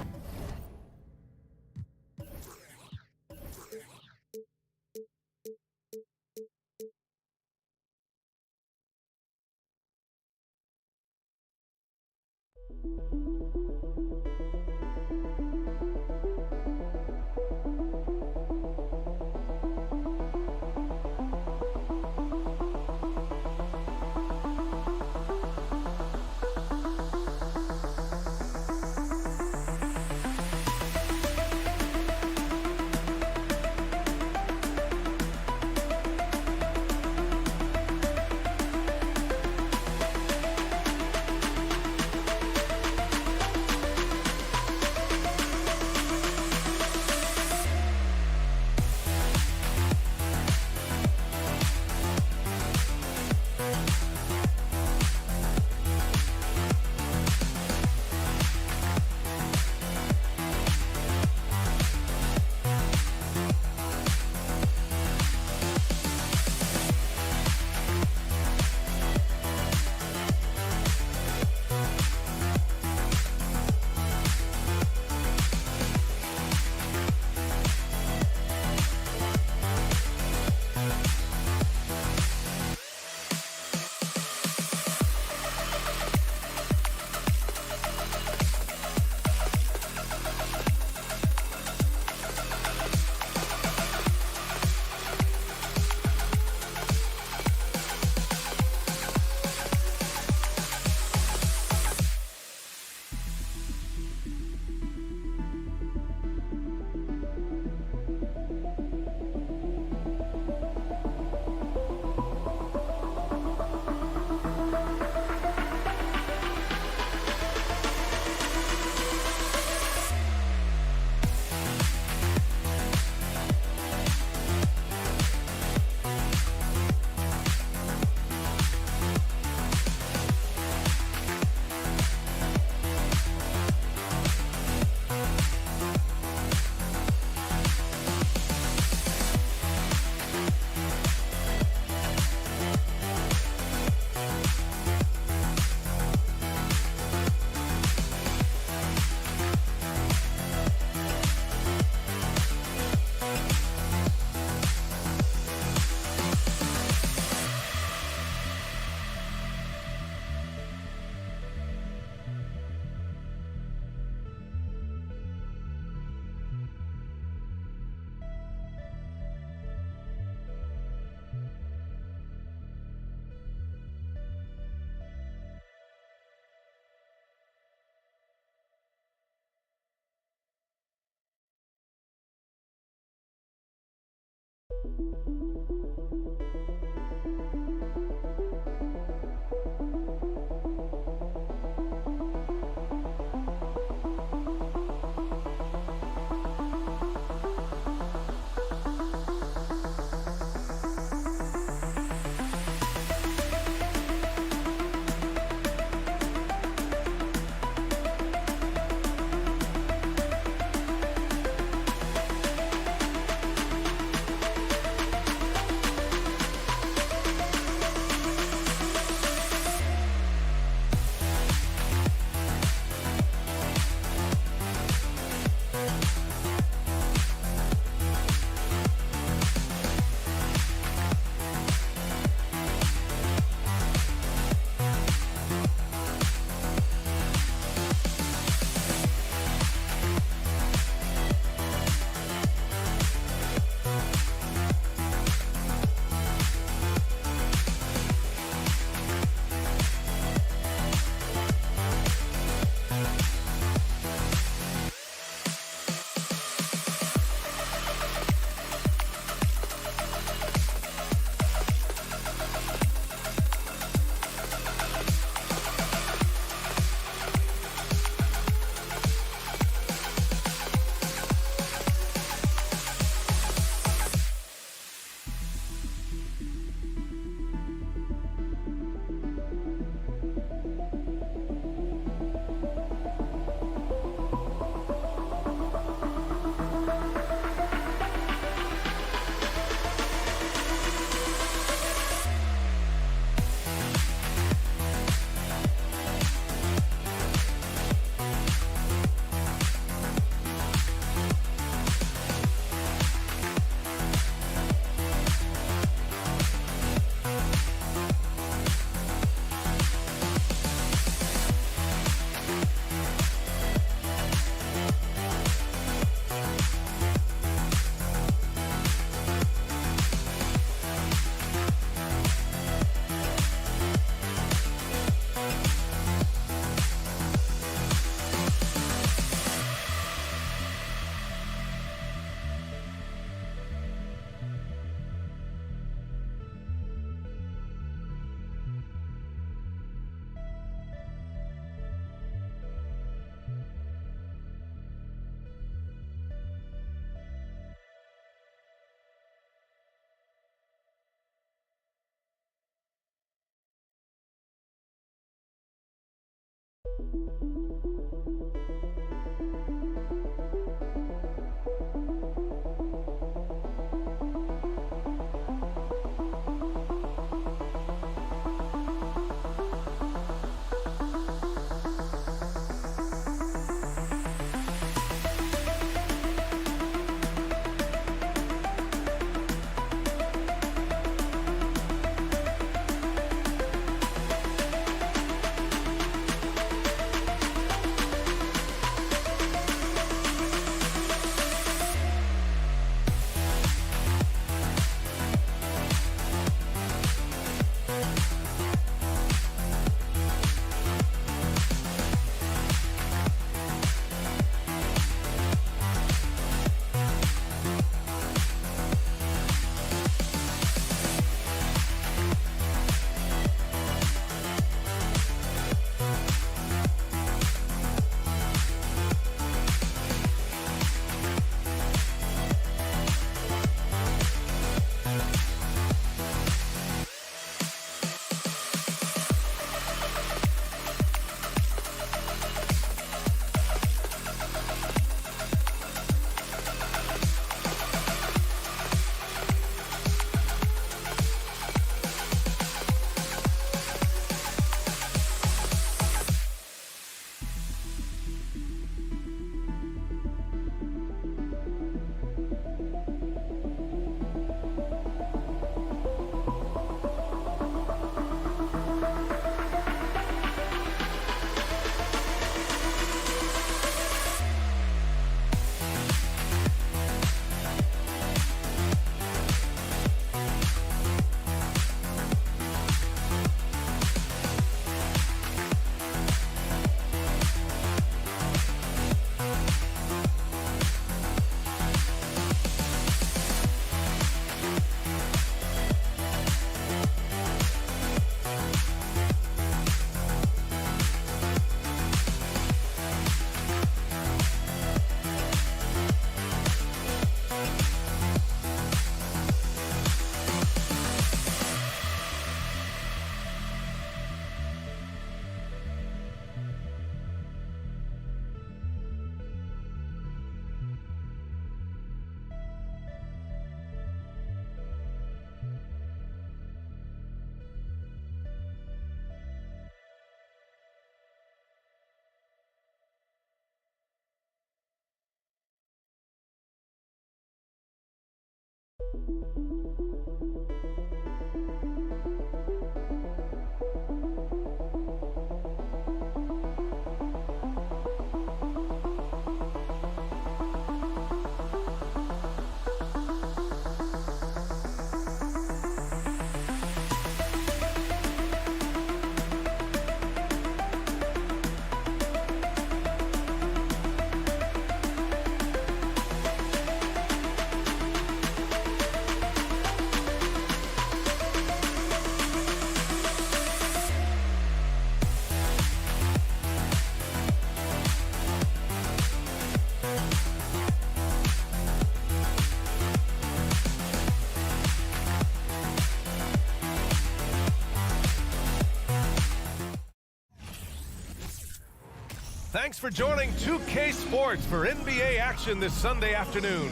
Speaker 1: Thanks for joining 2K Sports for NBA action this Sunday afternoon.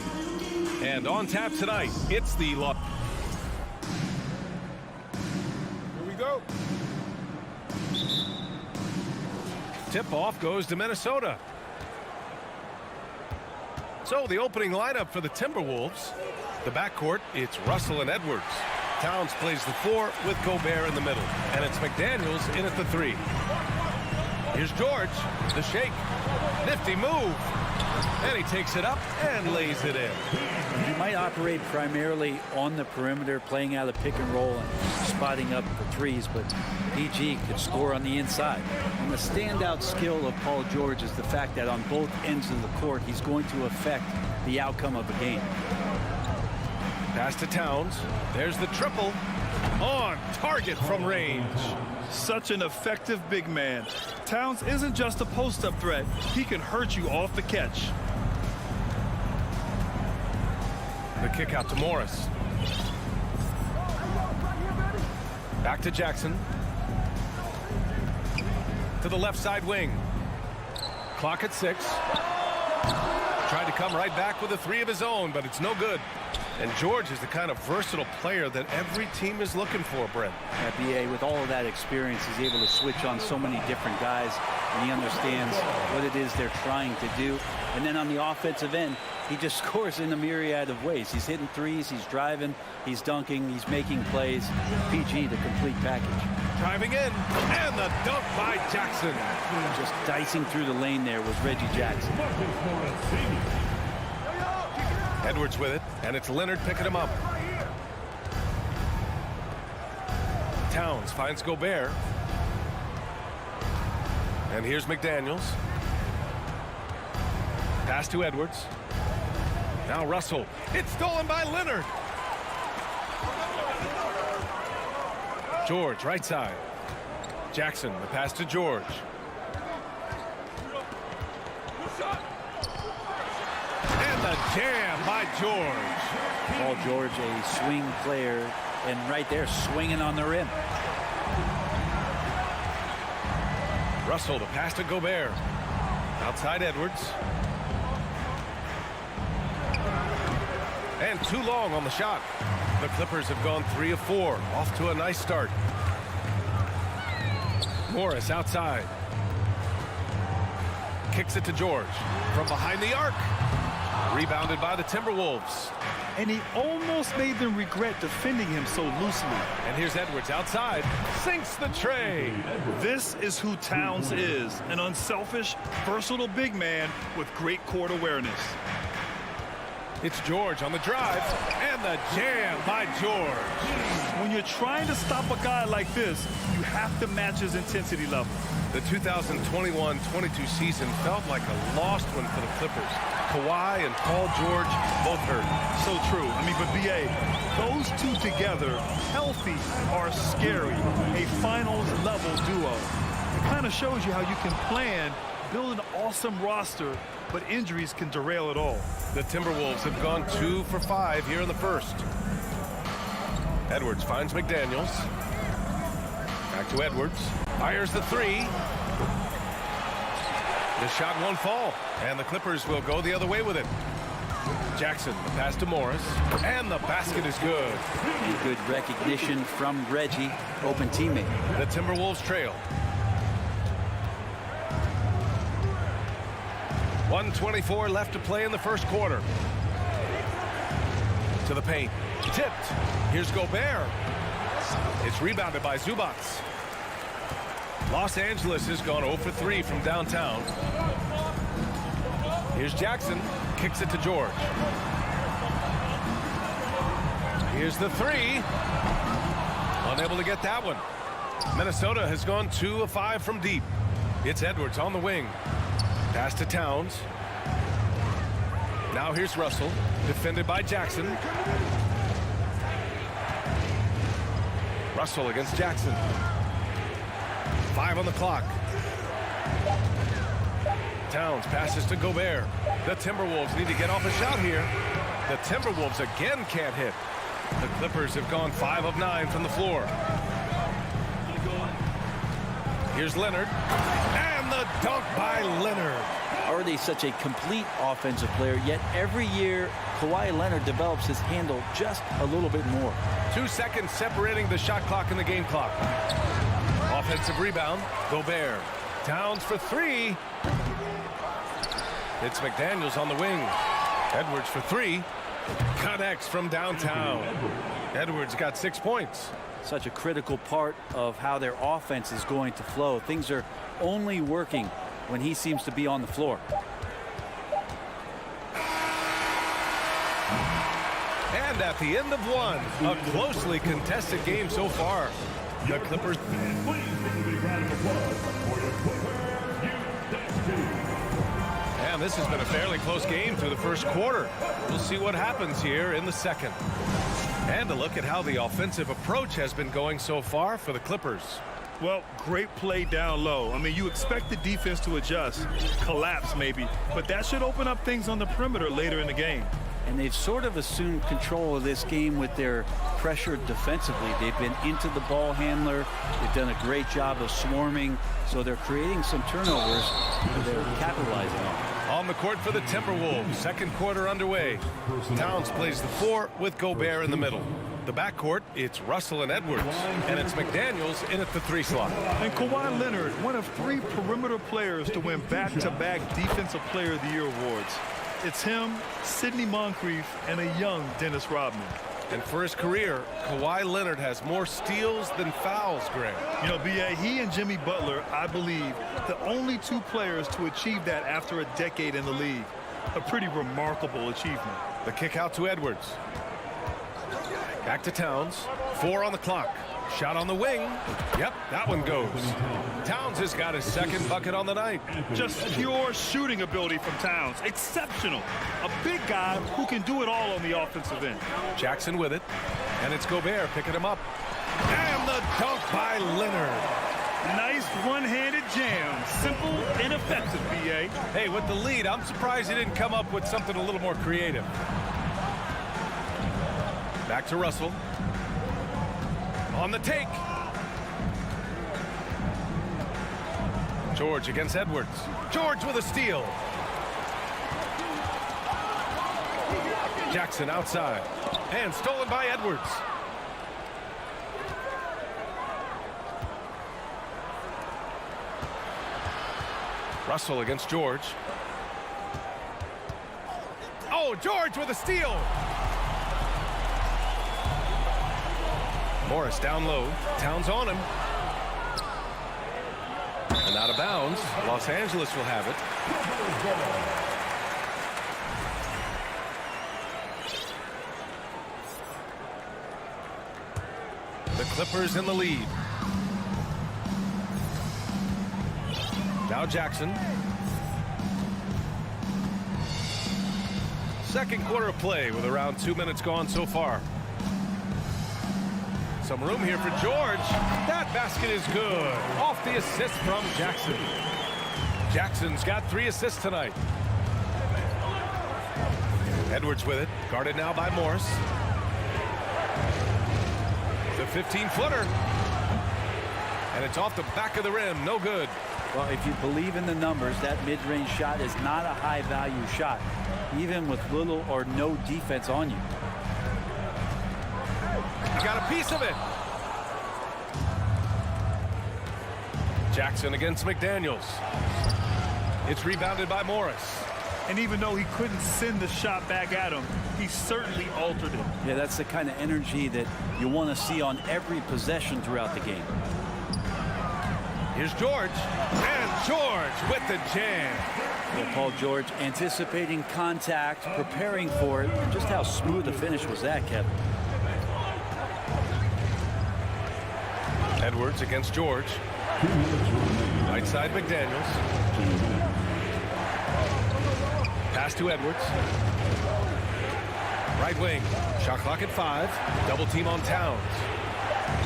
Speaker 1: And on tap tonight, it's the Here
Speaker 11: we go.
Speaker 1: Tip-off goes to Minnesota. So the opening lineup for the Timberwolves. The backcourt, it's Russell and Edwards. Towns plays the 4 with Gobert in the middle. And it's McDaniels in at the 3. Here's George, the shake. Nifty move. And he takes it up and lays it in.
Speaker 15: You might operate primarily on the perimeter, playing out of pick and roll and spotting up for threes, but PG could score on the inside. And the standout skill of Paul George is the fact that on both ends of the court, he's going to affect the outcome of the game.
Speaker 1: Pass to Towns. There's the triple. On target from range.
Speaker 2: Such an effective big man. Towns isn't just a post-up threat. He can hurt you off the catch.
Speaker 1: The kick out to Morris. Back to Jackson. To the left side wing. Clock at 6. Tried to come right back with a 3 of his own, but it's no good. And George is the kind of versatile player that every team is looking for, Brent.
Speaker 15: BA, with all of that experience, he's able to switch on so many different guys, and he understands what it is they're trying to do. And then on the offensive end, he just scores in a myriad of ways. He's hitting threes, he's driving, he's dunking, he's making plays. PG, the complete package.
Speaker 1: Driving in, and the dunk by Jackson.
Speaker 15: Just dicing through the lane there was Reggie Jackson.
Speaker 1: Edwards with it, and it's Leonard picking him up. Towns finds Gobert. And here's McDaniels. Pass to Edwards. Now Russell. It's stolen by Leonard. George, right side. Jackson, the pass to George. And the jam by George.
Speaker 15: Paul George, a swing player, and right there swinging on the rim.
Speaker 1: Russell, the pass to Gobert. Outside Edwards. And too long on the shot. The Clippers have gone 3 of 4. Off to a nice start. Morris outside. Kicks it to George. From behind the arc. Rebounded by the Timberwolves.
Speaker 2: And he almost made them regret defending him so loosely.
Speaker 1: And here's Edwards outside. Sinks the tray.
Speaker 2: This is who Towns is. An unselfish, versatile big man with great court awareness.
Speaker 1: It's George on the drive, and the jam by George.
Speaker 2: When you're trying to stop a guy like this, you have to match his intensity level.
Speaker 1: The 2021-22 season felt like a lost one for the Clippers. Kawhi and Paul George both hurt.
Speaker 2: So true. I mean, but BA, those two together, healthy, are scary. A finals-level duo. It kind of shows you how you can plan, build an awesome roster, but injuries can derail it all.
Speaker 1: The Timberwolves have gone 2 for 5 here in the first. Edwards finds McDaniels. Back to Edwards. Fires the 3. The shot won't fall, and the Clippers will go the other way with it. Jackson, the pass to Morris, and the basket is good.
Speaker 15: And good recognition from Reggie, open teammate.
Speaker 1: The Timberwolves trail. 1:24 left to play in the first quarter. To the paint. Tipped. Here's Gobert. It's rebounded by Zubac. Los Angeles has gone 0 for 3 from downtown. Here's Jackson. Kicks it to George. Here's the 3. Unable to get that one. Minnesota has gone 2 of 5 from deep. It's Edwards on the wing. Pass to Towns. Now here's Russell, defended by Jackson. Russell against Jackson. 5 on the clock. Towns passes to Gobert. The Timberwolves need to get off a shot here. The Timberwolves again can't hit. The Clippers have gone 5 of 9 from the floor. Here's Leonard. And the dunk by Leonard.
Speaker 15: Already such a complete offensive player, yet every year Kawhi Leonard develops his handle just a little bit more.
Speaker 1: 2 seconds separating the shot clock and the game clock. Offensive rebound, Gobert. Towns for 3. It's McDaniels on the wing. Edwards for 3. Connects from downtown. Edwards got 6 points.
Speaker 15: Such a critical part of how their offense is going to flow. Things are only working when he seems to be on the floor.
Speaker 1: And at the end of one, a closely contested game so far. The Clippers. And this has been a fairly close game through the first quarter. We'll see what happens here in the second. And a look at how the offensive approach has been going so far for the Clippers.
Speaker 2: Well, great play down low. I mean, you expect the defense to adjust, collapse maybe, but that should open up things on the perimeter later in the game.
Speaker 15: and they've sort of assumed control of this game with their pressure defensively. They've been into the ball handler. They've done a great job of swarming, so they're creating some turnovers that they're capitalizing on.
Speaker 1: On the court for the Timberwolves, second quarter underway. Towns plays the 4 with Gobert in the middle. The backcourt, it's Russell and Edwards, and it's McDaniels in at the 3 slot.
Speaker 2: And Kawhi Leonard, one of 3 perimeter players to win back-to-back Defensive Player of the Year awards. It's him, Sidney Moncrief, and a young Dennis Rodman.
Speaker 1: And for his career, Kawhi Leonard has more steals than fouls, Greg.
Speaker 2: You know, B.A., he and Jimmy Butler, I believe, the only 2 players to achieve that after a decade in the league. A pretty remarkable achievement.
Speaker 1: The kick out to Edwards. Back to Towns. 4 on the clock. Shot on the wing. Yep, that one goes. Towns has got his second bucket on the night.
Speaker 2: Just pure shooting ability from Towns. Exceptional. A big guy who can do it all on the offensive end.
Speaker 1: Jackson with it. And it's Gobert picking him up. And the dunk by Leonard.
Speaker 2: Nice one-handed jam. Simple and effective, B.A.
Speaker 1: Hey, with the lead, I'm surprised he didn't come up with something a little more creative. Back to Russell. On the take. George against Edwards. George with a steal. Jackson outside. And stolen by Edwards. Russell against George. Oh, George with a steal. Morris down low. Towns on him. And out of bounds. Los Angeles will have it. The Clippers in the lead. Now Jackson. Second quarter of play with around 2 minutes gone so far. Some room here for George. That basket is good. Off the assist from Jackson. Jackson's got 3 assists tonight. Edwards with it. Guarded now by Morris. The 15-footer. And it's off the back of the rim. No good.
Speaker 15: Well, if you believe in the numbers, that mid-range shot is not a high-value shot, even with little or no defense on you.
Speaker 1: Got a piece of it. Jackson against McDaniels. It's rebounded by Morris.
Speaker 2: And even though he couldn't send the shot back at him, he certainly altered it.
Speaker 15: Yeah, that's the kind of energy that you want to see on every possession throughout the game.
Speaker 1: Here's George. And George with the jam.
Speaker 15: Well, Paul George anticipating contact, preparing for it. Just how smooth the finish was that, Kevin.
Speaker 1: Edwards against George. Right side McDaniels. Pass to Edwards. Right wing. Shot clock at 5. Double team on Towns.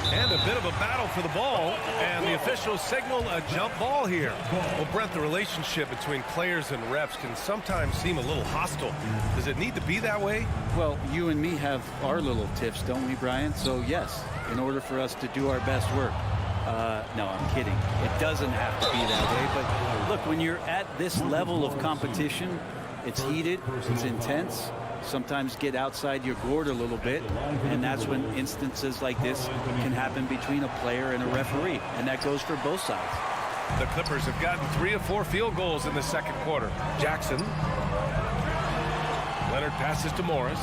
Speaker 1: And a bit of a battle for the ball. And the officials signal a jump ball here. Well, Brent, the relationship between players and refs can sometimes seem a little hostile. Does it need to be that way?
Speaker 15: Well, you and me have our little tips, don't we, Brian? So, yes, in order for us to do our best work. No, I'm kidding. It doesn't have to be that way. But look, when you're at this level of competition, it's heated, it's intense. Sometimes get outside your gourd a little bit, and that's when instances like this can happen between a player and a referee, and that goes for both sides.
Speaker 1: The Clippers have gotten 3 of 4 field goals in the second quarter. Jackson. Leonard passes to Morris.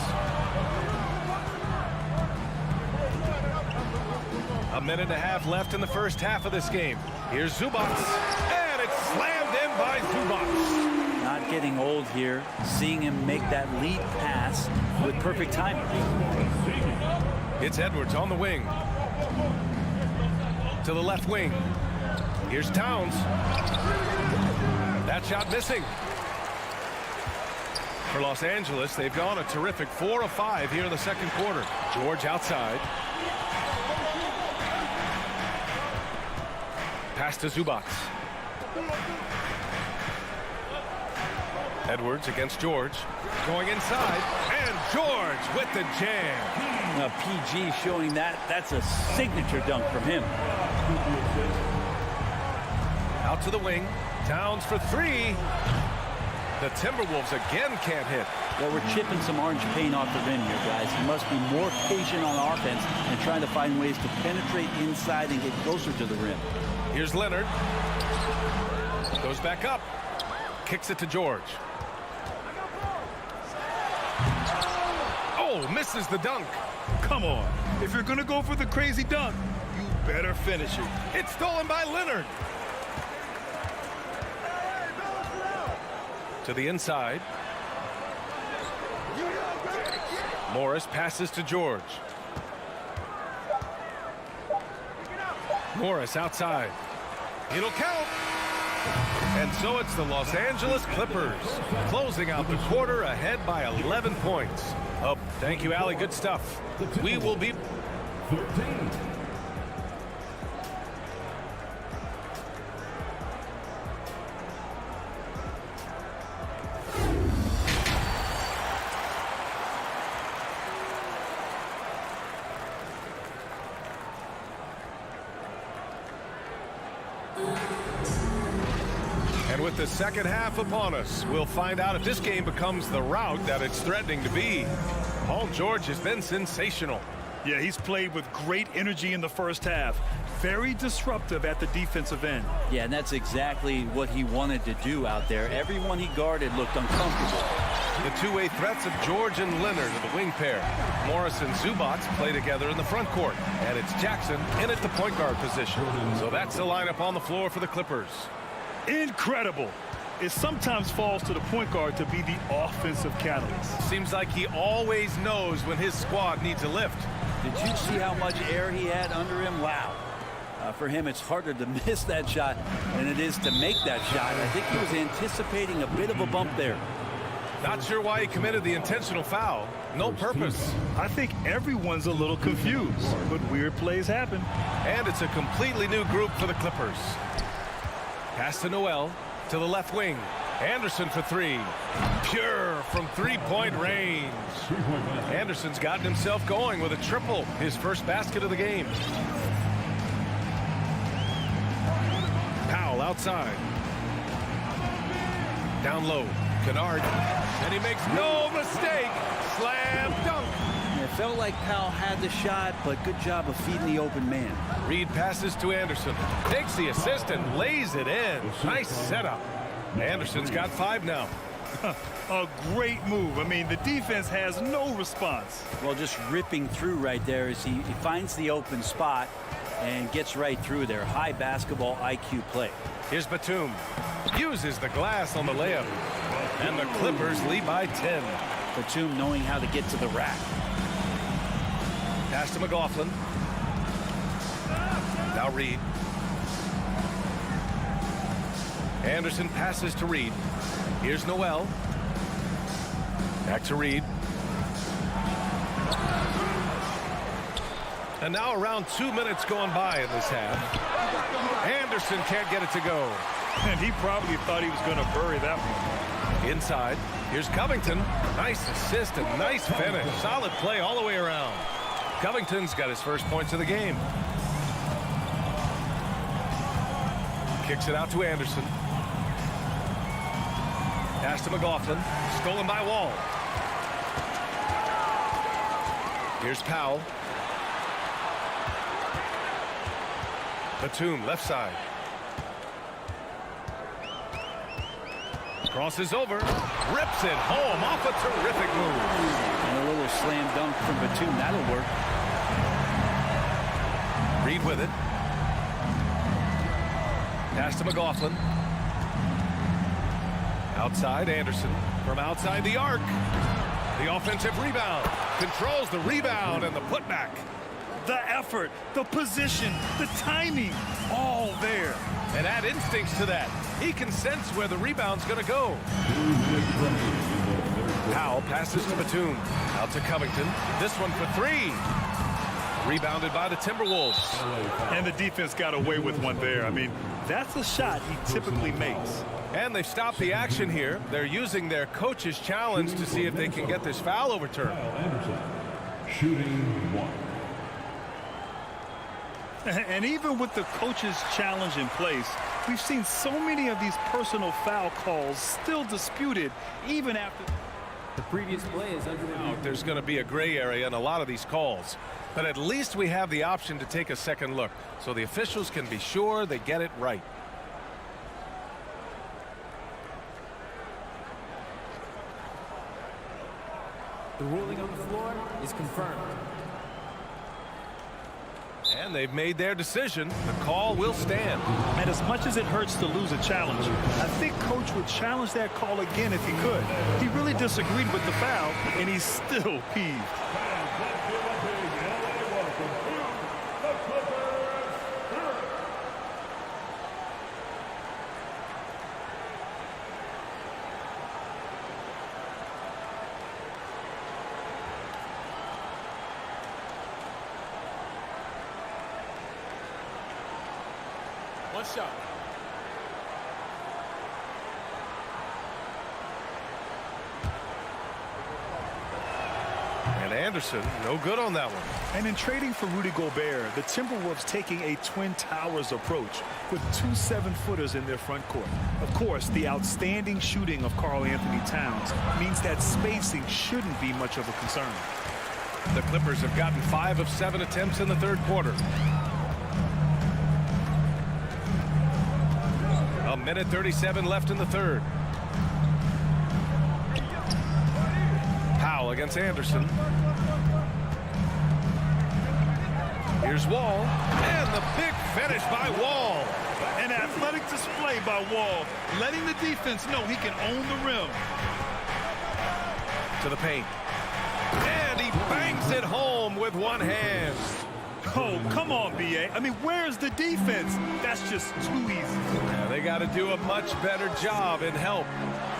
Speaker 1: A minute and a half left in the first half of this game. Here's Zubac, and it's slammed in by Zubac.
Speaker 15: Not getting old here, seeing him make that lead pass with perfect timing.
Speaker 1: It's Edwards on the wing. To the left wing. Here's Towns. That shot missing. For Los Angeles, they've gone a terrific 4 of 5 here in the second quarter. George outside. Pass to Zubac. Edwards against George. Going inside, and George with the jam.
Speaker 15: Now, PG showing that's a signature dunk from him.
Speaker 1: Out to the wing. Towns for three. The Timberwolves again can't hit.
Speaker 15: Well, we're chipping some orange paint off the rim here, guys. He must be more patient on offense and trying to find ways to penetrate inside and get closer to the rim.
Speaker 1: Here's Leonard. Goes back up. Kicks it to George. Oh, misses the dunk.
Speaker 2: Come on. If you're going to go for the crazy dunk, you better finish it.
Speaker 1: It's stolen by Leonard. To the inside. Morris passes to George. Morris outside. It'll count. And so it's the Los Angeles Clippers closing out the quarter ahead by 11 points. Oh, thank you, Allie. Good stuff. We will be
Speaker 4: 13.
Speaker 1: And with the second half upon us, we'll find out if this game becomes the rout that it's threatening to be. Paul George has been sensational.
Speaker 2: Yeah, he's played with great energy in the first half. Very disruptive at the defensive end.
Speaker 15: Yeah, and that's exactly what he wanted to do out there. Everyone he guarded looked uncomfortable.
Speaker 1: The two-way threats of George and Leonard are the wing pair. Morris and Zubac play together in the front court. And it's Jackson in at the point guard position. So that's the lineup on the floor for the Clippers.
Speaker 2: Incredible. It sometimes falls to the point guard to be the offensive catalyst.
Speaker 1: Seems like he always knows when his squad needs a lift.
Speaker 15: Did you see how much air he had under him? Wow. For him, it's harder to miss that shot than it is to make that shot. I think he was anticipating a bit of a bump there.
Speaker 1: Not sure why he committed the intentional foul. No purpose.
Speaker 2: I think everyone's a little confused, but weird plays happen.
Speaker 1: And it's a completely new group for the Clippers. Pass to Noel, to the left wing. Anderson for three. Pure from three-point range. Anderson's gotten himself going with a triple, his first basket of the game. Powell outside. Down low, Kennard. And he makes no mistake. Slam dunk.
Speaker 15: It felt like Powell had the shot, but good job of feeding the open man.
Speaker 1: Reed passes to Anderson. Takes the assist and lays it in. Nice setup. Anderson's got 5 now.
Speaker 2: A great move. I mean, the defense has no response.
Speaker 15: Well, just ripping through right there as he finds the open spot and gets right through there. High basketball IQ play.
Speaker 1: Here's Batum. Uses the glass on the layup. And the Clippers lead by 10.
Speaker 15: Batum knowing how to get to the rack.
Speaker 1: Pass to McLaughlin. Now Reed. Anderson passes to Reed. Here's Noel. Back to Reed. And now around 2 minutes gone by in this half. Anderson can't get it to go.
Speaker 2: And he probably thought he was going to bury that one.
Speaker 1: Inside. Here's Covington. Nice assist and nice finish. Solid play all the way around. Covington's got his first points of the game. Kicks it out to Anderson. Pass to McLaughlin. Stolen by Wall. Here's Powell. Batum, left side. Crosses over. Rips it home off a terrific move.
Speaker 15: And a little slam dunk from Batum. That'll work.
Speaker 1: Reed with it. Pass to McLaughlin. Outside Anderson. From outside the arc. The offensive rebound. Controls the rebound and the putback.
Speaker 2: The effort, the position, the timing, all there.
Speaker 1: And add instincts to that. He can sense where the rebound's going to go. Powell passes to Batum. Out to Covington. This one for three. Rebounded by the Timberwolves.
Speaker 2: And the defense got away with one there. I mean, that's a shot he typically makes.
Speaker 1: And they've stopped the action here. They're using their coach's challenge to see if they can get this foul overturned.
Speaker 4: Shooting 1.
Speaker 2: And even with the coach's challenge in place, we've seen so many of these personal foul calls still disputed even after
Speaker 5: the previous play is under review.
Speaker 1: There's going to be a gray area in a lot of these calls, but at least we have the option to take a second look so the officials can be sure they get it right.
Speaker 5: The ruling on the floor is confirmed.
Speaker 1: And they've made their decision. The call will stand.
Speaker 2: And as much as it hurts to lose a challenge, I think Coach would challenge that call again if he could. He really disagreed with the foul, and he's still peeved.
Speaker 3: One shot.
Speaker 1: And Anderson, no good on that one.
Speaker 2: And in trading for Rudy Gobert, the Timberwolves taking a Twin Towers approach with 2 7-footers in their front court. Of course, the outstanding shooting of Karl Anthony Towns means that spacing shouldn't be much of a concern.
Speaker 1: The Clippers have gotten 5 of 7 attempts in the third quarter. A minute 37 left in the third. Powell against Anderson. Here's Wall. And the big finish by Wall.
Speaker 2: An athletic display by Wall, letting the defense know he can own the rim.
Speaker 1: To the paint. And he bangs it home with one hand.
Speaker 2: Oh, come on, B.A. I mean, where's the defense? That's just too easy.
Speaker 1: Yeah, they got to do a much better job in help.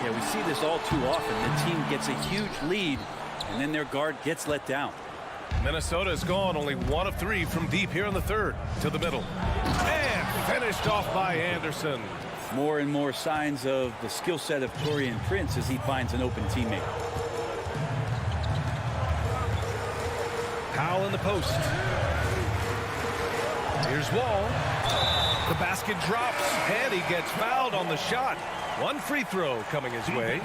Speaker 15: Yeah, we see this all too often. The team gets a huge lead, and then their guard gets let down.
Speaker 1: Minnesota is gone only 1 of 3 from deep here in the third. To the middle. And finished off by Anderson.
Speaker 15: More and more signs of the skill set of Taurean Prince as he finds an open teammate.
Speaker 1: Powell in the post. Here's Wall. The basket drops, and he gets fouled on the shot. One free throw coming his way.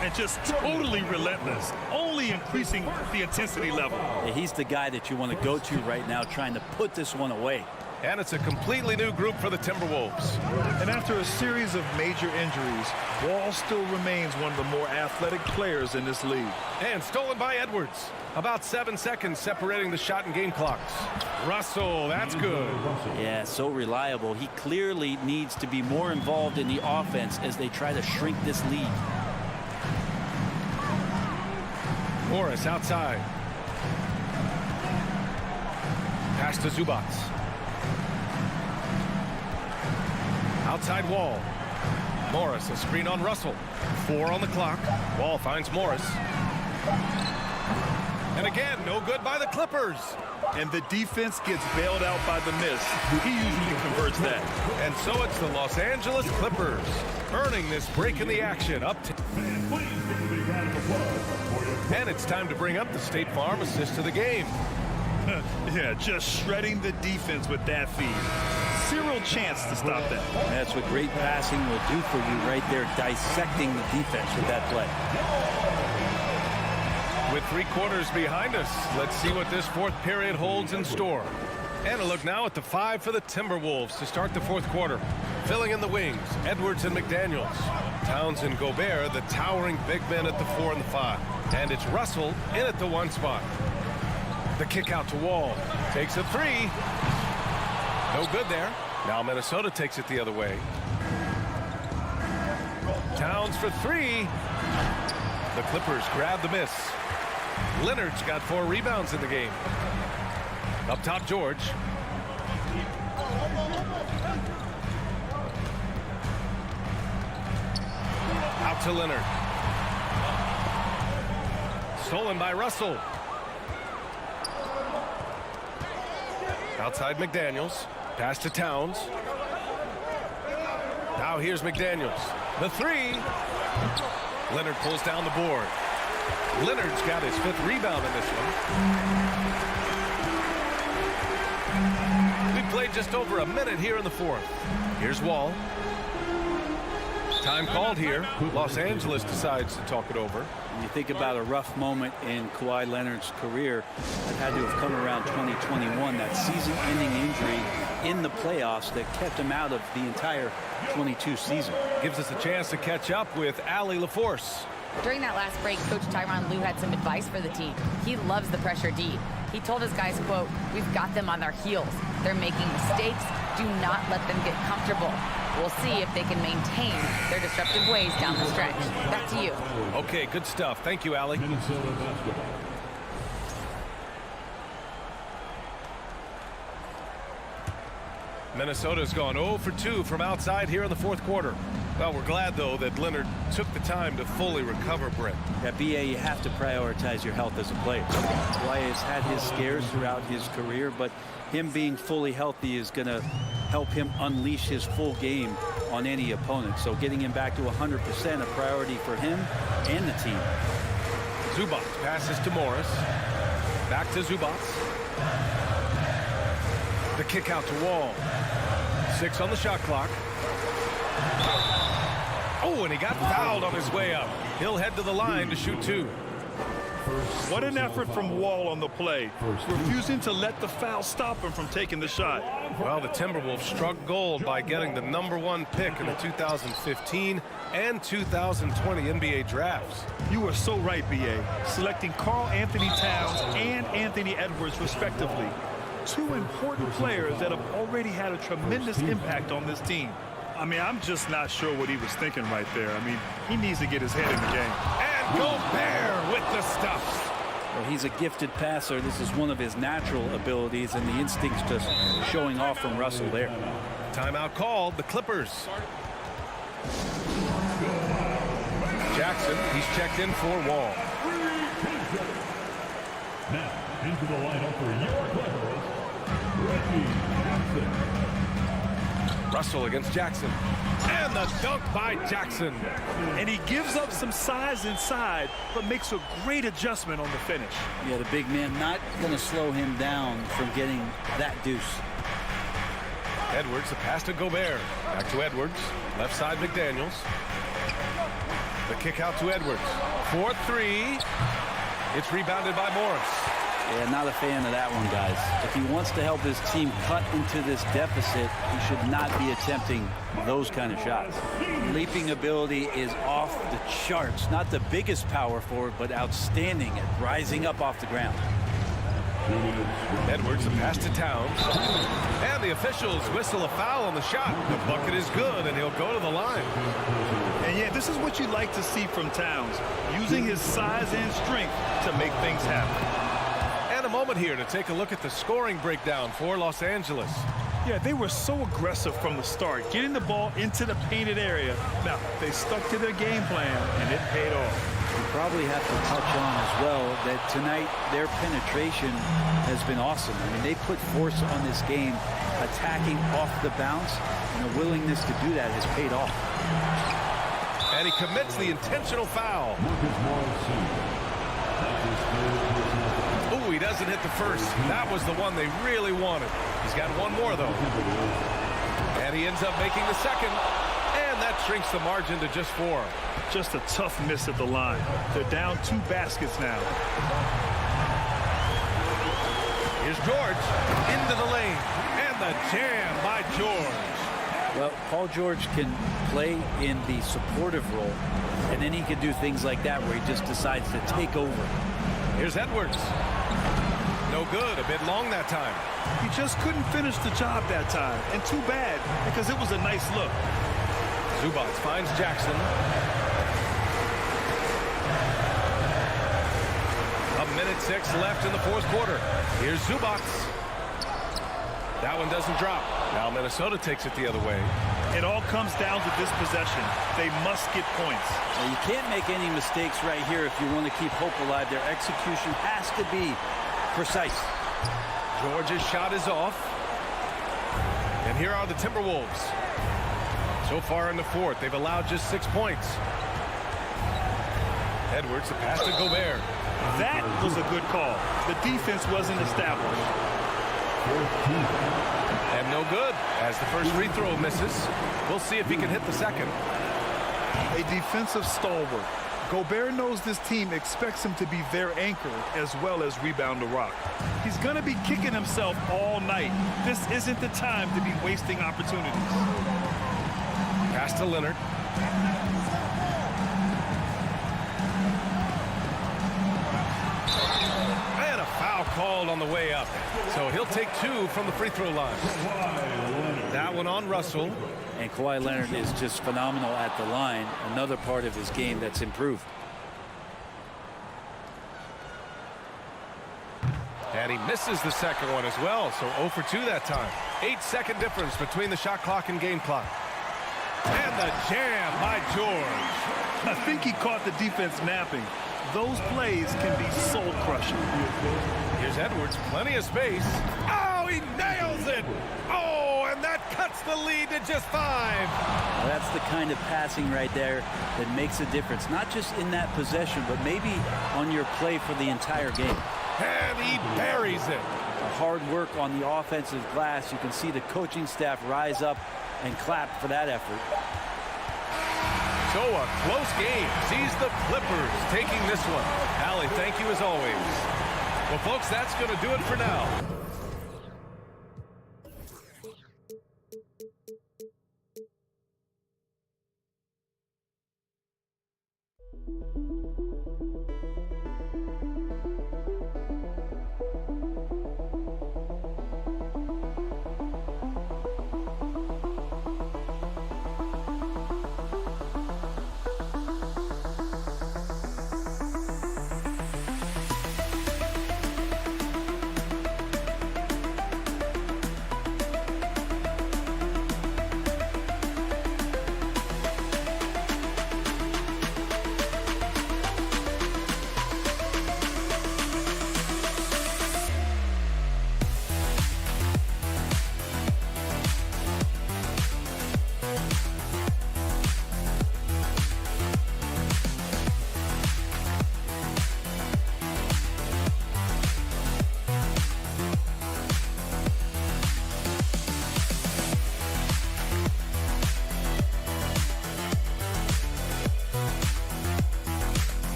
Speaker 2: And just totally relentless, only increasing the intensity level.
Speaker 15: Yeah, he's the guy that you want to go to right now, trying to put this one away.
Speaker 1: And it's a completely new group for the Timberwolves.
Speaker 2: And after a series of major injuries, Wall still remains one of the more athletic players in this league.
Speaker 1: And stolen by Edwards. About 7 seconds separating the shot and game clocks. Russell, that's good.
Speaker 15: Yeah, so reliable. He clearly needs to be more involved in the offense as they try to shrink this lead.
Speaker 1: Morris outside. Pass to Zubac. Outside Wall. Morris, a screen on Russell. 4 on the clock. Wall finds Morris. And again, no good by the Clippers.
Speaker 2: And the defense gets bailed out by the miss. He usually converts that.
Speaker 1: And so it's the Los Angeles Clippers earning this break in the action. Up to... And it's time to bring up the State Farm assist to the game.
Speaker 2: Yeah, just shredding the defense with that feed. Zero chance to stop that.
Speaker 15: That's what great passing will do for you right there, dissecting the defense with that play.
Speaker 1: With 3 quarters behind us, let's see what this fourth period holds in store. And a look now at the 5 for the Timberwolves to start the fourth quarter. Filling in the wings, Edwards and McDaniels. Towns and Gobert, the towering big men at the 4 and the 5. And it's Russell in at the 1 spot. The kick out to Wall. Takes a 3. No good there. Now Minnesota takes it the other way. Towns for 3. The Clippers grab the miss. Leonard's got 4 rebounds in the game. Up top, George. Out to Leonard. Stolen by Russell. Outside McDaniels. Pass to Towns. Now here's McDaniels. The three. Leonard pulls down the board. Leonard's got his 5th rebound in this one. We've played just over a minute here in the 4th. Here's Wall. Time called here. Los Angeles decides to talk it over.
Speaker 15: When you think about a rough moment in Kawhi Leonard's career that had to have come around 2021, that season-ending injury in the playoffs that kept him out of the entire 22 season.
Speaker 1: Gives us a chance to catch up with Allie LaForce.
Speaker 6: During that last break, Coach Tyronn Lue had some advice for the team. He loves the pressure D. He told his guys, quote, "We've got them on their heels. They're making mistakes. Do not let them get comfortable. We'll see if they can maintain their disruptive ways down the stretch." Back to you.
Speaker 1: Okay, good stuff. Thank you, Allie. Minnesota's gone 0 for 2 from outside here in the 4th quarter. Well, we're glad, though, that Leonard took the time to fully recover, Brett.
Speaker 15: Yeah, BA, you have to prioritize your health as a player. Kawhi has had his scares throughout his career, but him being fully healthy is going to help him unleash his full game on any opponent. So getting him back to 100% a priority for him and the team.
Speaker 1: Zubac passes to Morris. Back to Zubac. The kick out to Wall. 6 on the shot clock. Oh, and he got fouled on his way up. He'll head to the line to shoot 2.
Speaker 2: What an effort from Wall on the play, refusing to let the foul stop him from taking the shot.
Speaker 1: Well, the Timberwolves struck gold by getting the #1 pick in the 2015 and 2020 NBA drafts.
Speaker 2: You are so right, BA. Selecting Karl Anthony Towns and Anthony Edwards, respectively. 2 important players that have already had a tremendous impact on this team. I mean, I'm just not sure what he was thinking right there. I mean, he needs to get his head in the game.
Speaker 1: And Gobert with the stuff.
Speaker 15: Well, he's a gifted passer. This is one of his natural abilities, and the instincts just showing off from Russell there.
Speaker 1: Timeout called. The Clippers. Jackson, he's checked in for Wall.
Speaker 4: Now, into the lineup for your Clippers, Reggie Jackson.
Speaker 1: Russell against Jackson. And the dunk by Jackson.
Speaker 2: And he gives up some size inside, but makes a great adjustment on the finish.
Speaker 15: Yeah, the big man not going to slow him down from getting that deuce.
Speaker 1: Edwards, the pass to Gobert. Back to Edwards. Left side, McDaniels. The kick out to Edwards. 4-3. It's rebounded by Morris.
Speaker 15: Yeah, not a fan of that one, guys. If he wants to help his team cut into this deficit, he should not be attempting those kind of shots. Leaping ability is off the charts. Not the biggest power forward, but outstanding at rising up off the ground.
Speaker 1: Edwards, the pass to Towns. And the officials whistle a foul on the shot. The bucket is good, and he'll go to the line.
Speaker 2: And yeah, this is what you like to see from Towns, using his size and strength to make things happen.
Speaker 1: And a moment here to take a look at the scoring breakdown for Los Angeles.
Speaker 2: Yeah, they were so aggressive from the start, getting the ball into the painted area. Now, they stuck to their game plan, and it paid off.
Speaker 15: We probably have to touch on as well that tonight their penetration has been awesome. I mean, they put force on this game, attacking off the bounce, and a willingness to do that has paid off.
Speaker 1: And he commits the intentional foul. Ooh, he doesn't hit the first. That was the one they really wanted. He's got one more, though. And he ends up making the second. And that shrinks the margin to just 4.
Speaker 2: Just a tough miss at the line. They're down 2 baskets now.
Speaker 1: Here's George into the lane. And the jam by George.
Speaker 15: Well, Paul George can play in the supportive role, and then he can do things like that where he just decides to take over.
Speaker 1: Here's Edwards. No good. A bit long that time.
Speaker 2: He just couldn't finish the job that time. And too bad, because it was a nice look.
Speaker 1: Zubac finds Jackson. A minute 6 left in the 4th quarter. Here's Zubac. That one doesn't drop. Now Minnesota takes it the other way.
Speaker 2: It all comes down to this possession. They must get points.
Speaker 15: Well, you can't make any mistakes right here if you want to keep hope alive. Their execution has to be precise.
Speaker 1: George's shot is off. And here are the Timberwolves. So far in the fourth, they've allowed just 6 points. Edwards, the pass to Gobert.
Speaker 2: That was a good call. The defense wasn't established.
Speaker 1: And no good, as the first free throw misses. We'll see if he can hit the second.
Speaker 2: A defensive stalwart. Gobert knows this team expects him to be their anchor as well as rebound the rock. He's going to be kicking himself all night. This isn't the time to be wasting opportunities.
Speaker 1: Pass to Leonard. And a foul called on the way up. So he'll take 2 from the free throw line. That one on Russell.
Speaker 15: And Kawhi Leonard is just phenomenal at the line. Another part of his game that's improved.
Speaker 1: And he misses the second one as well. So 0 for 2 that time. 8-second difference between the shot clock and game clock. And the jam by George.
Speaker 2: I think he caught the defense napping. Those plays can be soul-crushing.
Speaker 1: Here's Edwards, plenty of space. Oh, he nails it! Oh, and that cuts the lead to just 5.
Speaker 15: Well, that's the kind of passing right there that makes a difference. Not just in that possession, but maybe on your play for the entire game.
Speaker 1: And he buries it.
Speaker 15: Hard work on the offensive glass. You can see the coaching staff rise up and clap for that effort.
Speaker 1: So a close game sees the Clippers taking this one. Allie, thank you as always. Well, folks, that's going to do it for now.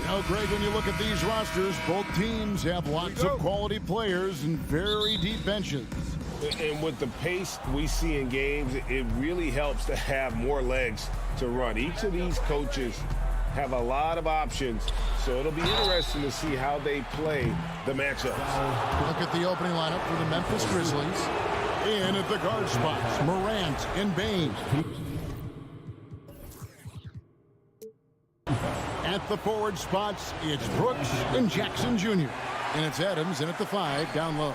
Speaker 7: Now, Greg, when you look at these rosters, both teams have lots of quality players and very deep benches.
Speaker 11: And with the pace we see in games, it really helps to have more legs to run. Each of these coaches have a lot of options, so it'll be interesting to see how they play the matchups.
Speaker 7: Look at the opening lineup for the Memphis Grizzlies. In at the guard spots, Morant and Bain. At the forward spots, it's Brooks and Jackson Jr. And it's Adams in at the 5 down low.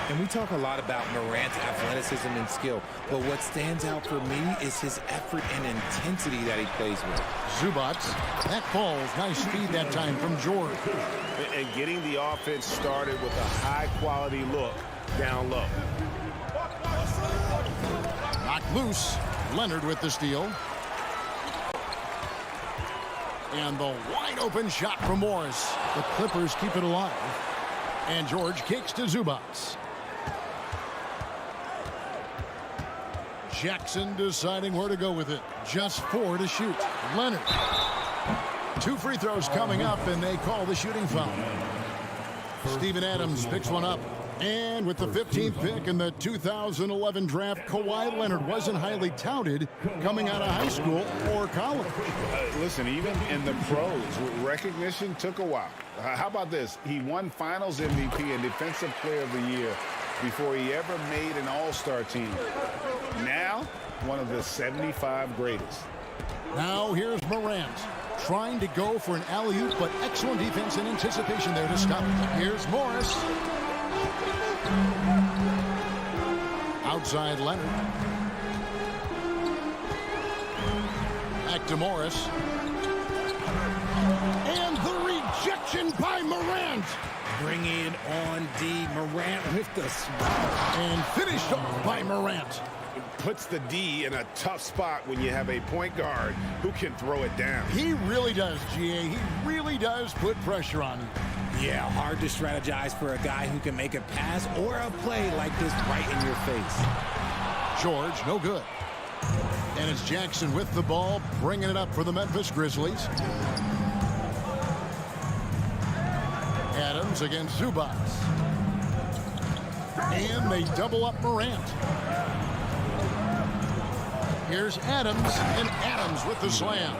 Speaker 3: And we talk a lot about Morant's athleticism and skill, but what stands out for me is his effort and intensity that he plays with.
Speaker 7: Zubac, that falls. Nice speed that time from George.
Speaker 11: And getting the offense started with a high-quality look down low.
Speaker 7: Knocked loose. Leonard with the steal. And the wide-open shot from Morris. The Clippers keep it alive. And George kicks to Zubac. Jackson deciding where to go with it. Just 4 to shoot. Leonard. 2 free throws coming up, and they call the shooting foul. Steven Adams picks one up. And with the 15th pick in the 2011 draft, Kawhi Leonard wasn't highly touted coming out of high school or college.
Speaker 9: Listen, even in the pros, recognition took a while. How about this? He won Finals MVP and Defensive Player of the Year before he ever made an All-Star team. Now, one of the 75 greatest.
Speaker 7: Now here's Morant trying to go for an alley-oop, but excellent defense and anticipation there to stop it. Here's Morris. Outside Leonard. Back to Morris. And the rejection by Morant.
Speaker 3: Bring it on D. Morant with the spot.
Speaker 7: And finished off by Morant.
Speaker 11: puts the D in a tough spot when you have a point guard who can throw it down.
Speaker 7: He really does, GA. He really does put pressure on him.
Speaker 3: Yeah, hard to strategize for a guy who can make a pass or a play like this right in your face.
Speaker 7: George, no good. And it's Jackson with the ball, bringing it up for the Memphis Grizzlies. Adams against Zubats. And they double up Morant. Here's Adams, and Adams with the slam.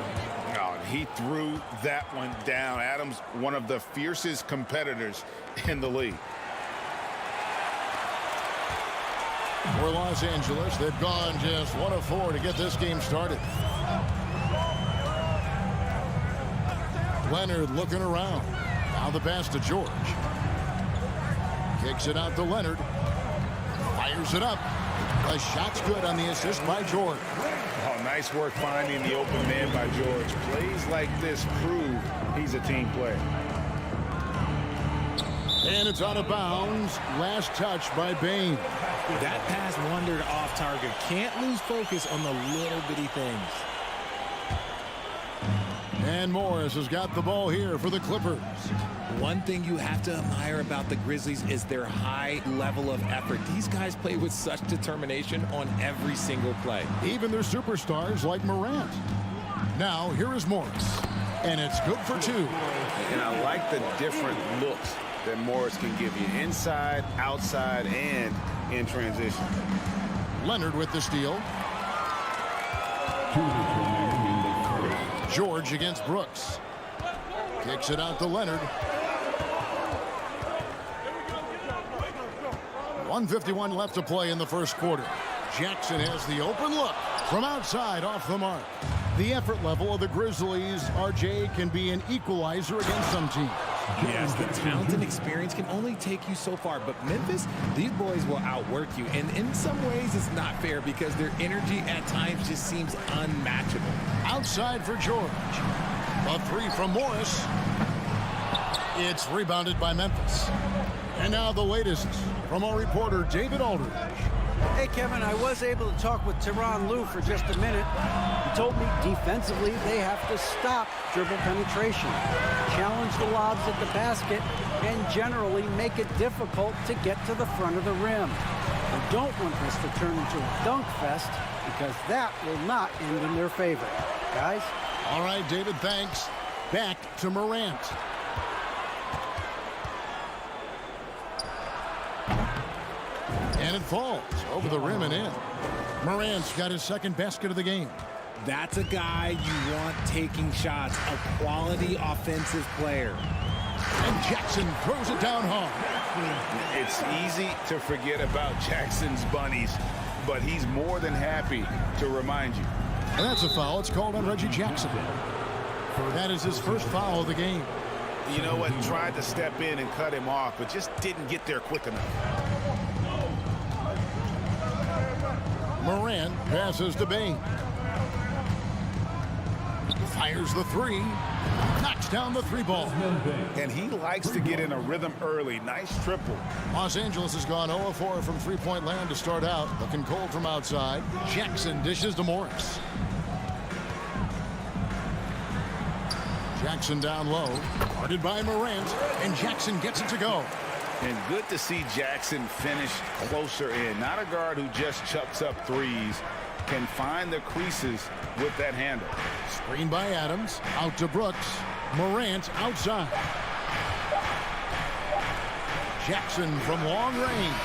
Speaker 11: Oh, he threw that one down. Adams, one of the fiercest competitors in the league.
Speaker 7: For Los Angeles, they've gone just 1 of 4 to get this game started. Leonard looking around. Now the pass to George. Kicks it out to Leonard. Fires it up. The shot's good on the assist by George.
Speaker 11: Oh, nice work finding the open man by George. Plays like this prove he's a team player.
Speaker 7: And it's out of bounds. Last touch by Bain.
Speaker 3: That pass wandered off target. Can't lose focus on the little bitty things.
Speaker 7: And Morris has got the ball here for the Clippers.
Speaker 3: One thing you have to admire about the Grizzlies is their high level of effort. These guys play with such determination on every single play.
Speaker 7: Even their superstars like Morant. Now, here is Morris. And it's good for 2.
Speaker 9: And I like the different looks that Morris can give you inside, outside, and in transition.
Speaker 7: Leonard with the steal. George against Brooks. Kicks it out to Leonard. 1:51 left to play in the first quarter. Jackson has the open look from outside off the mark. The effort level of the Grizzlies, RJ, can be an equalizer against some teams.
Speaker 3: Yes, the talent and experience can only take you so far, but Memphis, these boys will outwork you, and in some ways it's not fair because their energy at times just seems unmatchable.
Speaker 7: Outside for George. A 3 from Morris. It's rebounded by Memphis. And now the latest from our reporter, David Aldridge.
Speaker 14: Hey, Kevin, I was able to talk with Tyronn Lue for just a minute. He told me defensively they have to stop dribble penetration, challenge the lobs at the basket, and generally make it difficult to get to the front of the rim. We don't want this to turn into a dunk fest because that will not end in their favor. Guys?
Speaker 7: All right, David, thanks. Back to Morant. And it falls over the rim and in. Morant's got his second basket of the game.
Speaker 3: That's a guy you want taking shots, a quality offensive player.
Speaker 7: And Jackson throws it down hard.
Speaker 11: It's easy to forget about Jackson's bunnies, but he's more than happy to remind you.
Speaker 7: And that's a foul. It's called on Reggie Jackson. That is his first foul of the game.
Speaker 11: You know what? Tried to step in and cut him off, but just didn't get there quick enough.
Speaker 7: Morant passes to Bain. Fires the 3. Knocks down the 3 ball.
Speaker 11: And he likes to get in a rhythm early. Nice triple.
Speaker 7: Los Angeles has gone 0 of 4 from three-point land to start out. Looking cold from outside. Jackson dishes to Morris. Jackson down low. Guarded by Morant. And Jackson gets it to go.
Speaker 11: And good to see Jackson finish closer in. Not a guard who just chucks up threes. Can find the creases with that handle.
Speaker 7: Screen by Adams. Out to Brooks. Morant outside. Jackson from long range.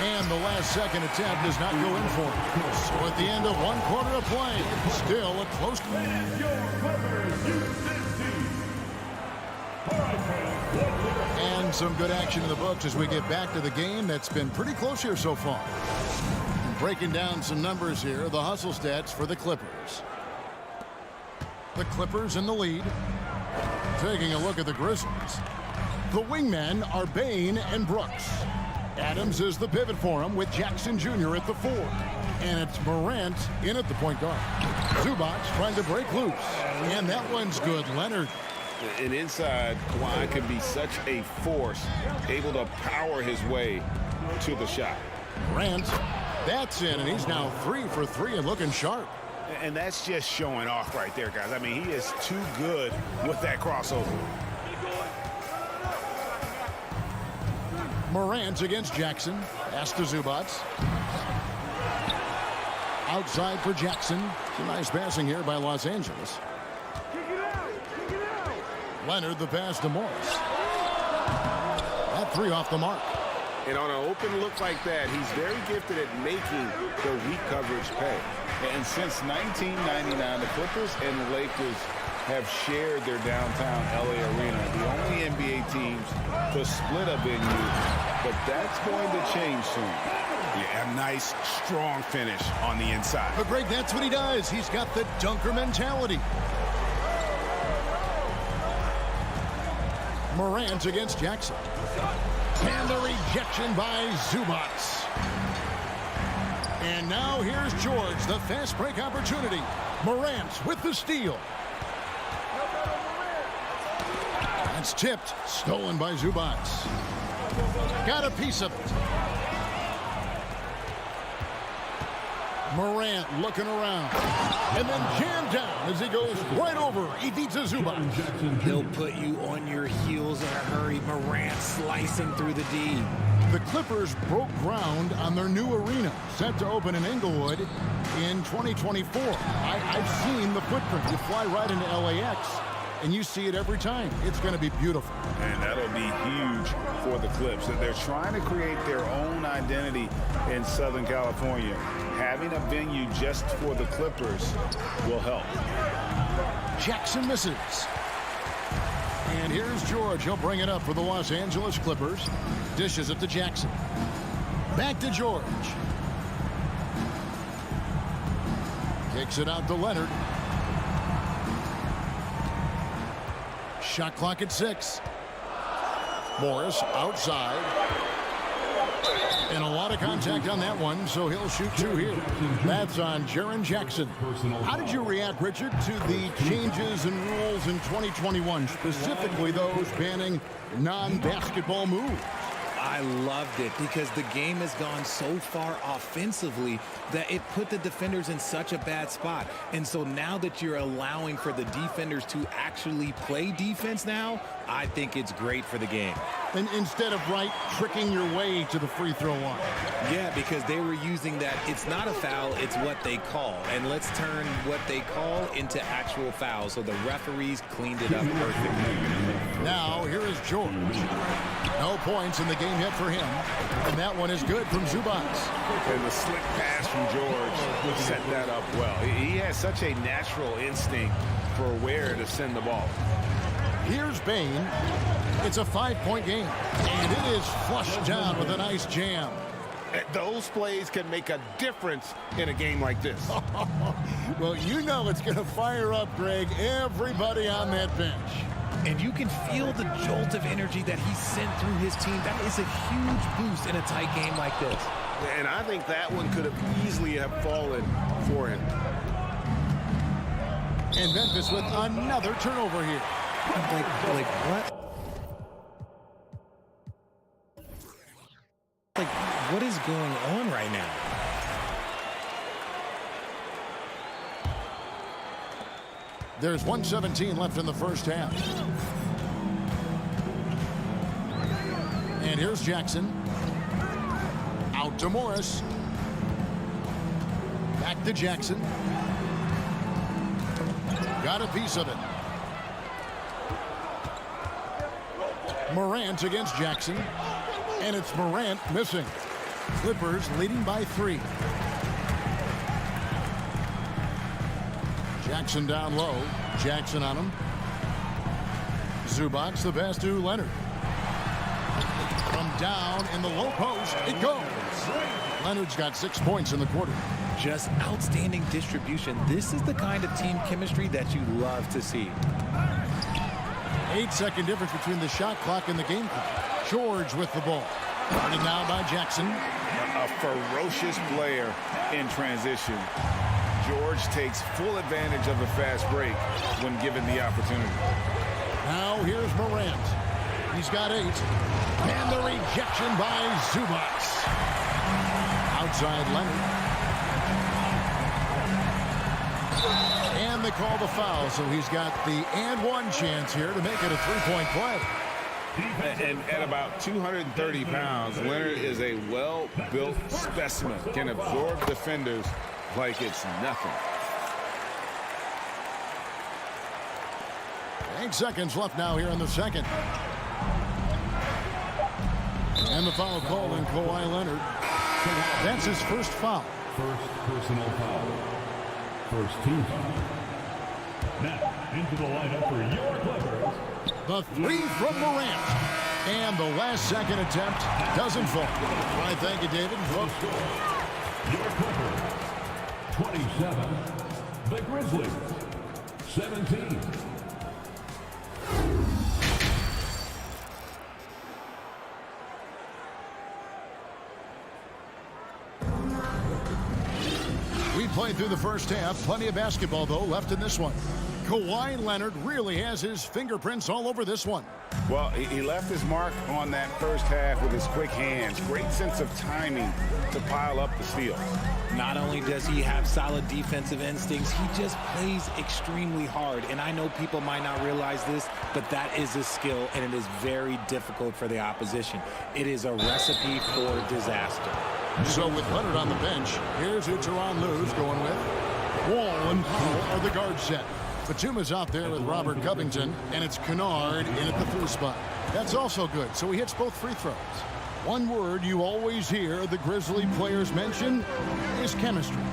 Speaker 7: And the last second attempt does not go in for him. So at the end of 1 quarter of play, still a close and some good action in the books as we get back to the game that's been pretty close here so far. Breaking down some numbers here, the hustle stats for the Clippers. The Clippers in the lead. Taking a look at the Grizzlies. The wingmen are Bain and Brooks. Adams is the pivot for him with Jackson Jr. at the 4. And it's Morant in at the point guard. Zubats trying to break loose. And that one's good. Leonard.
Speaker 11: And inside, Kawhi can be such a force, able to power his way to the shot.
Speaker 7: Morant That's in, and he's now 3 for 3 and looking sharp.
Speaker 11: And that's just showing off right there, guys. I mean, he is too good with that crossover.
Speaker 7: Morant against Jackson. Pass to Zubac. Outside for Jackson. Some nice passing here by Los Angeles. Leonard the pass to Morris. That 3 off the mark.
Speaker 11: And on an open look like that, he's very gifted at making the weak coverage pay. And since 1999, the Clippers and the Lakers have shared their downtown LA arena, the only NBA teams to split a venue, but that's going to change soon.
Speaker 13: Yeah, a nice, strong finish on the inside.
Speaker 7: But Greg, that's what he does. He's got the dunker mentality. Morant against Jackson. And the rejection by Zubac. And now here's George, the fast break opportunity. Morant with the steal. That's tipped, stolen by Zubac. Got a piece of it. Morant looking around. And then jammed down as he goes right over Ivica Zubac.
Speaker 3: He'll put you on your heels in a hurry. Morant slicing through the D.
Speaker 7: The Clippers broke ground on their new arena, set to open in Inglewood in 2024. I've seen the footprint. You fly right into LAX, and you see it every time. It's going to be beautiful.
Speaker 9: And that'll be huge for the Clips. They're trying to create their own identity in Southern California. Having a venue just for the Clippers will help.
Speaker 7: Jackson misses. And here's George. He'll bring it up for the Los Angeles Clippers. Dishes it to Jackson. Back to George. Kicks it out to Leonard. Shot clock at 6. Morris outside. And a lot of contact on that one, so he'll shoot 2 here. That's on Jaren Jackson. How did you react, Richard, to the changes and rules in 2021, specifically those banning non-basketball moves?
Speaker 3: I loved it because the game has gone so far offensively that it put the defenders in such a bad spot. And so now that you're allowing for the defenders to actually play defense now, I think it's great for the game.
Speaker 7: And instead of tricking your way to the free throw line.
Speaker 3: Yeah, because they were using that it's not a foul, it's what they call. And let's turn what they call into actual fouls. So the referees cleaned it up perfectly.
Speaker 7: Now here is George. No points in the game yet for him. And that one is good from Zubac.
Speaker 9: And the slick pass from George set that up well. He has such a natural instinct for where to send the ball.
Speaker 7: Here's Bane. It's a 5-point game. And it is flushed down with a nice jam.
Speaker 11: Those plays can make a difference in a game like this.
Speaker 7: Well, you know it's going to fire up, Greg, everybody on that bench.
Speaker 3: And you can feel the jolt of energy that he sent through his team. That is a huge boost in a tight game like this.
Speaker 11: And I think that one could have easily have fallen for him.
Speaker 7: And Memphis with another turnover here.
Speaker 3: Like what? Like, what is going on right now?
Speaker 7: There's 1:17 left in the first half. And here's Jackson. Out to Morris. Back to Jackson. Got a piece of it. Morant against Jackson. And it's Morant missing. Clippers leading by 3. Jackson down low. Jackson on him. Zubac the pass to Leonard. From down in the low post, it goes. Leonard's got 6 points in the quarter.
Speaker 3: Just outstanding distribution. This is the kind of team chemistry that you love to see.
Speaker 7: 8-second difference between the shot clock and the game clock. George with the ball. Running now by Jackson.
Speaker 9: A ferocious player in transition. George takes full advantage of the fast break when given the opportunity.
Speaker 7: Now here's Morant. He's got 8. And the rejection by Zubac. right side, Leonard. And they call the foul, so he's got the and one chance here to make it a three-point play.
Speaker 11: And at about 230 pounds, Leonard is a well-built specimen, can absorb defenders like it's nothing.
Speaker 7: 8 seconds left now here in the second. And the foul called on Kawhi Leonard. That's his first foul.
Speaker 4: First personal foul. First team foul. Now, into the lineup for your Clippers.
Speaker 7: The three from Morant. And the last second attempt doesn't fall. All right, thank you, David.
Speaker 4: Your Clippers. 27. The Grizzlies. 17.
Speaker 7: We played through the first half. Plenty of basketball, though, left in this one. Kawhi Leonard really has his fingerprints all over this one.
Speaker 9: Well, he left his mark on that first half with his quick hands. Great sense of timing to pile up the steals.
Speaker 3: Not only does he have solid defensive instincts, he just plays extremely hard. And I know people might not realize this, but that is a skill, and it is very difficult for the opposition. It is a recipe for disaster.
Speaker 7: So with Leonard on the bench, here's who Tyronn Lue's going with. Wall and Powell are the guard set. Batum is out there with Robert Covington, and it's Kennard in at the 3 spot. That's also good, so he hits both free throws. One word you always hear the Grizzly players mention is chemistry.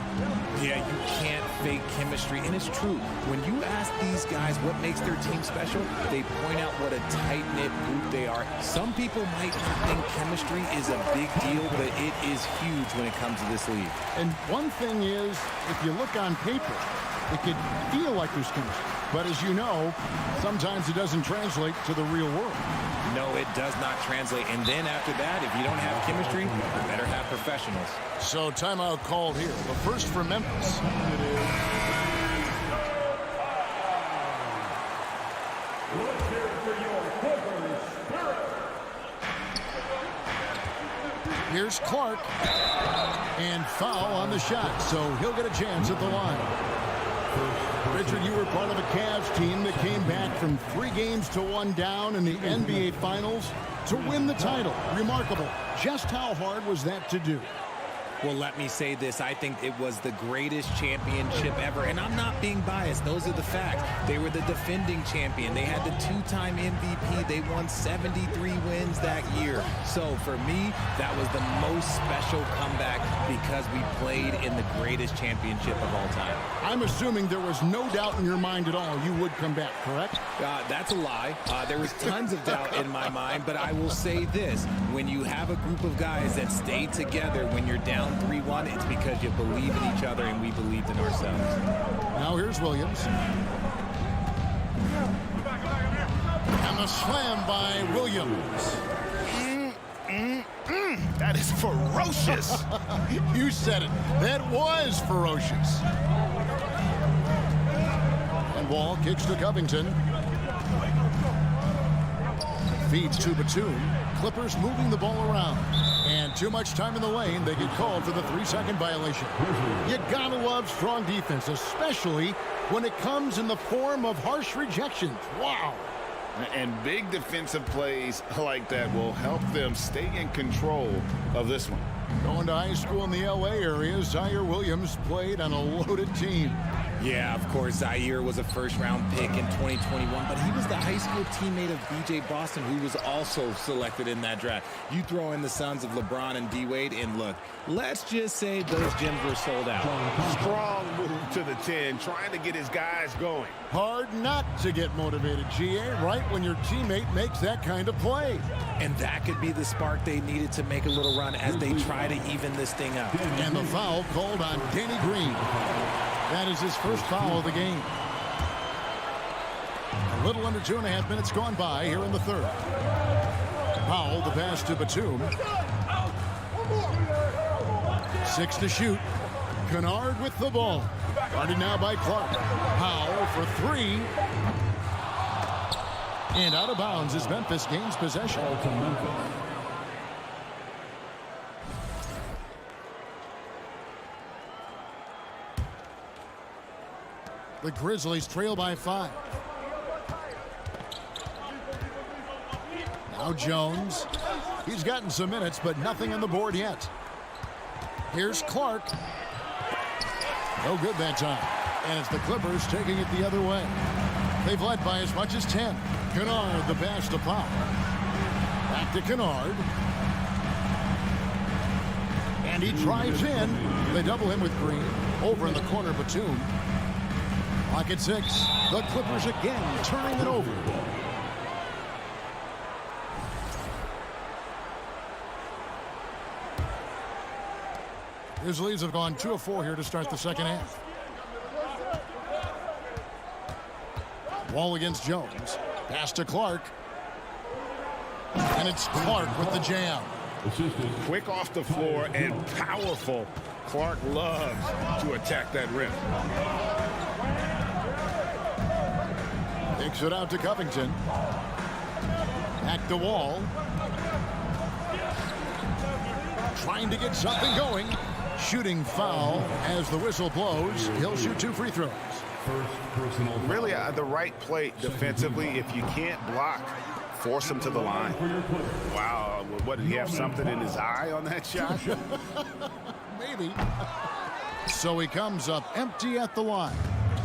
Speaker 3: Yeah, you can't fake chemistry, and it's true. When you ask these guys what makes their team special, they point out what a tight-knit group they are. Some people might not think chemistry is a big deal, but it is huge when it comes to this league.
Speaker 7: And one thing is, if you look on paper, it could feel like there's chemistry. But as you know, sometimes it doesn't translate to the real world.
Speaker 3: No, it does not translate. And then after that, if you don't have chemistry, you better have professionals.
Speaker 7: So timeout called here. The first for Memphis. Here's Clark. And foul on the shot, so he'll get a chance at the line. Richard, you were part of a Cavs team that came back from 3 games to 1 down in the NBA Finals to win the title. Remarkable. Just how hard was that to do?
Speaker 3: Well, let me say this. I think it was the greatest championship ever. And I'm not being biased. Those are the facts. They were the defending champion. They had the 2-time MVP. They won 73 wins that year. So for me, that was the most special comeback because we played in the greatest championship of all time.
Speaker 7: I'm assuming there was no doubt in your mind at all you would come back, correct?
Speaker 3: That's a lie. There was tons of doubt in my mind, but I will say this. When you have a group of guys that stay together when you're down 3-1, it's because you believe in each other and we believed in ourselves.
Speaker 7: Now here's Williams. And the slam by Williams.
Speaker 13: That is ferocious.
Speaker 7: You said it. That was ferocious. And Wall kicks to Covington. Feeds to Batum. Clippers moving the ball around. And too much time in the lane. They get called for the 3-second violation. You gotta love strong defense, especially when it comes in the form of harsh rejections. Wow.
Speaker 9: And big defensive plays like that will help them stay in control of this one.
Speaker 7: Going to high school in the L.A. area, Zaire Williams played on a loaded team.
Speaker 3: Yeah, of course, Zaire was a first-round pick in 2021, but he was the high school teammate of B.J. Boston, who was also selected in that draft. You throw in the sons of LeBron and D-Wade, and look, let's just say those gyms were sold out.
Speaker 13: Strong move to the 10, trying to get his guys going.
Speaker 7: Hard not to get motivated, G.A., right when your teammate makes that kind of play.
Speaker 3: And that could be the spark they needed to make a little run as they try to even this thing up.
Speaker 7: And the foul called on Danny Green. That is his first foul of the game. A little under 2.5 minutes gone by here in the third. Powell, the pass to Batum. 6 to shoot. Kennard with the ball. Guarded now by Clark. Powell for 3. And out of bounds as Memphis gains possession. The Grizzlies trail by 5. Now Jones. He's gotten some minutes, but nothing on the board yet. Here's Clark. No good that time. And it's the Clippers taking it the other way. They've led by as much as 10. Kennard, the pass to Powell. Back to Kennard. And he drives in. They double him with Green. Over in the corner, Batum. Clock at 6. The Clippers again turning it over. Grizzlies have gone 2 of 4 here to start the second half. Wall against Jones. Pass to Clark. And it's Clark with the jam.
Speaker 9: Quick off the floor and powerful. Clark loves to attack that rim.
Speaker 7: Takes it out to Covington. Back to Wall. Trying to get something going. Shooting foul as the whistle blows. He'll shoot 2 free throws.
Speaker 9: Really the right play defensively. If you can't block, force him to the line. Wow, what, did he have something in his eye on that shot?
Speaker 7: Maybe. So he comes up empty at the line.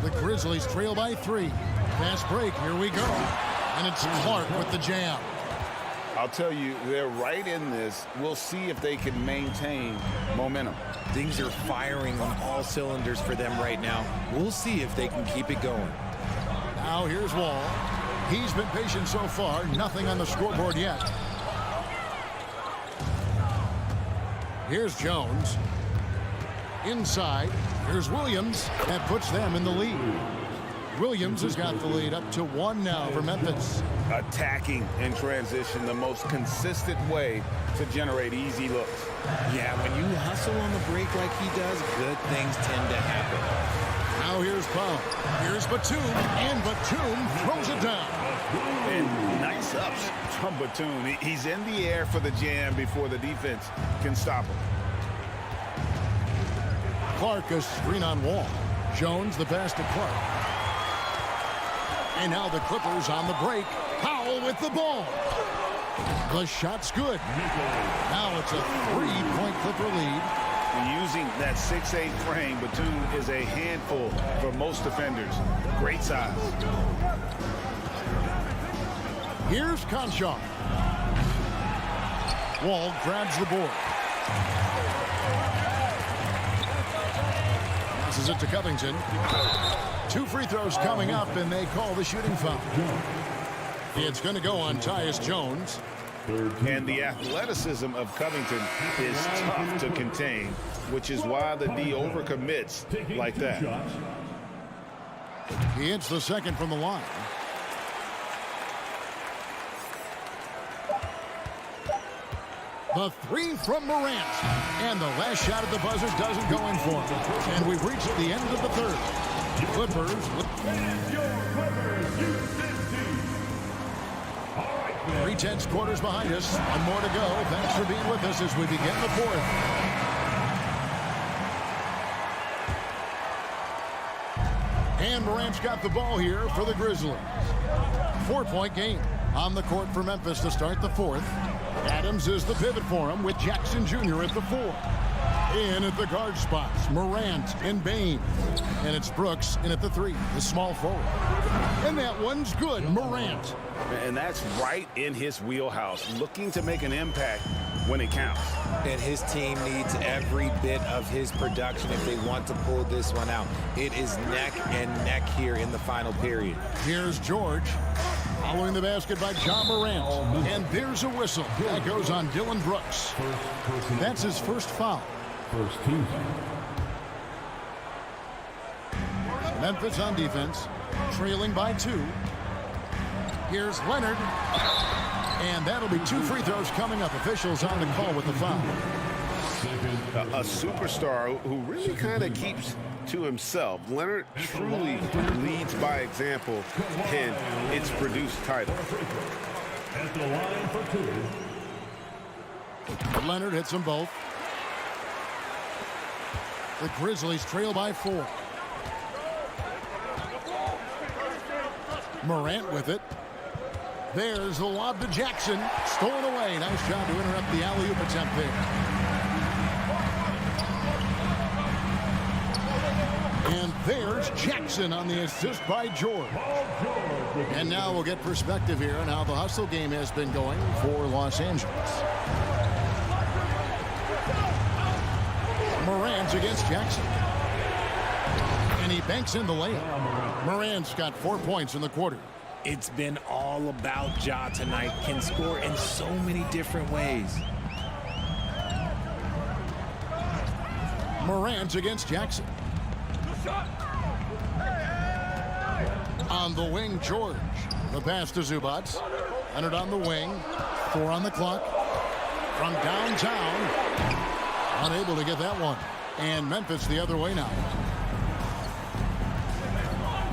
Speaker 7: The Grizzlies trail by 3. Fast break, here we go. And it's Clark with the jam.
Speaker 9: I'll tell you, they're right in this. We'll see if they can maintain momentum.
Speaker 3: Things are firing on all cylinders for them right now. We'll see if they can keep it going.
Speaker 7: Now here's Wall. He's been patient so far. Nothing on the scoreboard yet. Here's Jones. Inside. Here's Williams. That puts them in the lead. Williams has got the lead up to 1 now for Memphis.
Speaker 9: Attacking in transition, the most consistent way to generate easy looks.
Speaker 3: Yeah, when you hustle on the break like he does, good things tend to happen.
Speaker 7: Now here's Powell. Here's Batum, and Batum throws it down.
Speaker 9: And nice ups from Batum. He's in the air for the jam before the defense can stop him.
Speaker 7: Clark a screen on Wall. Jones the pass to Clark. And now the Clippers on the break. Powell with the ball. The shot's good. Now it's a 3-point Clipper lead.
Speaker 9: Using that 6'8" frame, Batum is a handful for most defenders. Great size.
Speaker 7: Here's Conchar. Wall grabs the board. Passes it to Covington. 2 free throws coming up, and they call the shooting foul. It's going to go on Tyus Jones.
Speaker 9: And the athleticism of Covington is tough to contain, which is why the D overcommits like that.
Speaker 7: He hits the second from the line. The 3 from Morant. And the last shot at the buzzer doesn't go in for him. And we've reached the end of the third. Clippers.
Speaker 4: And your Clippers used
Speaker 7: 3/10 quarters behind us. One more to go. Thanks for being with us as we begin the fourth. And Morant's got the ball here for the Grizzlies. 4-point game on the court for Memphis to start the fourth. Adams is the pivot for him with Jackson Jr. at the 4. In at the guard spots, Morant and Bain. And it's Brooks in at the 3, the small forward. And that one's good, Morant.
Speaker 9: And that's right in his wheelhouse, looking to make an impact when it counts.
Speaker 3: And his team needs every bit of his production if they want to pull this one out. It is neck and neck here in the final period.
Speaker 7: Here's George. Following the basket by John Morant. And there's a whistle. That goes on Dylan Brooks. That's his first foul.
Speaker 4: First team.
Speaker 7: Memphis on defense, trailing by 2. Here's Leonard. And that'll be 2 free throws coming up. Officials on the call with the foul.
Speaker 9: A superstar who really kind of keeps to himself. Leonard truly leads by example, and it's produced titles.
Speaker 4: At the line for 2.
Speaker 7: Leonard hits them both. The Grizzlies trail by 4. Morant with it. There's the lob to Jackson. Stolen away. Nice job to interrupt the alley-oop attempt there. And there's Jackson on the assist by George. And now we'll get perspective here on how the hustle game has been going for Los Angeles. Morant against Jackson. And he banks in the layup. Morant's got 4 points in the quarter.
Speaker 3: It's been all about Ja tonight. Can score in so many different ways.
Speaker 7: Morant against Jackson. On the wing, George. The pass to Zubac. Leonard on the wing. 4 on the clock. From downtown. Unable to get that one. And Memphis the other way now.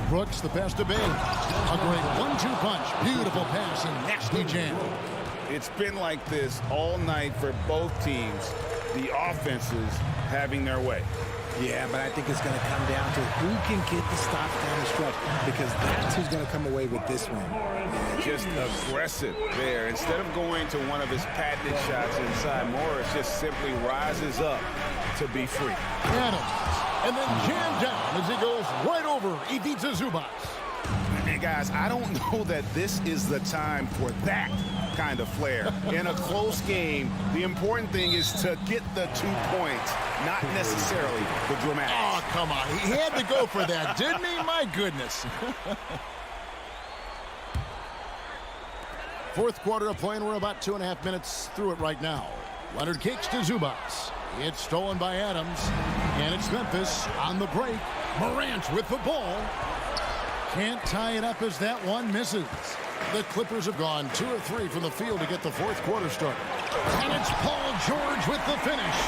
Speaker 7: Brooks, the pass to Bain. A great 1-2 punch. Beautiful pass and nasty jam.
Speaker 9: It's been like this all night for both teams. The offenses having their way.
Speaker 3: Yeah, but I think it's going to come down to who can get the stops down the stretch, because that's who's going to come away with this one.
Speaker 9: Yeah, just aggressive there. Instead of going to one of his patented shots inside, Morris just simply rises up to be free.
Speaker 7: Adams, and then jammed down as he goes right over Ivica Zubac.
Speaker 9: Hey, guys, I don't know that this is the time for that kind of flair. In a close game, the important thing is to get the 2 points, not necessarily the dramatics.
Speaker 7: Oh, come on. He had to go for that, didn't he? My goodness. Fourth quarter of play, and we're about 2.5 minutes through it right now. Leonard kicks to Zubac. It's stolen by Adams, and it's Memphis on the break. Morant with the ball. Can't tie it up as that one misses. The Clippers have gone 2 of 3 from the field to get the fourth quarter started. And it's Paul George with the finish.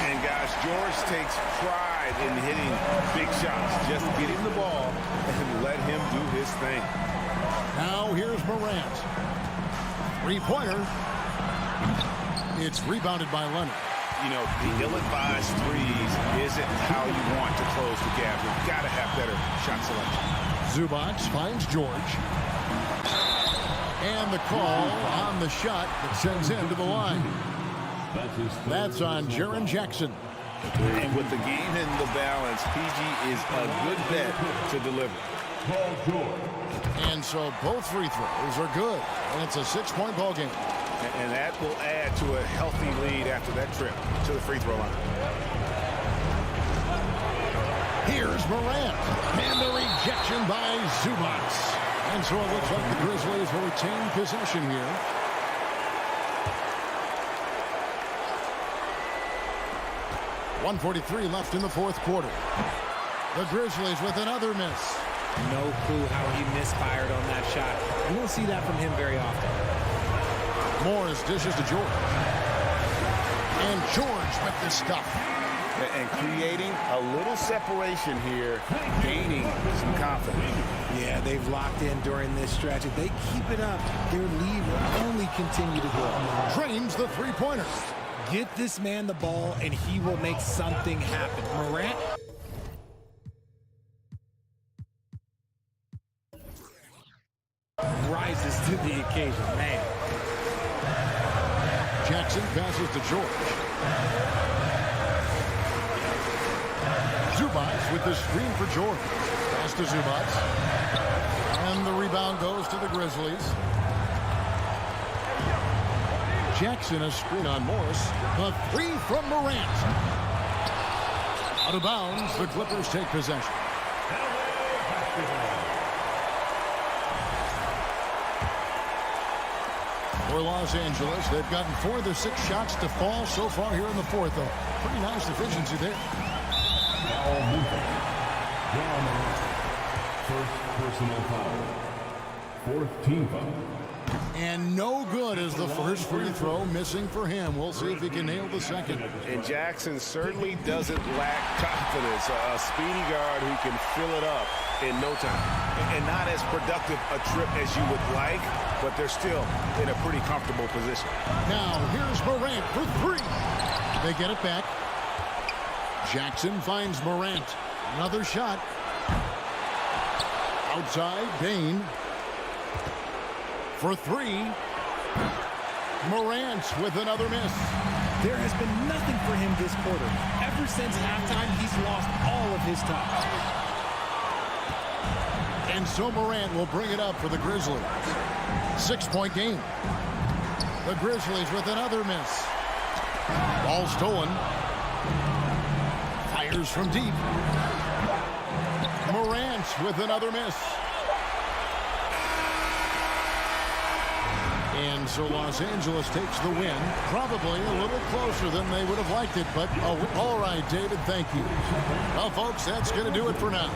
Speaker 9: And guys, George takes pride in hitting big shots. Just get him the ball and let him do his thing.
Speaker 7: Now here's Morant. Three-pointer. It's rebounded by Leonard.
Speaker 9: You know, the ill-advised threes isn't how you want to close the gap. You've got to have better shot selection.
Speaker 7: Zubac finds George. And the call on the shot that sends him to the line. That's on Jaren Jackson.
Speaker 9: And with the game in the balance, PG is a good bet to deliver.
Speaker 7: And so both free throws are good. And it's a 6-point ball game.
Speaker 9: And that will add to a healthy lead after that trip to the free throw line.
Speaker 7: Here's Morant. And the rejection by Zubac. And so it looks like the Grizzlies will retain possession here. .143 left in the fourth quarter. The Grizzlies with another miss.
Speaker 3: No clue how he misfired on that shot. You don't see that from him very often.
Speaker 7: Morris dishes to George. And George with the stuff.
Speaker 9: And creating a little separation here, gaining some confidence.
Speaker 3: Yeah, they've locked in during this stretch. If they keep it up, their lead will only continue to grow.
Speaker 7: Drains the three-pointer.
Speaker 3: Get this man the ball, and he will make something happen. Morant. Rises to the occasion, man.
Speaker 7: Jackson passes to George. Zubac with the screen for George. Pass to Zubac. And the rebound goes to the Grizzlies. Jackson a screen on Morris. The three from Morant. Out of bounds, the Clippers take possession. For Los Angeles, they've gotten 4 of their 6 shots to fall so far here in the fourth. A pretty nice efficiency there.
Speaker 4: First personal foul. Fourth team foul.
Speaker 7: And no good as the first free throw, missing for him. We'll see if he can nail the second.
Speaker 9: And Jackson certainly doesn't lack confidence. A speedy guard who can fill it up in no time. And not as productive a trip as you would like, but they're still in a pretty comfortable position.
Speaker 7: Now here's Morant for 3. They get it back. Jackson finds Morant. Another shot. Outside, Bain. For three. Morant with another miss.
Speaker 3: There has been nothing for him this quarter. Ever since halftime, he's lost all of his touch.
Speaker 7: And so Morant will bring it up for the Grizzlies. 6-point game. The Grizzlies with another miss. Ball stolen. Fires from deep. Morant with another miss. And so Los Angeles takes the win. Probably a little closer than they would have liked it, but all right, David, thank you. Well, folks, that's going to do it for now.